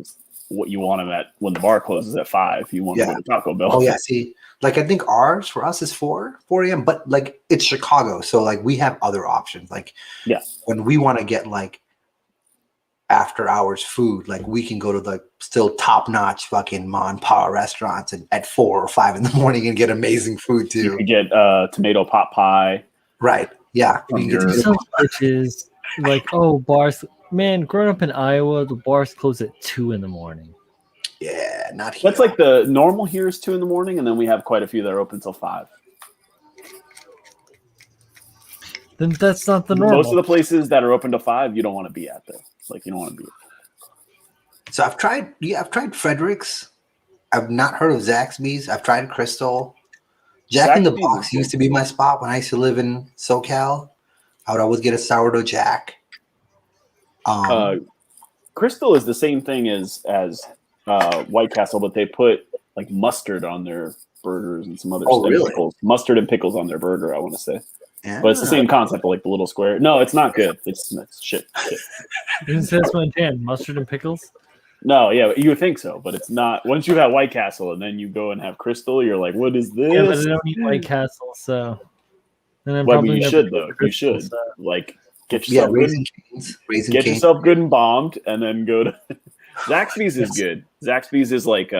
What you want them at when the bar closes at 5? You want to go to Taco Bell? Oh yeah, see, like I think ours for us is 4 a.m. But like it's Chicago, so like we have other options. Like when we want to get like after hours food, like we can go to the still top notch fucking Mon Pa restaurants and at 4 or 5 in the morning and get amazing food too. You could get tomato pot pie. Right. Yeah. From You can your- get Some bitches like, oh, bars. Man, growing up in Iowa, the bars close at 2 in the morning. yeah, not here. That's like the normal here is 2 in the morning, and then we have quite a few that are open till 5. Then that's not the normal. Most of the places that are open to 5, you don't want to be at though. Like you don't want to be. So I've tried Frederick's. I've not heard of Zaxby's. I've tried Crystal. Jack in the Zaxby's Box is used to be my spot when I used to live in SoCal. I would always get a sourdough jack. Crystal is the same thing as White Castle, but they put like mustard on their burgers and some other stuff. Really? Pickles. Mustard and pickles on their burger, I want to say. Yeah. But it's the same concept, like the little square. No, it's not good. It's shit. It says Montana, mustard and pickles. No, yeah, you would think so, but it's not. Once you have White Castle and then you go and have Crystal, you're like, what is this? Yeah, but I don't eat White Castle, so. And I'm Well, probably you never should gonna though. go to You Crystal, should so. like get Yeah, yourself Raising Cane's. get yourself good and bombed, and then go to Zaxby's is good. Zaxby's is like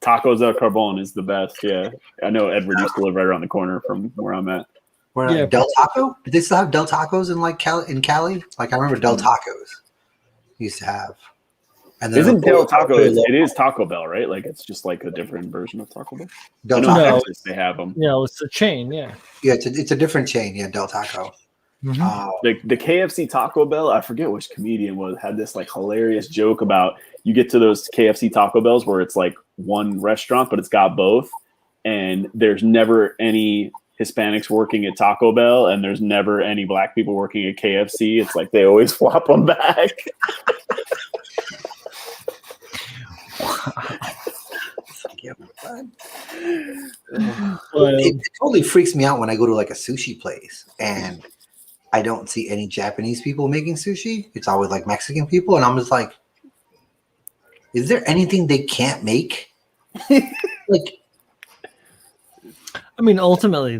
tacos al carbon is the best. Yeah, I know Edward used to live right around the corner from where I'm at. Where, Yeah. Del Taco? Did they still have Del Tacos in like Cali? Like I remember Del Tacos used to have. And then Isn't Del Taco? It is Taco Bell, right? Like it's just like a different version of Taco Bell. Del I know Taco. in Texas they have them. Yeah, well, it's a chain, yeah. Yeah, it's a different chain. Yeah, Del Taco. The KFC Taco Bell, I forget which comedian had this like hilarious joke about you get to those KFC Taco Bells where it's like one restaurant, but it's got both, and there's never any Hispanics working at Taco Bell, and there's never any black people working at KFC. It's like they always flop them back. It totally freaks me out when I go to like a sushi place and I don't see any Japanese people making sushi. It's always like Mexican people, and I'm just like, is there anything they can't make? Like, I mean, ultimately,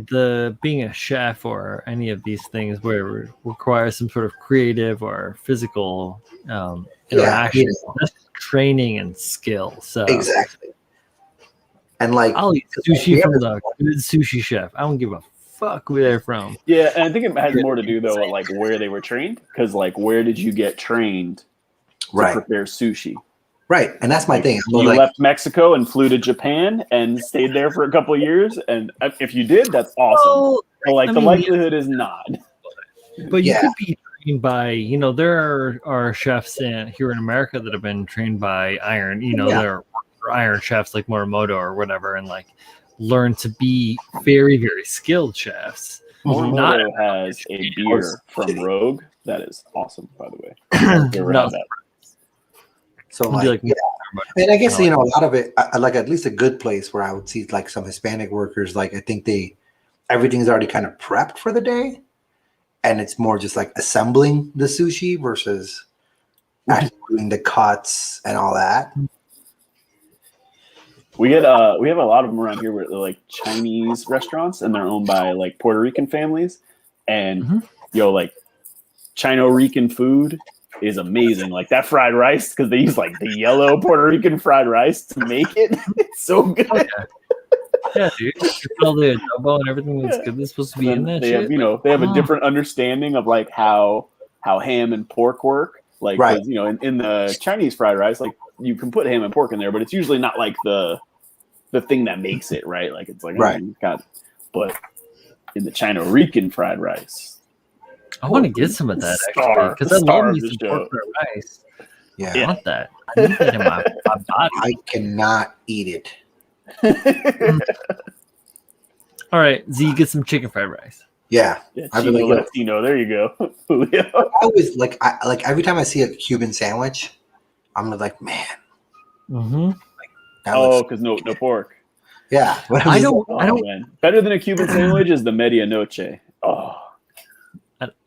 being a chef or any of these things where it requires some sort of creative or physical interaction, that's training and skill. So exactly. And like, I'll eat sushi from the good sushi chef. I don't give a fuck where they're from. Yeah, and I think it has more to do though with like where they were trained, because like where did you get trained to prepare sushi? Right, and that's my thing. You left Mexico and flew to Japan and stayed there for a couple of years, and if you did, that's awesome. Well, but like I the mean, likelihood is not. But you could be trained by, there are chefs here in America that have been trained by Iron, there are Iron chefs like Morimoto or whatever, and like learn to be very, very skilled chefs. Morimoto has a beer from Rogue that is awesome, by the way. You ever had that? So like, yeah. And I guess, a lot of it, like at least a good place where I would see like some Hispanic workers, like I think everything's already kind of prepped for the day. And it's more just like assembling the sushi versus actually doing the cuts and all that. We have a lot of them around here where they're like Chinese restaurants and they're owned by like Puerto Rican families. And like Chino Rican food is amazing. Like that fried rice, because they use like the yellow Puerto Rican fried rice to make it. It's so good. Oh, yeah, dude. All the adobo and everything that's good that's supposed to be in that they shit. Have, they have a different understanding of like how ham and pork work. Like, right. In the Chinese fried rice, like you can put ham and pork in there, but it's usually not like the thing that makes it, right? Like it's like, right. But in the Chino Rican fried rice, I want to get some of that actually because I love me some pork fried rice. Yeah, I want that. I need that in my body. I cannot eat it. All right, Z, get some chicken fried rice. Yeah, Latino. There you go. I always like every time I see a Cuban sandwich, I'm like, man. Mm-hmm. Because no pork. Yeah, I don't. Man. Better than a Cuban sandwich is the medianoche. Oh.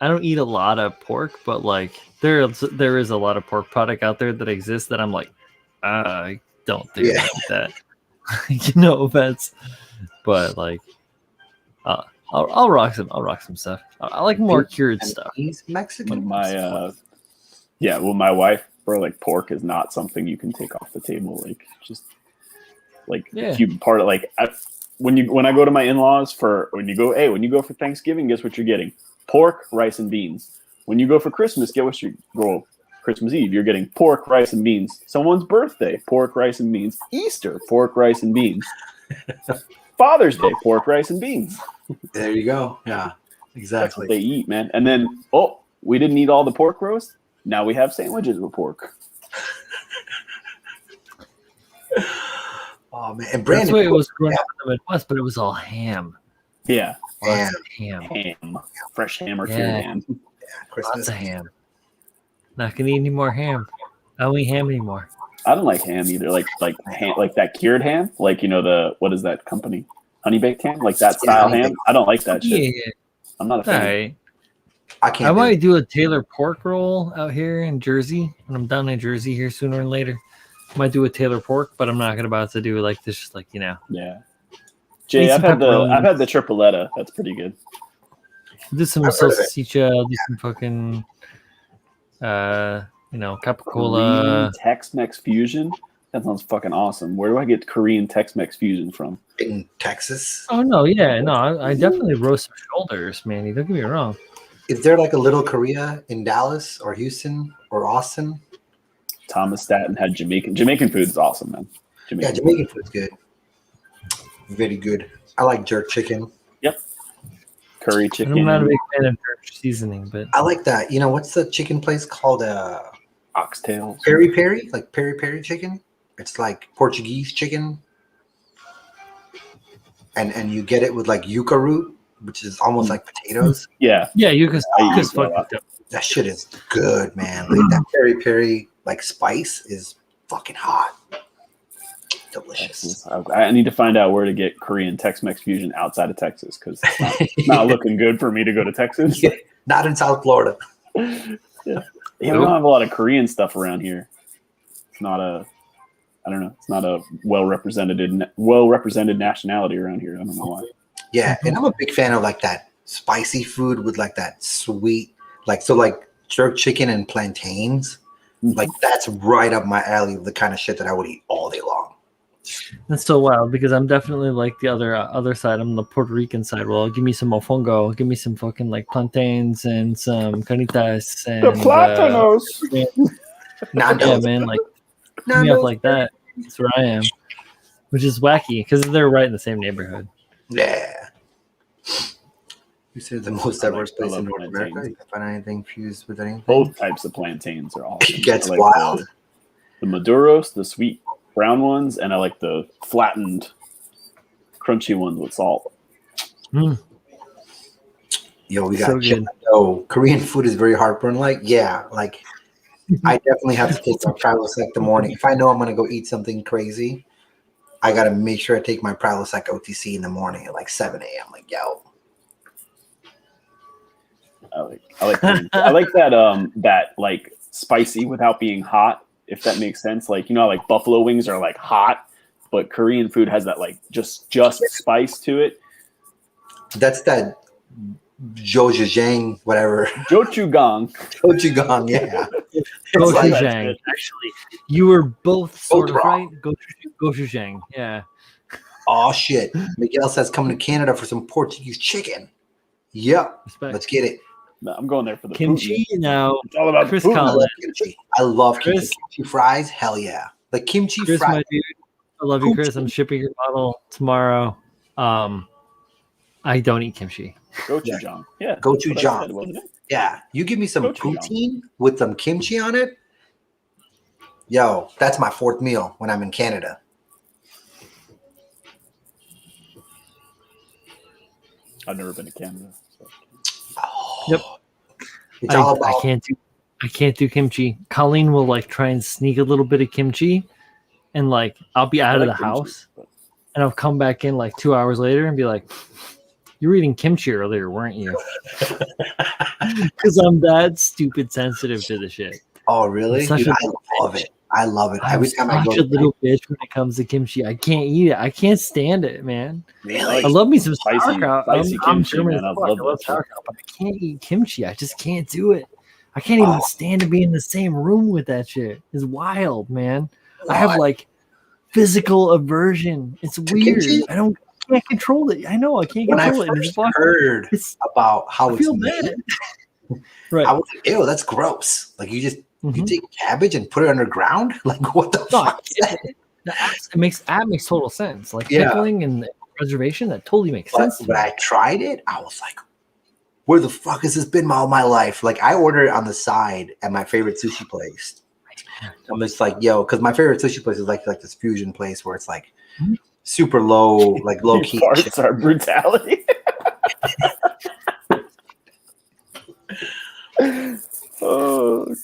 I don't eat a lot of pork, but like there is a lot of pork product out there that exists that I'm like, I don't think that. Offense, but like, I'll rock some stuff. I like more cured stuff. He's Mexican. My my wife, bro, like pork is not something you can take off the table. Like just like Cuban part of like when I go to my in-laws when you go for Thanksgiving, guess what you're getting? Pork, rice, and beans. When you go for Christmas, Christmas Eve, you're getting pork, rice, and beans. Someone's birthday, pork, rice, and beans. Easter, pork, rice, and beans. Father's Day, pork, rice, and beans. There you go. Yeah, exactly. That's what they eat, man. And then, we didn't eat all the pork roast. Now we have sandwiches with pork. Oh man, and Brandon, that's the way it was growing up in the Midwest, but it was all ham. Yeah. Ham. Fresh ham or cured ham. Yeah, lots of ham. Not gonna eat any more ham. I don't eat ham anymore. I don't like ham either. Like ham, like that cured ham. Like what is that company? Honey baked ham, like that style ham. I don't like that shit. Yeah. I'm not a fan. Right. I might do a Taylor pork roll out here in Jersey when I'm down in Jersey here sooner or later. I might do a Taylor pork, but I'm not about to do like this. Just like Yeah. Jay, I've had the tripletta. That's pretty good. Do some salsicha, do some fucking capicola. Tex-Mex fusion. That sounds fucking awesome. Where do I get Korean Tex-Mex fusion from? In Texas. Oh no, yeah, no, I definitely roast some shoulders, Manny. Don't get me wrong. Is there like a little Korea in Dallas or Houston or Austin? Thomas Staten had Jamaican food is awesome, man. Jamaican food's good. Very good. I like jerk chicken. Yep. Curry chicken. And I'm not a big fan of jerk seasoning, but I like that. What's the chicken place called? Oxtails. Peri peri, like peri peri chicken. It's like Portuguese chicken, and you get it with like yuca root, which is almost like potatoes. Yeah, yuca's that shit is good, man. Like that peri peri like spice is fucking hot. Delicious. I need to find out where to get Korean Tex-Mex fusion outside of Texas because it's not looking good for me to go to Texas. Not in South Florida. Yeah, we don't have a lot of Korean stuff around here. It's not a well represented nationality around here. I don't know why. Yeah, and I'm a big fan of like that spicy food with like that sweet, like jerk chicken and plantains. Like that's right up my alley of the kind of shit that I would eat all day long. That's so wild because I'm definitely like the other side. I'm the Puerto Rican side. Well, give me some mofongo, give me some fucking like plantains and some carnitas and the plátanos. Yeah, man, like me up like that. That's where I am, which is wacky because they're right in the same neighborhood. Yeah. You said the most I diverse place love in North plantains. America. You can find anything fused with anything. Both types of plantains are awesome. It gets I like wild. The Maduros, the sweet brown ones, and I like the flattened, crunchy ones with salt. Mm. Yo, we So got good. Oh, Korean food is very heartburn-like. Yeah, like I definitely have to take my Prilosec the morning. If I know I'm gonna go eat something crazy, I gotta make sure I take my Prilosec OTC in the morning at like 7 a.m. Like, yo, I like that like spicy without being hot, if that makes sense. Like, you know, like buffalo wings are like hot, but Korean food has that like just spice to it. that's that Jojajang, whatever. Gochujang. Gochujang, yeah. Gochujang. Actually, you were both sort of wrong. right. Gochujang. Yeah. Oh shit. Miguel says coming to Canada for some Portuguese chicken. Yep. Respect. Let's get it. No, I'm going there for the Kimchi Putin. now. It's all about Chris the Putin. Collins. I love kimchi. Chris- Kimchi fries. Hell yeah. Like kimchi Chris, fries. my dude. I love you, Chris. I'm shipping your bottle tomorrow. I don't eat kimchi. Gochujang. Yeah. Gochujang. Wasn't it? Yeah. You give me some Gochujang. poutine with some kimchi on it. Yo, that's my fourth meal when I'm in Canada. I've never been to Canada. So. Yep. It's all about I can't do kimchi. Colleen will like try and sneak a little bit of kimchi, and like I'll be out of the kimchi, house, but- and I'll come back in like 2 hours later and be like, "You were eating kimchi earlier, weren't you?" Because I'm that stupid sensitive to the shit. Oh, really? Such Dude, a I love it. I love it. I'm Every time I go such a to little bitch when it comes to kimchi. I can't eat it. I can't stand it, man. Really? I love me some Spicy- sauerkraut. spicy I'm kimchi, German man. as I fuck. love I love that shit. sauerkraut, but I can't eat kimchi. I just can't do it. I can't even stand to be in the same room with that shit. It's wild, man. I have like physical aversion. It's weird. kimchi? I can't control it. I know I can't When I control it. first It's fucking- heard it's- about how I it's feel made, bad. Right. I was like, ew, that's gross. Like you Mhm. take cabbage and put it underground? Like what the No, fuck is that? that makes total sense. Like Yeah. pickling and preservation, that totally makes But sense. to when me. I tried it, I was like, where the fuck has this been all my life? Like I ordered it on the side at my favorite sushi place. I'm just like, yo, because my favorite sushi place is like this fusion place where it's like super low, like low These key. farts are brutality. Oh,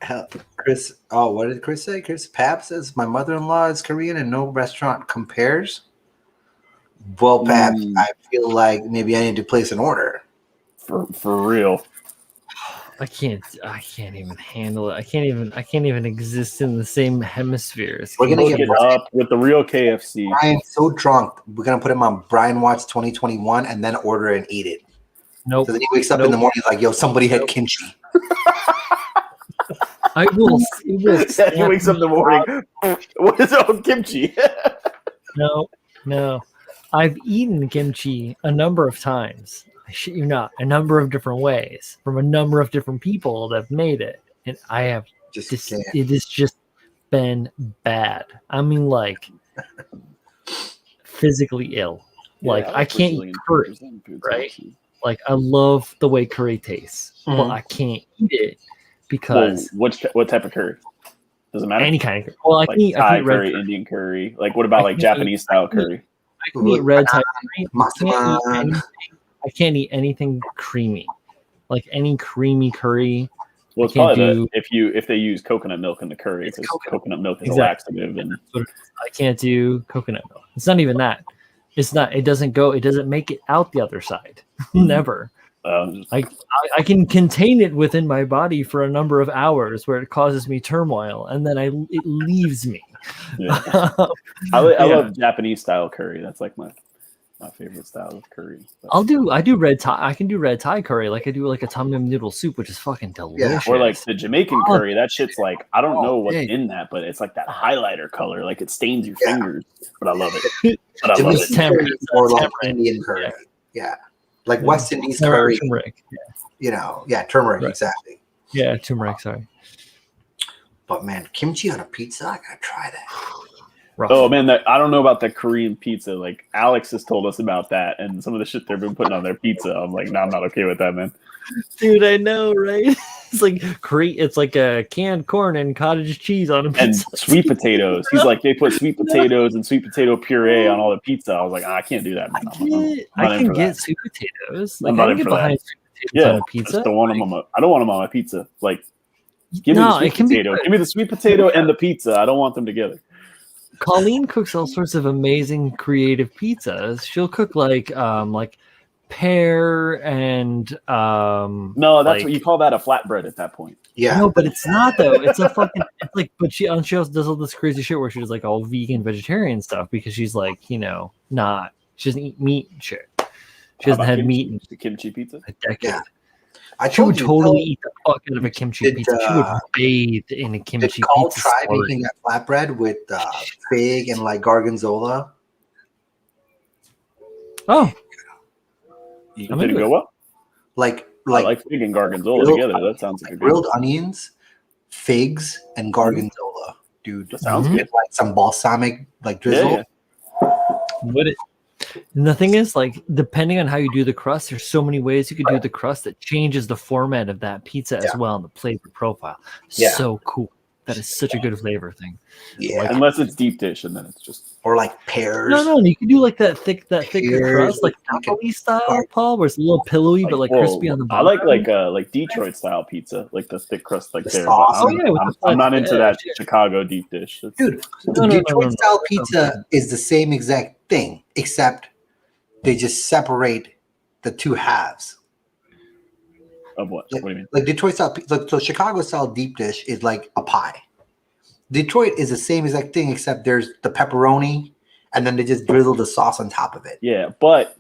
God. Chris, oh, what did Chris say? Chris Pap says my mother-in-law is Korean and no restaurant compares. Well, Pap, I feel like maybe I need to place an order. For real. I can't even handle it. I can't even exist in the same hemisphere. as We're gonna Look get it up with the real KFC. Brian's so drunk. We're gonna put him on Brian Watts 2021 and then order and eat it. Nope. So then he wakes up in the morning he's like, yo, somebody had kimchi. I will. It will Yeah, he wakes up in the morning. What is it? Kimchi. No. I've eaten kimchi a number of times. I shit you not, a number of different ways from a number of different people that have made it, and I have Just just. can't. It has just been bad. I mean, like physically ill. Like I can't eat curry, right? Like I love the way curry tastes, but I can't eat it because what type of curry? Does it matter? any kind of curry. Well, I Like can eat Thai red curry, curry. Indian curry. Like what about like Japanese style curry? I can eat red Thai curry. Masaman. I can't eat anything creamy, like any creamy curry. Well, it's I can't probably if they use coconut milk in the curry, because coconut milk is a laxative, and I can't do coconut milk. It's not even that. It's not. It doesn't make it out the other side. Never. I can contain it within my body for a number of hours where it causes me turmoil, and then it leaves me. Yeah. I love Japanese style curry. That's like my favorite style of curry. But. I do red Thai. I can do red Thai curry. Like I do like a tom yum noodle soup, which is fucking delicious. Or like the Jamaican curry. That shit's like, I don't know what's in that, but it's like that highlighter color. Like it stains your fingers, but I love it. But I love it. Temperate. Or like Indian curry. Yeah. Like West Indies curry. Turmeric. Turmeric, Right. exactly. Yeah, turmeric, sorry. But man, kimchi on a pizza, I gotta try that. Rough. Oh man, I don't know about that Korean pizza. Like Alex has told us about that, and some of the shit they've been putting on their pizza. I'm like, no, I'm not okay with that, man. Dude, I know, right? It's like it's like a canned corn and cottage cheese on a pizza. And sweet potatoes. He's like, they put sweet potatoes and sweet potato puree on all the pizza. I was like, I can't do that, man. I can get sweet potatoes. Like, I'm not I in can for get behind that. sweet potatoes on a I pizza. just don't want them I don't want them on my pizza. Like, give me the it sweet can be potato. good. Give me the sweet potato and the pizza. I don't want them together. Colleen cooks all sorts of amazing creative pizzas. She'll cook like pear and No, that's what you call that, a flatbread at that point. Yeah. No, but it's not though. It's a fucking but she also does all this crazy shit where she does like all vegan vegetarian stuff because she's like, she doesn't eat meat and shit. She hasn't had meat in the kimchi pizza. a decade. Yeah. She would totally eat the fuck out of a kimchi pizza. She would bathe in a kimchi did Cole pizza. try making that flatbread with fig and like gorgonzola? Oh, Did it go well? Like I like fig and gorgonzola together. That sounds like a grilled onions, figs, and gorgonzola, dude. That sounds with good. like some balsamic like drizzle. Yeah. And the thing is, like, depending on how you do the crust, there's so many ways you could do the crust that changes the format of that pizza as well and the flavor profile. Yeah. So cool. That is such a good flavor thing. Yeah. Like, unless it's deep dish, and then it's just Or like pears. No, you can do like that thicker crust, like Napoli style, Paul, where it's a little pillowy but like crispy on the bottom. I like Detroit style pizza, like the thick crust, like The there. sauce. I'm not into that Chicago deep dish. Dude, Detroit style pizza is the same exact thing, except they just separate the two halves. Of what? What do you mean? Like Detroit style, so Chicago style deep dish is like a pie. Detroit is the same exact thing, except there's the pepperoni, and then they just drizzle the sauce on top of it. Yeah, but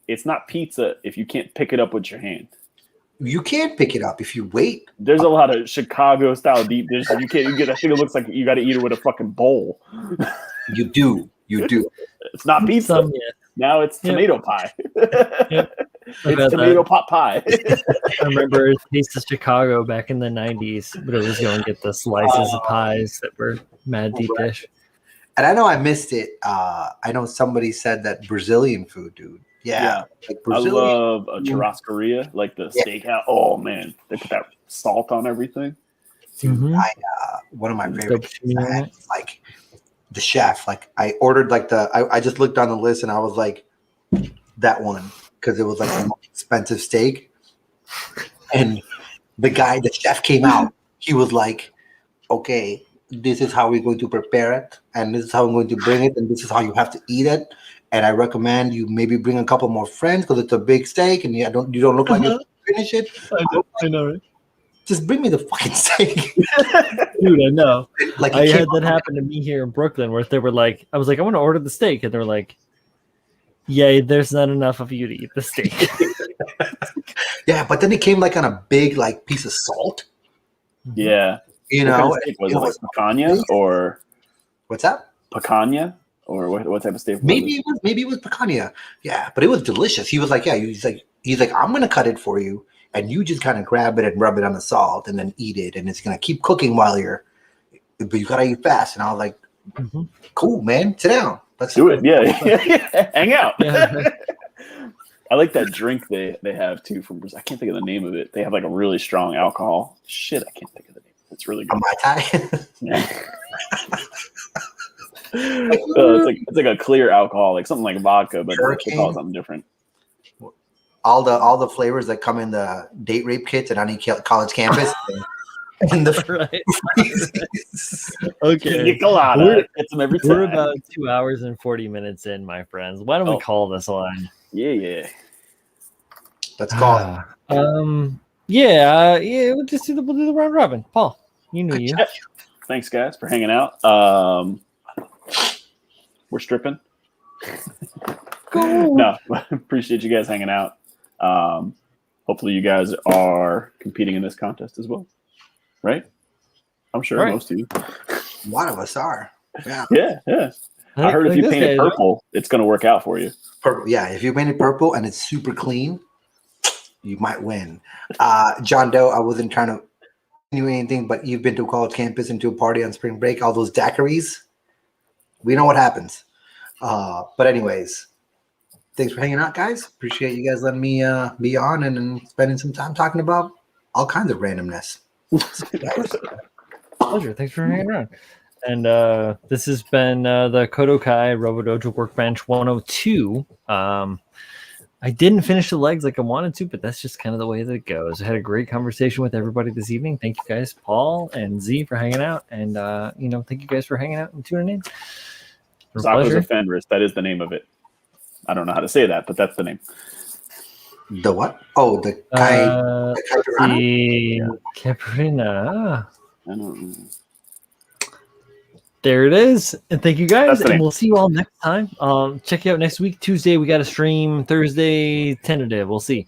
it's not pizza if you can't pick it up with your hand. You can't pick it up if you wait. There's a lot of Chicago style deep dish. You can't. You get. I think it looks like you got to eat it with a fucking bowl. You do. It's not pizza. Now it's tomato pie. It's tomato pot pie. I remember Taste of Chicago back in the 90s, but it was going to get the slices of pies that were mad deep dish. And I know I missed it. I know somebody said that Brazilian food, dude. Yeah. Like Brazilian. I love a churrascaria, like the steakhouse. Oh man, they put that salt on everything. Dude, one of my favorite things, like the chef. Like I ordered like I just looked on the list and I was like that one because it was like the most expensive steak. And the chef came out. He was like, okay, this is how we're going to prepare it, and this is how I'm going to bring it, and this is how you have to eat it. And I recommend you maybe bring a couple more friends because it's a big steak, and you don't look like you finish it. I know, right? Just bring me the fucking steak, dude. I know. Like I had that happen to me here in Brooklyn, where they were like, I was like, I want to order the steak, and they were like, yeah, there's not enough of you to eat the steak. Yeah, but then it came like on a big like piece of salt. Yeah. You know, was it like picanha or what's that? Picanha or what type of steak? Maybe it was picanha. Yeah, but it was delicious. He was like, yeah, he's like, I'm gonna cut it for you, and you just kind of grab it and rub it on the salt, and then eat it, and it's gonna keep cooking while but you gotta eat fast. And I was like, cool, man, sit down. Let's do it. Yeah. Hang out. Yeah. I like that drink they have too from Brazil. I can't think of the name of it. They have like a really strong alcohol. Shit, I can't think of the name. It's really good. A Mai Tai? Yeah. It's like a clear alcohol, like something like vodka, but they call it something different. All the flavors that come in the date rape kits at any college campus. And right. Okay. We're about 2 hours and 40 minutes in, my friends. Why don't we call this one? Yeah. Let's call it. Yeah. We'll do the round robin. Paul, you knew you. Thanks, guys, for hanging out. We're stripping. Cool. No, appreciate you guys hanging out. Hopefully, you guys are competing in this contest as well. Right? I'm sure most of you. A lot of us are. Yeah. Yeah. I heard if you paint it purple, it's going to work out for you. Purple. Yeah. If you paint it purple and it's super clean, you might win. John Doe, I wasn't trying to do anything, but you've been to a college campus and to a party on spring break, all those daiquiris. we know what happens. But anyways, thanks for hanging out, guys. Appreciate you guys letting me be on and spending some time talking about all kinds of randomness. Pleasure. Thanks for hanging around. And this has been the KotoKai Robo-Dojo Workbench 102. I didn't finish the legs like I wanted to, but that's just kind of the way that it goes. I had a great conversation with everybody this evening. Thank you guys, Paul and Z, for hanging out. And, thank you guys for hanging out and tuning in. Zako's a Fenris. That is the name of it. I don't know how to say that, but that's the name. The what? Oh, the Kai. The Caprina. I don't know. There it is. And thank you guys. And name. we'll see you all next time. Check you out next week. Tuesday, we got a stream. Thursday, tentative. We'll see.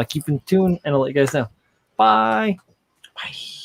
Keep in tune, and I'll let you guys know. Bye. Bye.